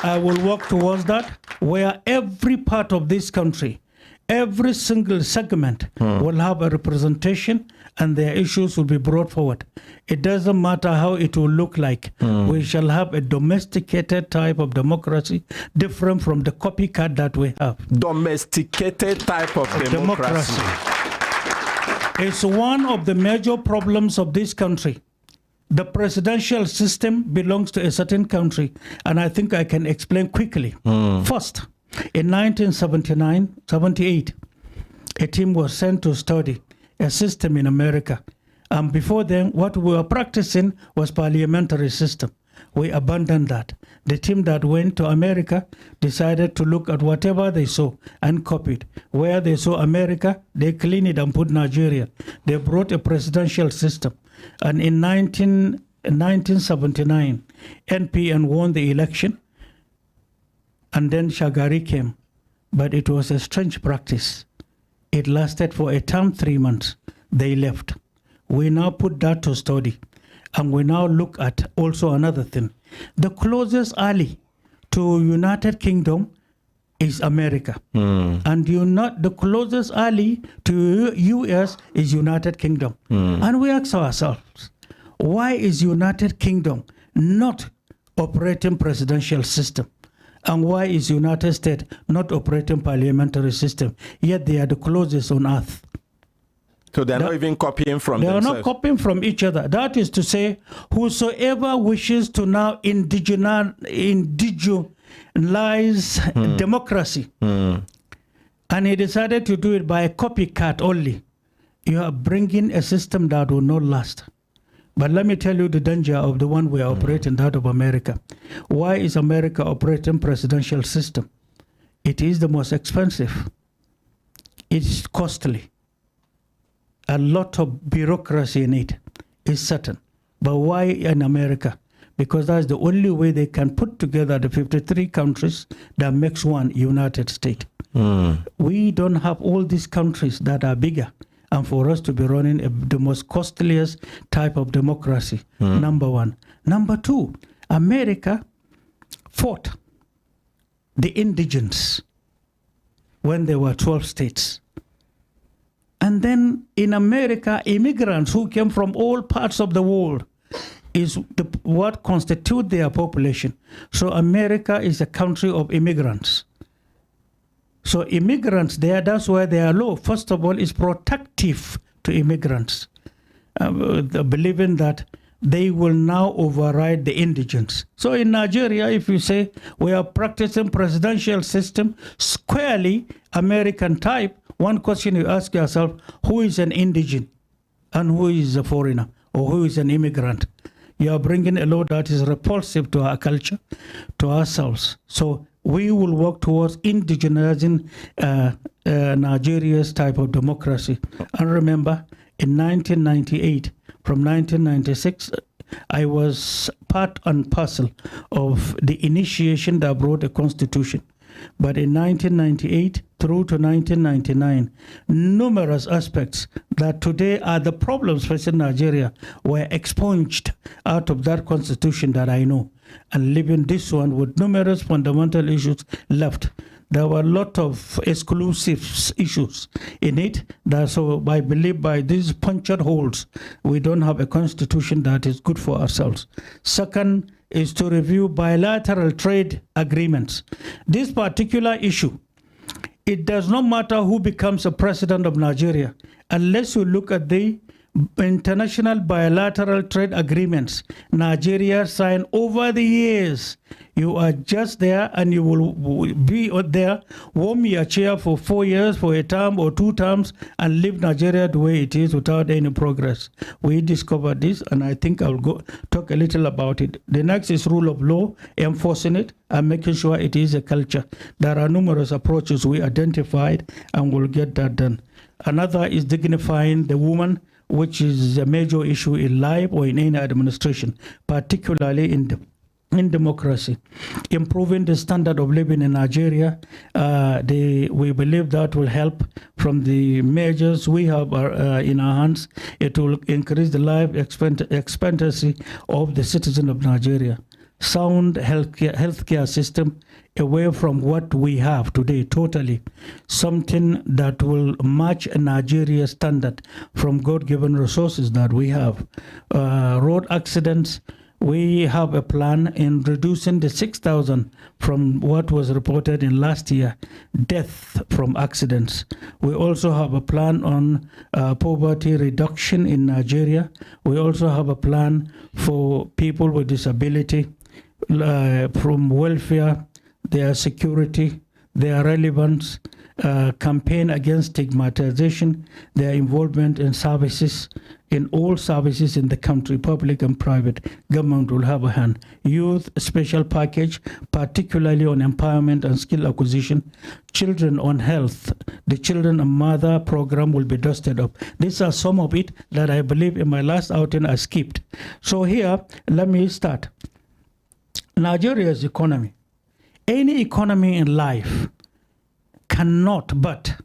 I will work towards that, where every part of this country, every single segment will have a representation and their issues will be brought forward. It doesn't matter how it will look like. We shall have a domesticated type of democracy, different from the copycat that we have. Domesticated type of democracy. It's one of the major problems of this country. The presidential system belongs to a certain country, and I think I can explain quickly. First, in 1978, a team was sent to study a system in America. And before then, what we were practicing was parliamentary system. We abandoned that. The team that went to America decided to look at whatever they saw and copied. Where they saw America, they cleaned it and put Nigeria. They brought a presidential system. And in 1979, NPN won the election. And then Shagari came. But it was a strange practice. It lasted for a term, 3 months. They left. We now put that to study. And we now look at also another thing. The closest ally to United Kingdom is America. And the closest ally to US is United Kingdom. And we ask ourselves, why is United Kingdom not operating presidential system? And why is United States not operating parliamentary system? Yet they are the closest on earth. So they're not even copying from themselves. They are not copying from each other. That is to say, whosoever wishes to now indigenize democracy, and he decided to do it by a copycat only, you are bringing a system that will not last. But let me tell you the danger of the one we are operating, that of America. Why is America operating presidential system? It is the most expensive. It's costly. A lot of bureaucracy in it is certain. But why in America? Because that's the only way they can put together the 53 countries that makes one United States. We don't have all these countries that are bigger. And for us to be running the most costliest type of democracy, number one. Number two, America fought the indigents when there were 12 states. And then in America, immigrants who came from all parts of the world is what constitute their population. So America is a country of immigrants. So immigrants there, that's why their law, first of all, is protective to immigrants, believing that they will now override the indigents. So in Nigeria, if you say we are practicing presidential system squarely American type, one question you ask yourself, who is an indigent and who is a foreigner or who is an immigrant? You are bringing a law that is repulsive to our culture, to ourselves. So we will work towards indigenizing Nigeria's type of democracy. And remember, in 1998, from 1996, I was part and parcel of the initiation that brought a constitution. But in 1998 through to 1999, numerous aspects that today are the problems facing Nigeria were expunged out of that constitution that I know, and leaving this one with numerous fundamental issues left. There were a lot of exclusive issues in it. So I believe by these punctured holes, we don't have a constitution that is good for ourselves. Second is to review bilateral trade agreements. This particular issue, it does not matter who becomes a president of Nigeria, unless you look at the international bilateral trade agreements Nigeria signed over the years. You are just there and you will be there, warm your chair for 4 years, for a term or 2 terms, and leave Nigeria the way it is without any progress. We discovered this, and I think I'll go talk a little about it. The next is rule of law, enforcing it and making sure it is a culture. There are numerous approaches we identified, and we'll get that done. Another is dignifying the woman, which is a major issue in life or in any administration, particularly in democracy. Improving the standard of living in Nigeria, we believe that will help from the measures we have in our hands. It will increase the life expectancy of the citizen of Nigeria. Sound healthcare system away from what we have today, totally. Something that will match Nigeria's standard from God-given resources that we have. Road accidents, we have a plan in reducing the 6,000 from what was reported in last year, death from accidents. We also have a plan on poverty reduction in Nigeria. We also have a plan for people with disability, from welfare, their security, their relevance, campaign against stigmatization, their involvement in services, in all services in the country, public and private. Government will have a hand. Youth special package, particularly on empowerment and skill acquisition. Children on health. The Children and Mother program will be dusted up. These are some of it that I believe in my last outing I skipped. So here, let me start. Nigeria's economy. Any economy in life cannot but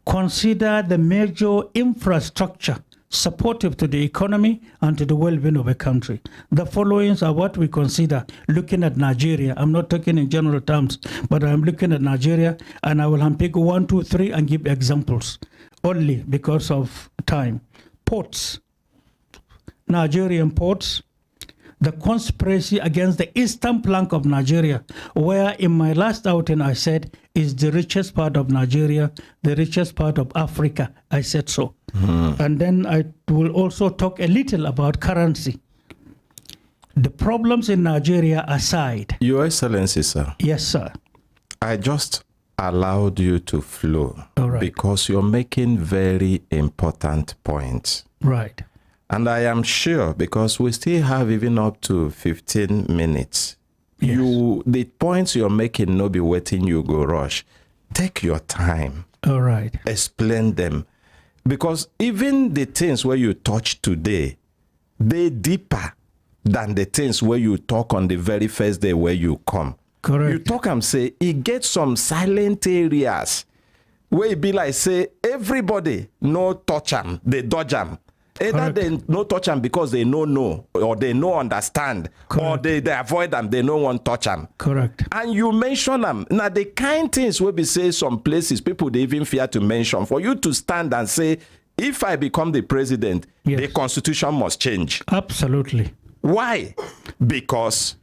consider the major infrastructure supportive to the economy and to the well-being of a country. The followings are what we consider looking at Nigeria. I'm not talking in general terms, but I'm looking at Nigeria, and I will unpick 1, 2, 3 and give examples only because of time. Ports, Nigerian ports, the conspiracy against the eastern flank of Nigeria, where in my last outing I said is the richest part of Nigeria, the richest part of Africa. I said so. And then I will also talk a little about currency. The problems in Nigeria aside. Your Excellency, sir. Yes, sir. I just allowed you to flow because you're making very important points. Right. And I am sure, because we still have even up to 15 minutes, yes. The points you're making, no be waiting, you go rush. Take your time. All right. Explain them. Because even the things where you touch today, they deeper than the things where you talk on the very first day where you come. Correct. You talk and say, it gets some silent areas where it be like, say, everybody no touch them, they dodge them. Either they no touch them because they know, or they no understand, or they avoid them, they no want touch them. Correct. And you mention them. Now, the kind things will be say some places, people, they even fear to mention. For you to stand and say, if I become the president, the constitution must change. Absolutely. Why? Because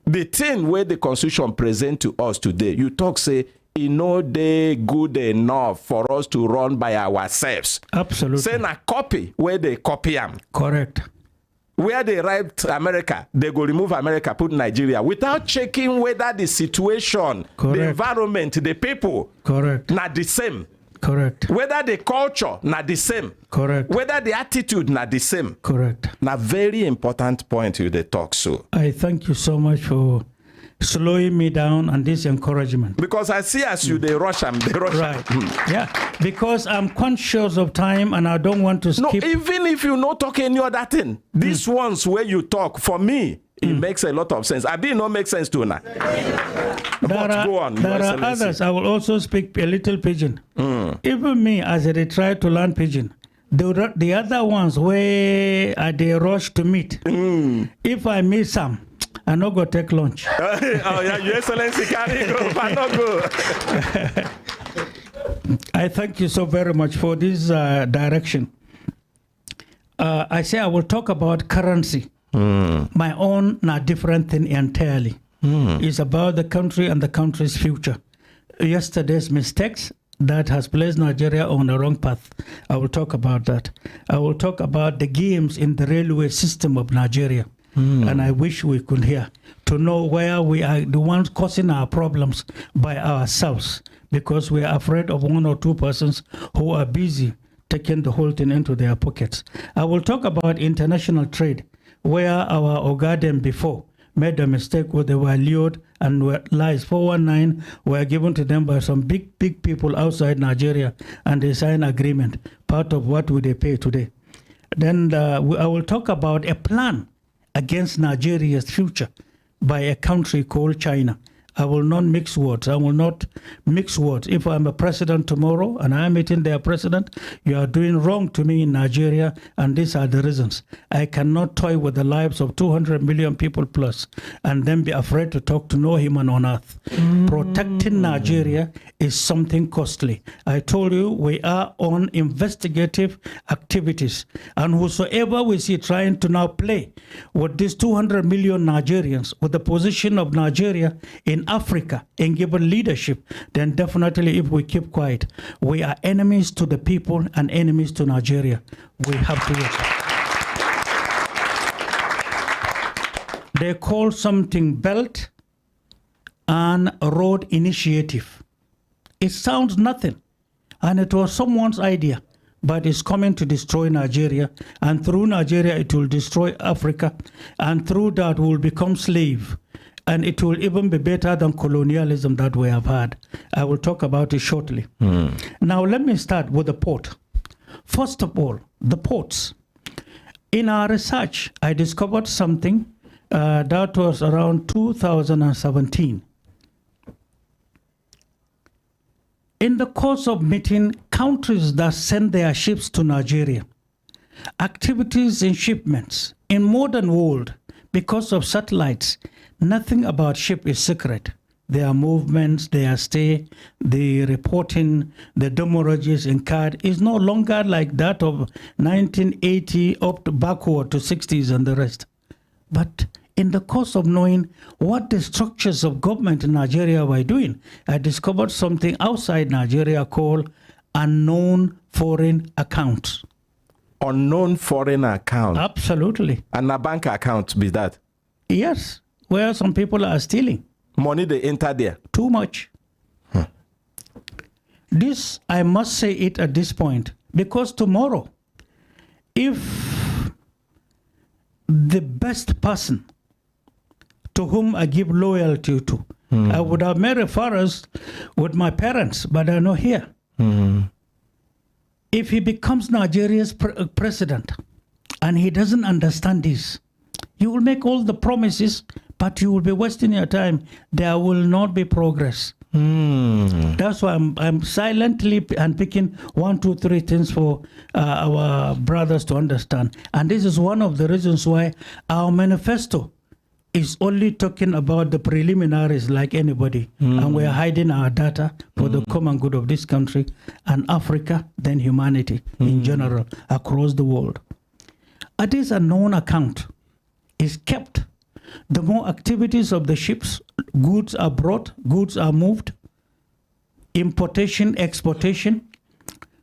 the thing where the constitution present to us today, you talk, say, they good enough for us to run by ourselves. Absolutely. Say a copy where they copy them. Correct. Where they write America, they go remove America, put Nigeria, without checking whether the situation, the environment, the people, not the same. Correct. Whether the culture, not the same. Correct. Whether the attitude, not the same. Correct. Now, very important point you they talk so. I thank you so much for slowing me down and this encouragement. Because I see as you, they rush them, Right. Yeah, because I'm conscious of time and I don't want to skip. No, even if you not talk any other thing, these ones where you talk, for me, it makes a lot of sense. I did not make sense to now. Go on. There are others. I will also speak a little pidgin. Even me, as I try to learn pidgin, the other ones where they rush to meet, if I miss some, I no go take lunch. Oh yeah, Your Excellency, carry go, but not go. I thank you so very much for this direction. I say I will talk about currency. My own, not different thing entirely. It's about the country and the country's future. Yesterday's mistakes that has placed Nigeria on the wrong path. I will talk about that. I will talk about the games in the railway system of Nigeria. And I wish we could hear to know where we are the ones causing our problems by ourselves, because we are afraid of one or two persons who are busy taking the whole thing into their pockets. I will talk about international trade, where our Ogaden before made a mistake where they were lured and were lies 419 were given to them by some big people outside Nigeria, and they signed agreement, part of what would they pay today. Then I will talk about a plan against Nigeria's future by a country called China. I will not mix words. I will not mix words. If I'm a president tomorrow and I'm meeting their president, you are doing wrong to me in Nigeria, and these are the reasons. I cannot toy with the lives of 200 million people plus and then be afraid to talk to no human on earth. Protecting Nigeria is something costly. I told you we are on investigative activities, and whosoever we see trying to now play with these 200 million Nigerians, with the position of Nigeria in Africa and given leadership, then definitely if we keep quiet, we are enemies to the people and enemies to Nigeria. We have to. They call something Belt and Road Initiative. It sounds nothing, and it was someone's idea, but it's coming to destroy Nigeria, and through Nigeria it will destroy Africa, and through that we will become slave. And it will even be better than colonialism that we have had. I will talk about it shortly. Now, let me start with the port. First of all, the ports. In our research, I discovered something that was around 2017. In the course of meeting countries that send their ships to Nigeria, activities in shipments in modern world, because of satellites, nothing about ship is secret. Their movements, their stay, the reporting, the demurrages in card is no longer like that of 1980 up to backward to 60s and the rest. But in the course of knowing what the structures of government in Nigeria were doing, I discovered something outside Nigeria called unknown foreign accounts. Unknown foreign account? Absolutely. And a bank account be that? Yes, where some people are stealing. Money they enter there? Too much. This, I must say it at this point, because tomorrow, if the best person to whom I give loyalty to, I would have made a forest with my parents, but they're not here. If he becomes Nigeria's president and he doesn't understand this, you will make all the promises, but you will be wasting your time. There will not be progress. That's why I'm silently picking 1, 2, 3 things for our brothers to understand. And this is one of the reasons why our manifesto is only talking about the preliminaries like anybody. And we are hiding our data for the common good of this country and Africa, then humanity in general across the world. At this unknown account is kept. The more activities of the ships, goods are brought, goods are moved, importation, exportation,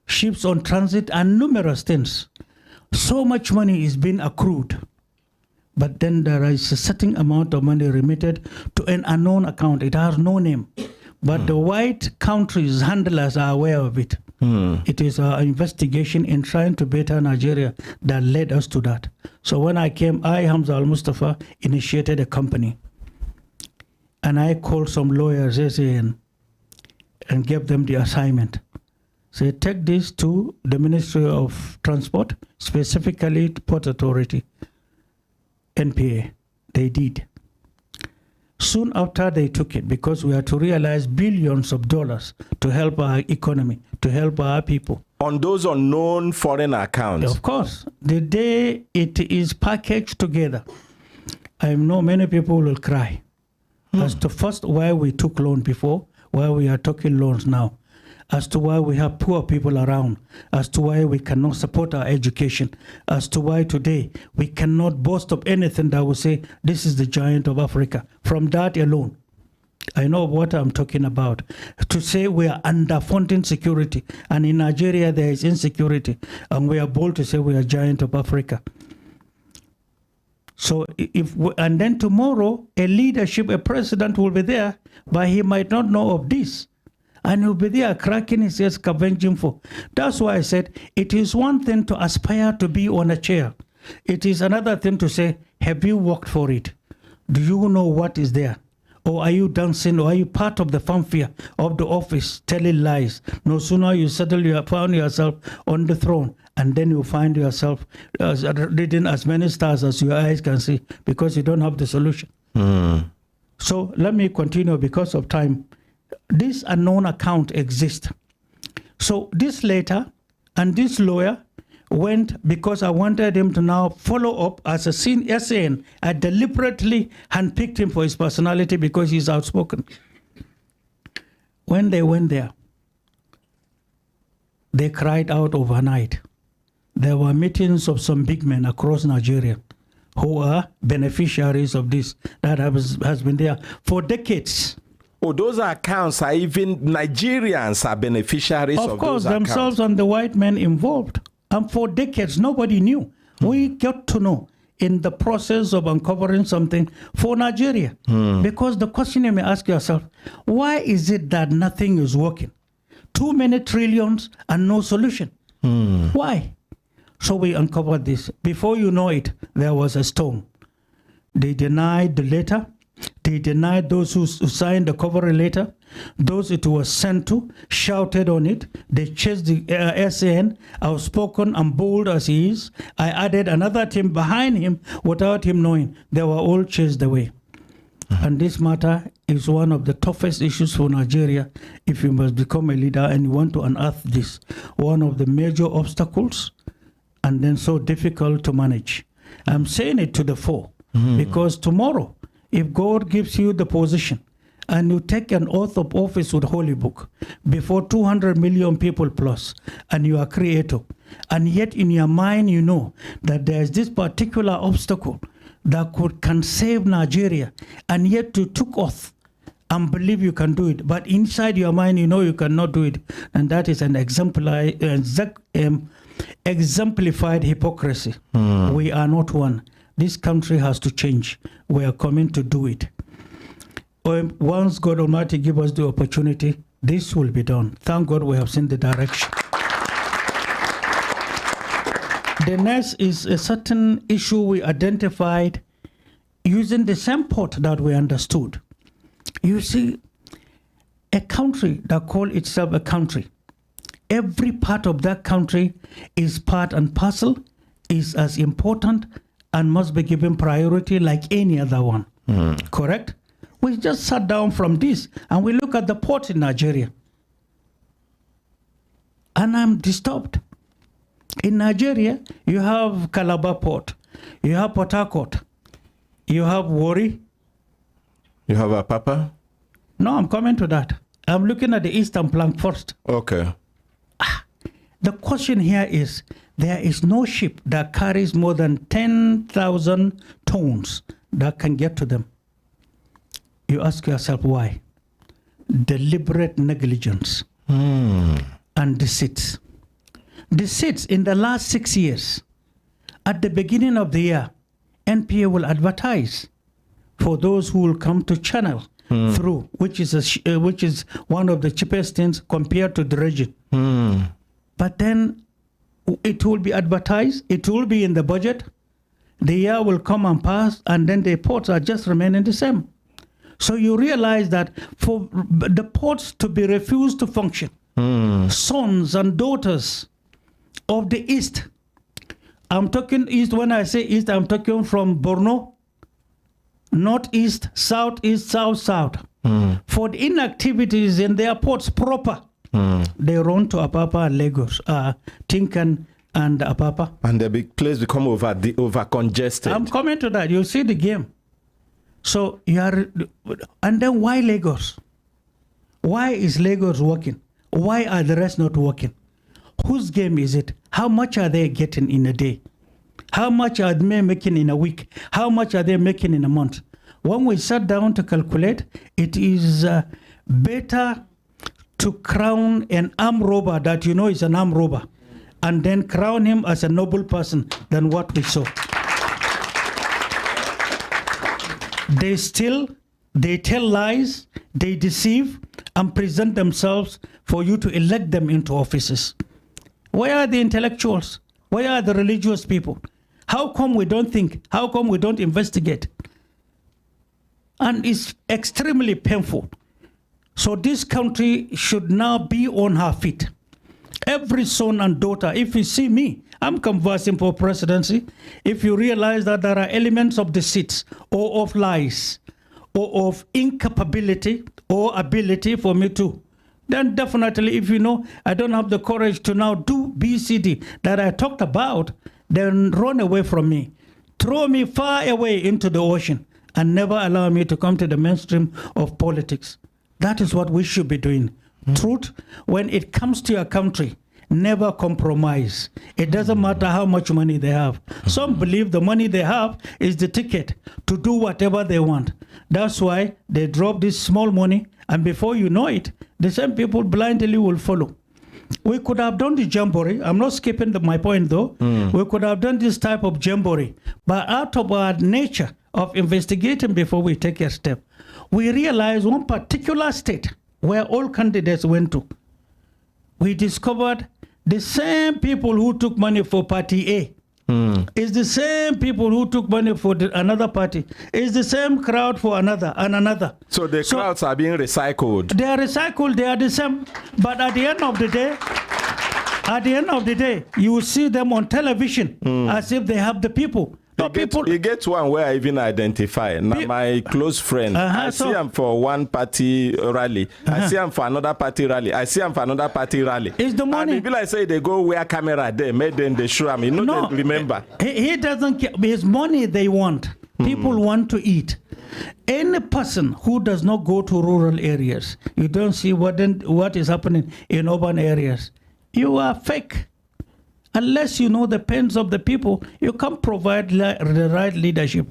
ships on transit, and numerous things. So much money is being accrued. But then there is a certain amount of money remitted to an unknown account. It has no name. But the white countries' handlers are aware of it. It is our investigation in trying to better Nigeria that led us to that. So when I came, Hamza Al-Mustafa, initiated a company. And I called some lawyers, SAN, and gave them the assignment. So take this to the Ministry of Transport, specifically to Port Authority, NPA. They did. Soon after they took it, because we had to realize billions of dollars to help our economy, to help our people. On those unknown foreign accounts? Of course. The day it is packaged together, I know many people will cry. As to first why we took loan before, why we are taking loans now, as to why we have poor people around, as to why we cannot support our education, as to why today we cannot boast of anything that will say this is the giant of Africa. From that alone, I know what I'm talking about. To say we are underfunding security, and in Nigeria there is insecurity, and we are bold to say we are giant of Africa. So and then tomorrow a leadership, a president will be there, but he might not know of this. And he'll be there cracking his ears, scavenging for. That's why I said it is one thing to aspire to be on a chair. It is another thing to say, have you worked for it? Do you know what is there? Or are you dancing, or are you part of the fanfare of the office telling lies? No sooner you settle, you found yourself on the throne, and then you find yourself reading as many stars as your eyes can see, because you don't have the solution. So let me continue because of time. This unknown account exists. So this letter and this lawyer went, because I wanted him to now follow up as a SAN. I deliberately handpicked him for his personality because he's outspoken. When they went there, they cried out overnight. There were meetings of some big men across Nigeria who are beneficiaries of this, that has been there for decades. Oh, those accounts are even Nigerians are beneficiaries of those accounts. Of course, themselves and the white men involved. And for decades, nobody knew. We got to know in the process of uncovering something for Nigeria. Because the question you may ask yourself, why is it that nothing is working? Too many trillions and no solution. Why? So we uncovered this. Before you know it, there was a storm. They denied the letter. They denied those who signed the cover letter. Those it was sent to shouted on it. They chased the SAN, outspoken and bold as he is. I added another team behind him without him knowing. They were all chased away. And this matter is one of the toughest issues for Nigeria if you must become a leader and you want to unearth this. One of the major obstacles, and then so difficult to manage. I'm saying it to the fore because tomorrow, if God gives you the position and you take an oath of office with Holy Book before 200 million people plus, and you are creator, and yet in your mind you know that there is this particular obstacle that can save Nigeria, and yet you took oath and believe you can do it, but inside your mind you know you cannot do it, and that is an exemplified hypocrisy. We are not one. This country has to change. We are coming to do it. Once God Almighty give us the opportunity, this will be done. Thank God we have seen the direction. The next is a certain issue we identified using the same port that we understood. You see, a country that calls itself a country, every part of that country is part and parcel, is as important, and must be given priority like any other one. Correct? We just sat down from this and we look at the port in Nigeria. And I'm disturbed. In Nigeria, you have Calabar Port, you have Port Harcourt, you have Warri. You have Apapa? No, I'm coming to that. I'm looking at the eastern flank first. Okay. The question here is, there is no ship that carries more than 10,000 tons that can get to them. You ask yourself why? Deliberate negligence and deceit. Deceit in the last 6 years. At the beginning of the year, NPA will advertise for those who will come to channel through, which is one of the cheapest things compared to dredging. But then it will be advertised, it will be in the budget, the year will come and pass, and then the ports are just remaining the same. So you realize that for the ports to be refused to function, sons and daughters of the East, I'm talking East, when I say East, I'm talking from Borno, Northeast, Southeast, South. For the inactivities in the ports proper, they run to Apapa and Lagos, Tinkan and Apapa. And the big place become over congested. I'm coming to that. You see the game. So you are, and then why Lagos? Why is Lagos working? Why are the rest not working? Whose game is it? How much are they getting in a day? How much are they making in a week? How much are they making in a month? When we sat down to calculate, it is better to crown an armed robber that you know is an armed robber and then crown him as a noble person than what we saw. They steal, they tell lies, they deceive and present themselves for you to elect them into offices. Where are the intellectuals? Where are the religious people? How come we don't think? How come we don't investigate? And it's extremely painful. So this country should now be on her feet. Every son and daughter, if you see me, I'm conversing for presidency. If you realize that there are elements of deceit or of lies or of incapability or ability for me too, then definitely, if you know I don't have the courage to now do BCD that I talked about, then run away from me. Throw me far away into the ocean and never allow me to come to the mainstream of politics. That is what we should be doing. Truth, when it comes to your country, never compromise. It doesn't matter how much money they have. Some believe the money they have is the ticket to do whatever they want. That's why they drop this small money, and before you know it, the same people blindly will follow. We could have done the jamboree. I'm not skipping my point though. We could have done this type of jamboree. But out of our nature of investigating before we take a step, we realized one particular state where all candidates went to, we discovered the same people who took money for party A is the same people who took money for another party. It's the same crowd for another and another. So the crowds are being recycled. They are recycled, they are the same. But at the end of the day, you will see them on television as if they have the people. You get one where I even identify. Now my close friend, I see him for one party rally. I see him for another party rally. I see him for another party rally. It's the money. And people like say they go where camera there, made them they show him. You know, they remember. He doesn't care. His money they want. People want to eat. Any person who does not go to rural areas, you don't see what is happening in urban areas. You are fake. Unless you know the pains of the people, you can't provide the right leadership.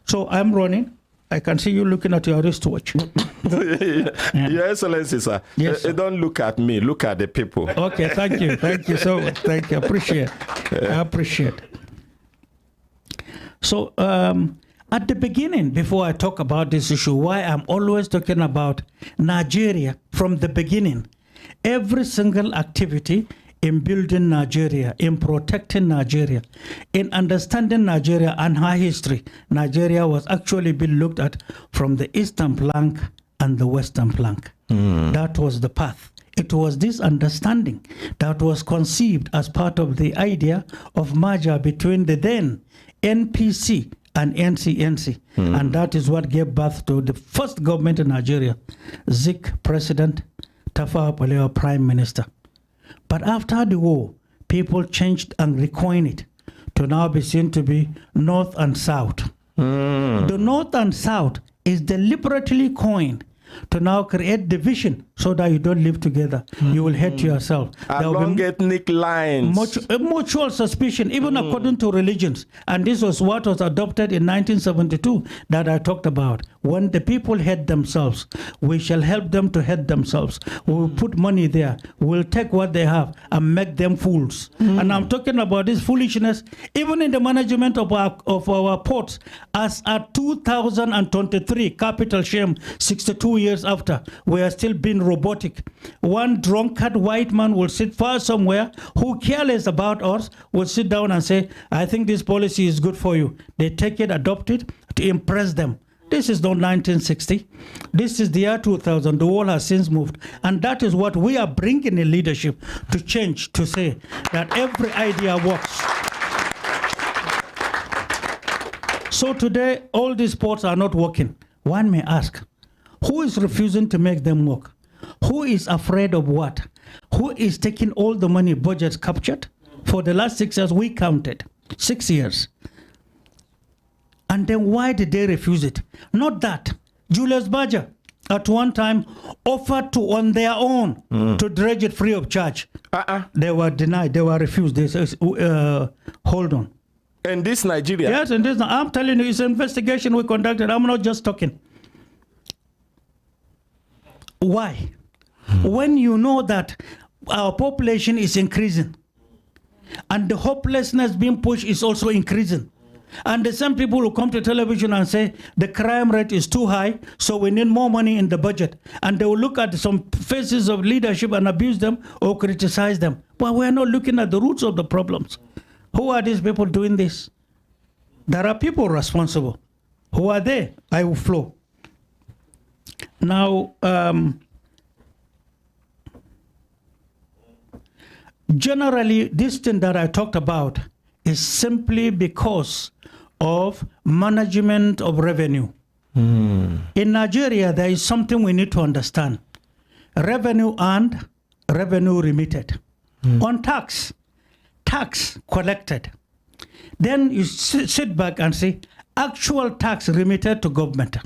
So I'm running. I can see you looking at your wristwatch. Your Excellency, sir. Yes, sir. Don't look at me. Look at the people. Okay, thank you. Thank you so much. Thank you. I appreciate. So at the beginning, before I talk about this issue, why I'm always talking about Nigeria from the beginning, every single activity in building Nigeria, in protecting Nigeria, in understanding Nigeria and her history, Nigeria was actually being looked at from the eastern flank and the western flank. That was the path. It was this understanding that was conceived as part of the idea of merger between the then NPC and NCNC. And that is what gave birth to the first government in Nigeria, Zik President, Tafawa Balewa Prime Minister. But after the war, people changed and recoined it to now be seen to be North and South. The North and South is deliberately coined to now create division so that you don't live together. You will hate yourself. Along ethnic lines. Mutual suspicion, even according to religions. And this was what was adopted in 1972 that I talked about. When the people hate themselves, we shall help them to hate themselves. We will put money there. We'll take what they have and make them fools. And I'm talking about this foolishness, even in the management of our ports. As at 2023, capital shame, 62 years after, we are still being robotic. One drunkard white man will sit far somewhere who careless about us will sit down and say, I think this policy is good for you. They take it, adopt it to impress them. This is not 1960. This is the year 2000. The world has since moved. And that is what we are bringing in leadership to change, to say that every idea works. So today, all these ports are not working. One may ask, who is refusing to make them work? Who is afraid of what? Who is taking all the money budgets captured? For the last 6 years, we counted 6 years. And then why did they refuse it? Not that. Julius Berger, at one time, offered to, on their own, to dredge it free of charge. They were denied. They were refused. They said, hold on. In this Nigeria? Yes, in this. I'm telling you, it's an investigation we conducted. I'm not just talking. Why? When you know that our population is increasing and the hopelessness being pushed is also increasing, and the same people who come to television and say the crime rate is too high, so we need more money in the budget, and they will look at some faces of leadership and abuse them or criticize them. But we're not looking at the roots of the problems. Who are these people doing this? There are people responsible. Who are they? I will flow. Now, generally, this thing that I talked about is simply because of management of revenue. In Nigeria, there is something we need to understand. Revenue earned, revenue remitted. On tax collected. Then you sit back and say, actual tax remitted to government.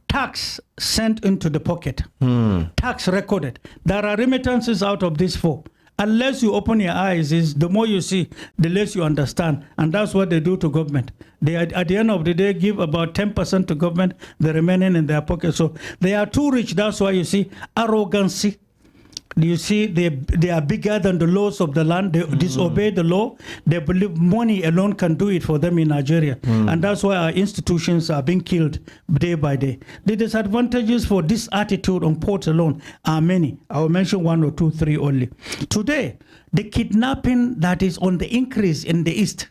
Tax sent into the pocket. Tax recorded. There are remittances out of these four. Unless you open your eyes, the more you see, the less you understand. And that's what they do to government. They, at the end of the day, give about 10% to government, the remaining in their pocket. So they are too rich. That's why you see arrogancy. You see, they are bigger than the laws of the land. They disobey the law. They believe money alone can do it for them in Nigeria. And that's why our institutions are being killed day by day. The disadvantages for this attitude on ports alone are many. I will mention 1 or 2, 3 only. Today, the kidnapping that is on the increase in the East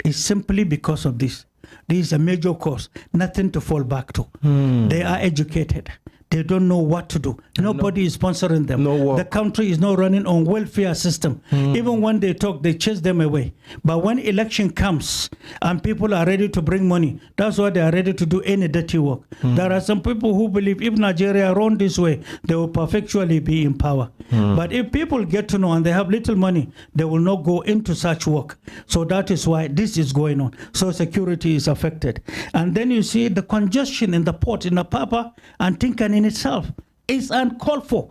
is simply because of this. This is a major cause. Nothing to fall back to. They are educated. They don't know what to do. Nobody is sponsoring them. The country is not running on welfare system. Even when they talk, they chase them away. But when election comes and people are ready to bring money, that's why they are ready to do any dirty work. There are some people who believe if Nigeria run this way, they will perpetually be in power. But if people get to know and they have little money, they will not go into such work. So that is why this is going on. So security is affected. And then you see the congestion in the port in Apapa and Tinkan in itself is uncalled for.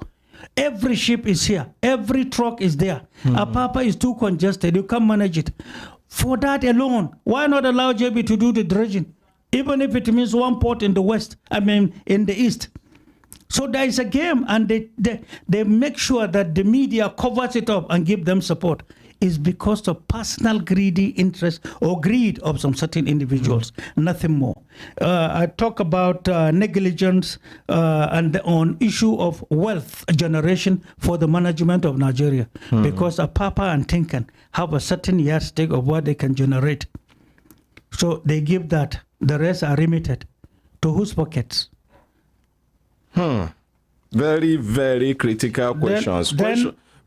Every ship is here. Every truck is there. Apapa is too congested. You can't manage it. For that alone, why not allow JB to do the dredging? Even if it means one port in the west, in the east. So there is a game, and they make sure that the media covers it up and give them support. Is because of personal greedy interest or greed of some certain individuals, nothing more. I talk about negligence and on issue of wealth generation for the management of Nigeria, because Apapa and Tinkan have a certain yardstick of what they can generate. So they give that. The rest are remitted. To whose pockets? Very, very critical questions.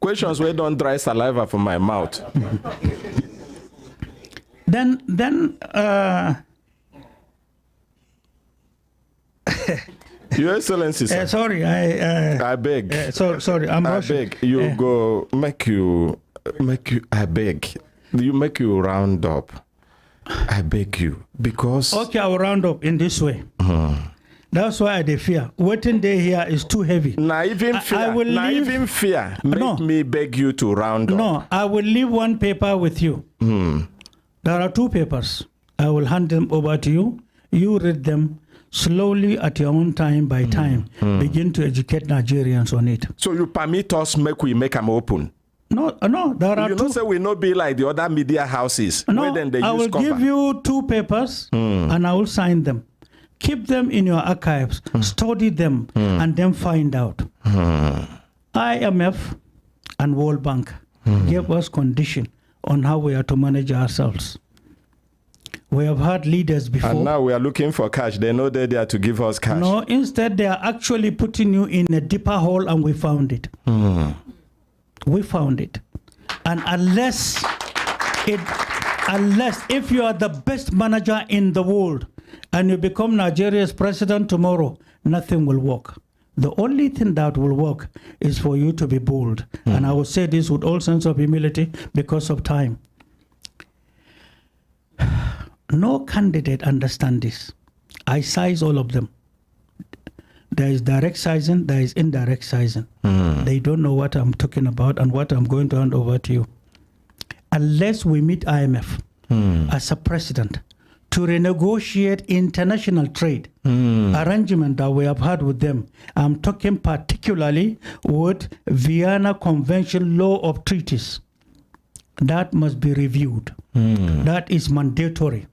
Questions where don't dry saliva from my mouth. Then Your Excellency, sir. Sorry, I beg. Sorry, I'm I rushing. beg. You go make you. I beg. You make you round up. I beg you because. Okay, I will round up in this way. That's why I fear. Waiting day here is too heavy. Now even fear. I will leave. Even fear. Make me beg you to round up. No, I will leave one paper with you. There are two papers. I will hand them over to you. You read them slowly at your own time by time. Begin to educate Nigerians on it. So you permit us we make them open? No, there are you two. You say we not be like the other media houses. No, then they I use will cover. give you two papers and I will sign them. Keep them in your archives, study them, and then find out. IMF and World Bank gave us condition on how we are to manage ourselves. We have had leaders before. And now we are looking for cash. They know they're there to give us cash. No, instead they are actually putting you in a deeper hole, and we found it. We found it. And unless if you are the best manager in the world and you become Nigeria's president tomorrow, nothing will work. The only thing that will work is for you to be bold. And I will say this with all sense of humility because of time. No candidate understands this. I size all of them. There is direct sizing, there is indirect sizing. They don't know what I'm talking about and what I'm going to hand over to you. Unless we meet IMF as a precedent to renegotiate international trade arrangement that we have had with them. I'm talking particularly with Vienna Convention law of treaties. That must be reviewed. That is mandatory.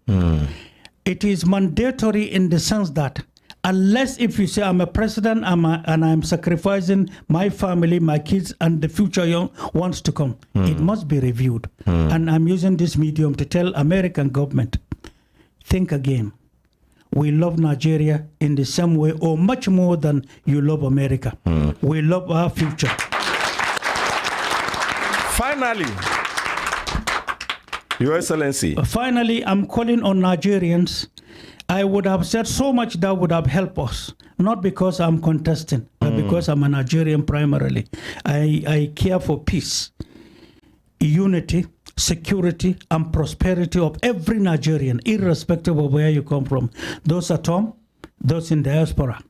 It is mandatory in the sense that unless if you say I'm a president and I'm sacrificing my family, my kids, and the future young ones to come, it must be reviewed. And I'm using this medium to tell American government, think again. We love Nigeria in the same way or much more than you love America. We love our future. Finally, Your Excellency. Finally, I'm calling on Nigerians. I would have said so much that would have helped us, not because I'm contesting, but because I'm a Nigerian primarily. I care for peace, unity, security, and prosperity of every Nigerian, irrespective of where you come from. Those at home, those in diaspora.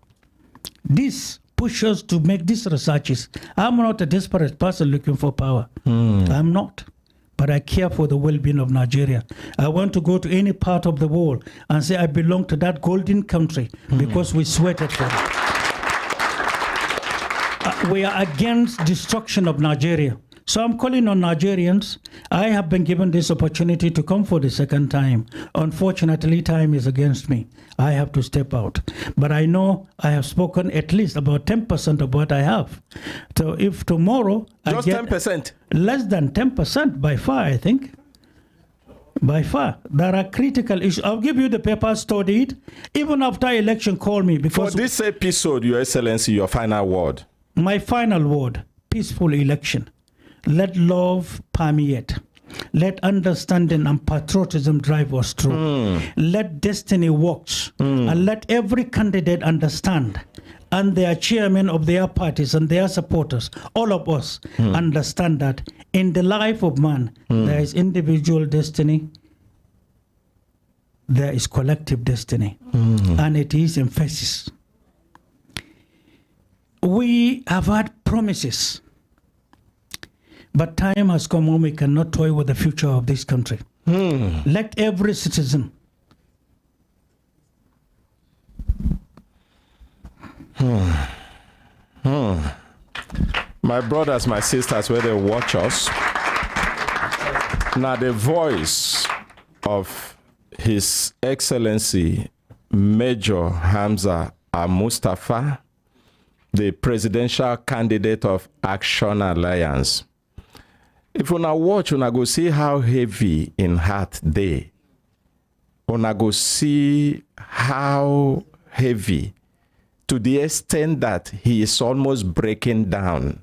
This pushes to make these researches. I'm not a desperate person looking for power. I'm not. But I care for the well-being of Nigeria. I want to go to any part of the world and say I belong to that golden country because we sweated for it. We are against destruction of Nigeria. So I'm calling on Nigerians. I have been given this opportunity to come for the second time. Unfortunately, time is against me. I have to step out. But I know I have spoken at least about 10% of what I have. So if tomorrow just 10%? Less than 10% by far, I think. By far. There are critical issues. I'll give you the paper, study it. Even after election, call me. Because for this episode, Your Excellency, your final word. My final word, peaceful election. Let love permeate. Let understanding and patriotism drive us through. Let destiny works. And let every candidate understand, and their chairman of their parties and their supporters, all of us, understand that in the life of man, there is individual destiny, there is collective destiny, and it is emphasis. We have had promises. But time has come when we cannot toy with the future of this country. Let every citizen My brothers, my sisters, where they watch us, now the voice of His Excellency Major Hamza Al-Mustafa, the presidential candidate of Action Alliance. If una watch, una go see how heavy in heart they. Una go see how heavy to the extent that he is almost breaking down.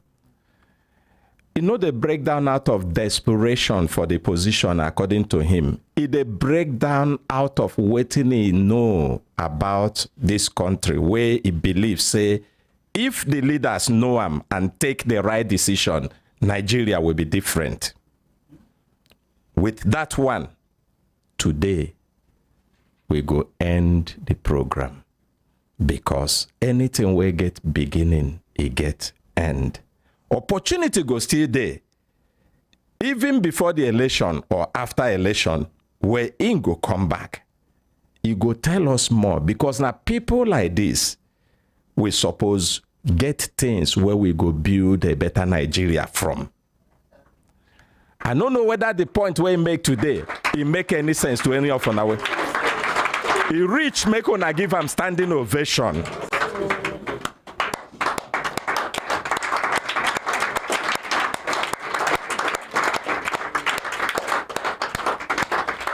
you know, the breakdown out of desperation for the position, according to him. It a breakdown out of waiting he know about this country, where he believes, say, if the leaders know him and take the right decision, Nigeria will be different. With that one, today, we go end the program. Because anything we get beginning, it get end. Opportunity go still there. Even before the election or after election, where he go come back, he go tell us more. Because now people like this, we suppose get things where we go build a better Nigeria from. I don't know whether the point we make today, it make any sense to any of our way. He reach make una give him standing ovation.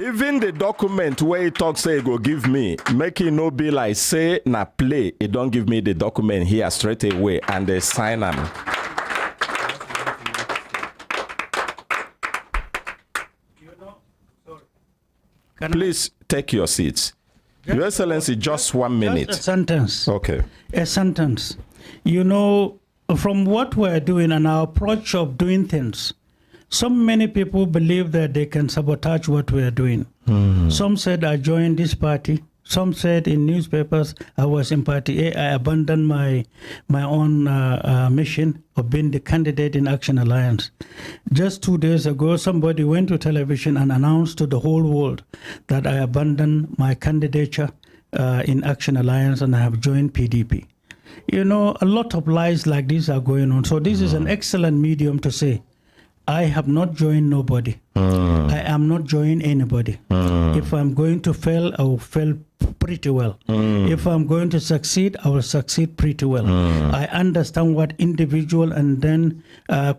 Even the document where he talk say he go give me, make it no be like say na play. He don't give me the document here straight away and they sign them. Please take your seats. Your Excellency, just 1 minute. Just a sentence. Okay. A sentence. You know, from what we're doing and our approach of doing things, so many people believe that they can sabotage what we're doing. Some said I joined this party. Some said in newspapers I was in Party A. I abandoned my own mission of being the candidate in Action Alliance. Just 2 days ago, somebody went to television and announced to the whole world that I abandoned my candidature in Action Alliance and I have joined PDP. You know, a lot of lies like this are going on. So this is an excellent medium to say, I have not joined nobody. I am not joining anybody. If I'm going to fail, I will fail pretty well. If I'm going to succeed, I will succeed pretty well. I understand what individual and then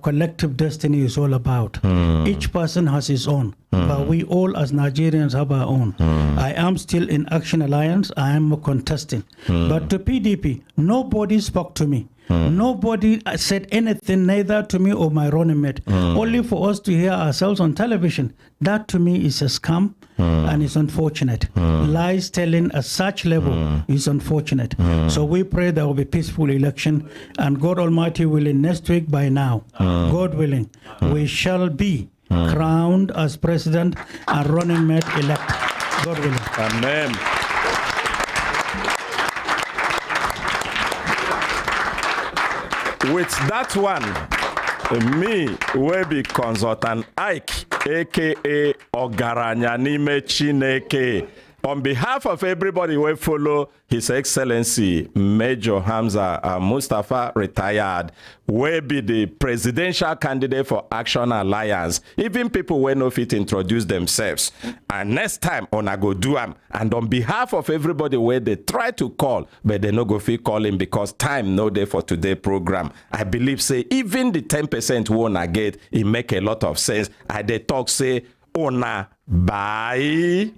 collective destiny is all about. Each person has his own, but we all as Nigerians have our own. I am still in Action Alliance. I am contesting. But to PDP, nobody spoke to me. Nobody said anything, neither to me or my running mate. Only for us to hear ourselves on television. That to me is a scam and it's unfortunate. Lies telling at such level is unfortunate. So we pray there will be peaceful election and God Almighty willing, next week by now, God willing, we shall be crowned as president and running mate elect. God willing. Amen. With that one, me will be consultant Ike, aka Ogaranya Nime Chineke. On behalf of everybody who follow His Excellency Major Hamza Mustafa retired, will be the presidential candidate for Action Alliance. Even people will no fit introduce themselves. And next time, on I go do them. And on behalf of everybody where they try to call, but they no go fit calling because time no day for today program. I believe say even the 10% won I get, it make a lot of sense. I they talk say, Ona bye.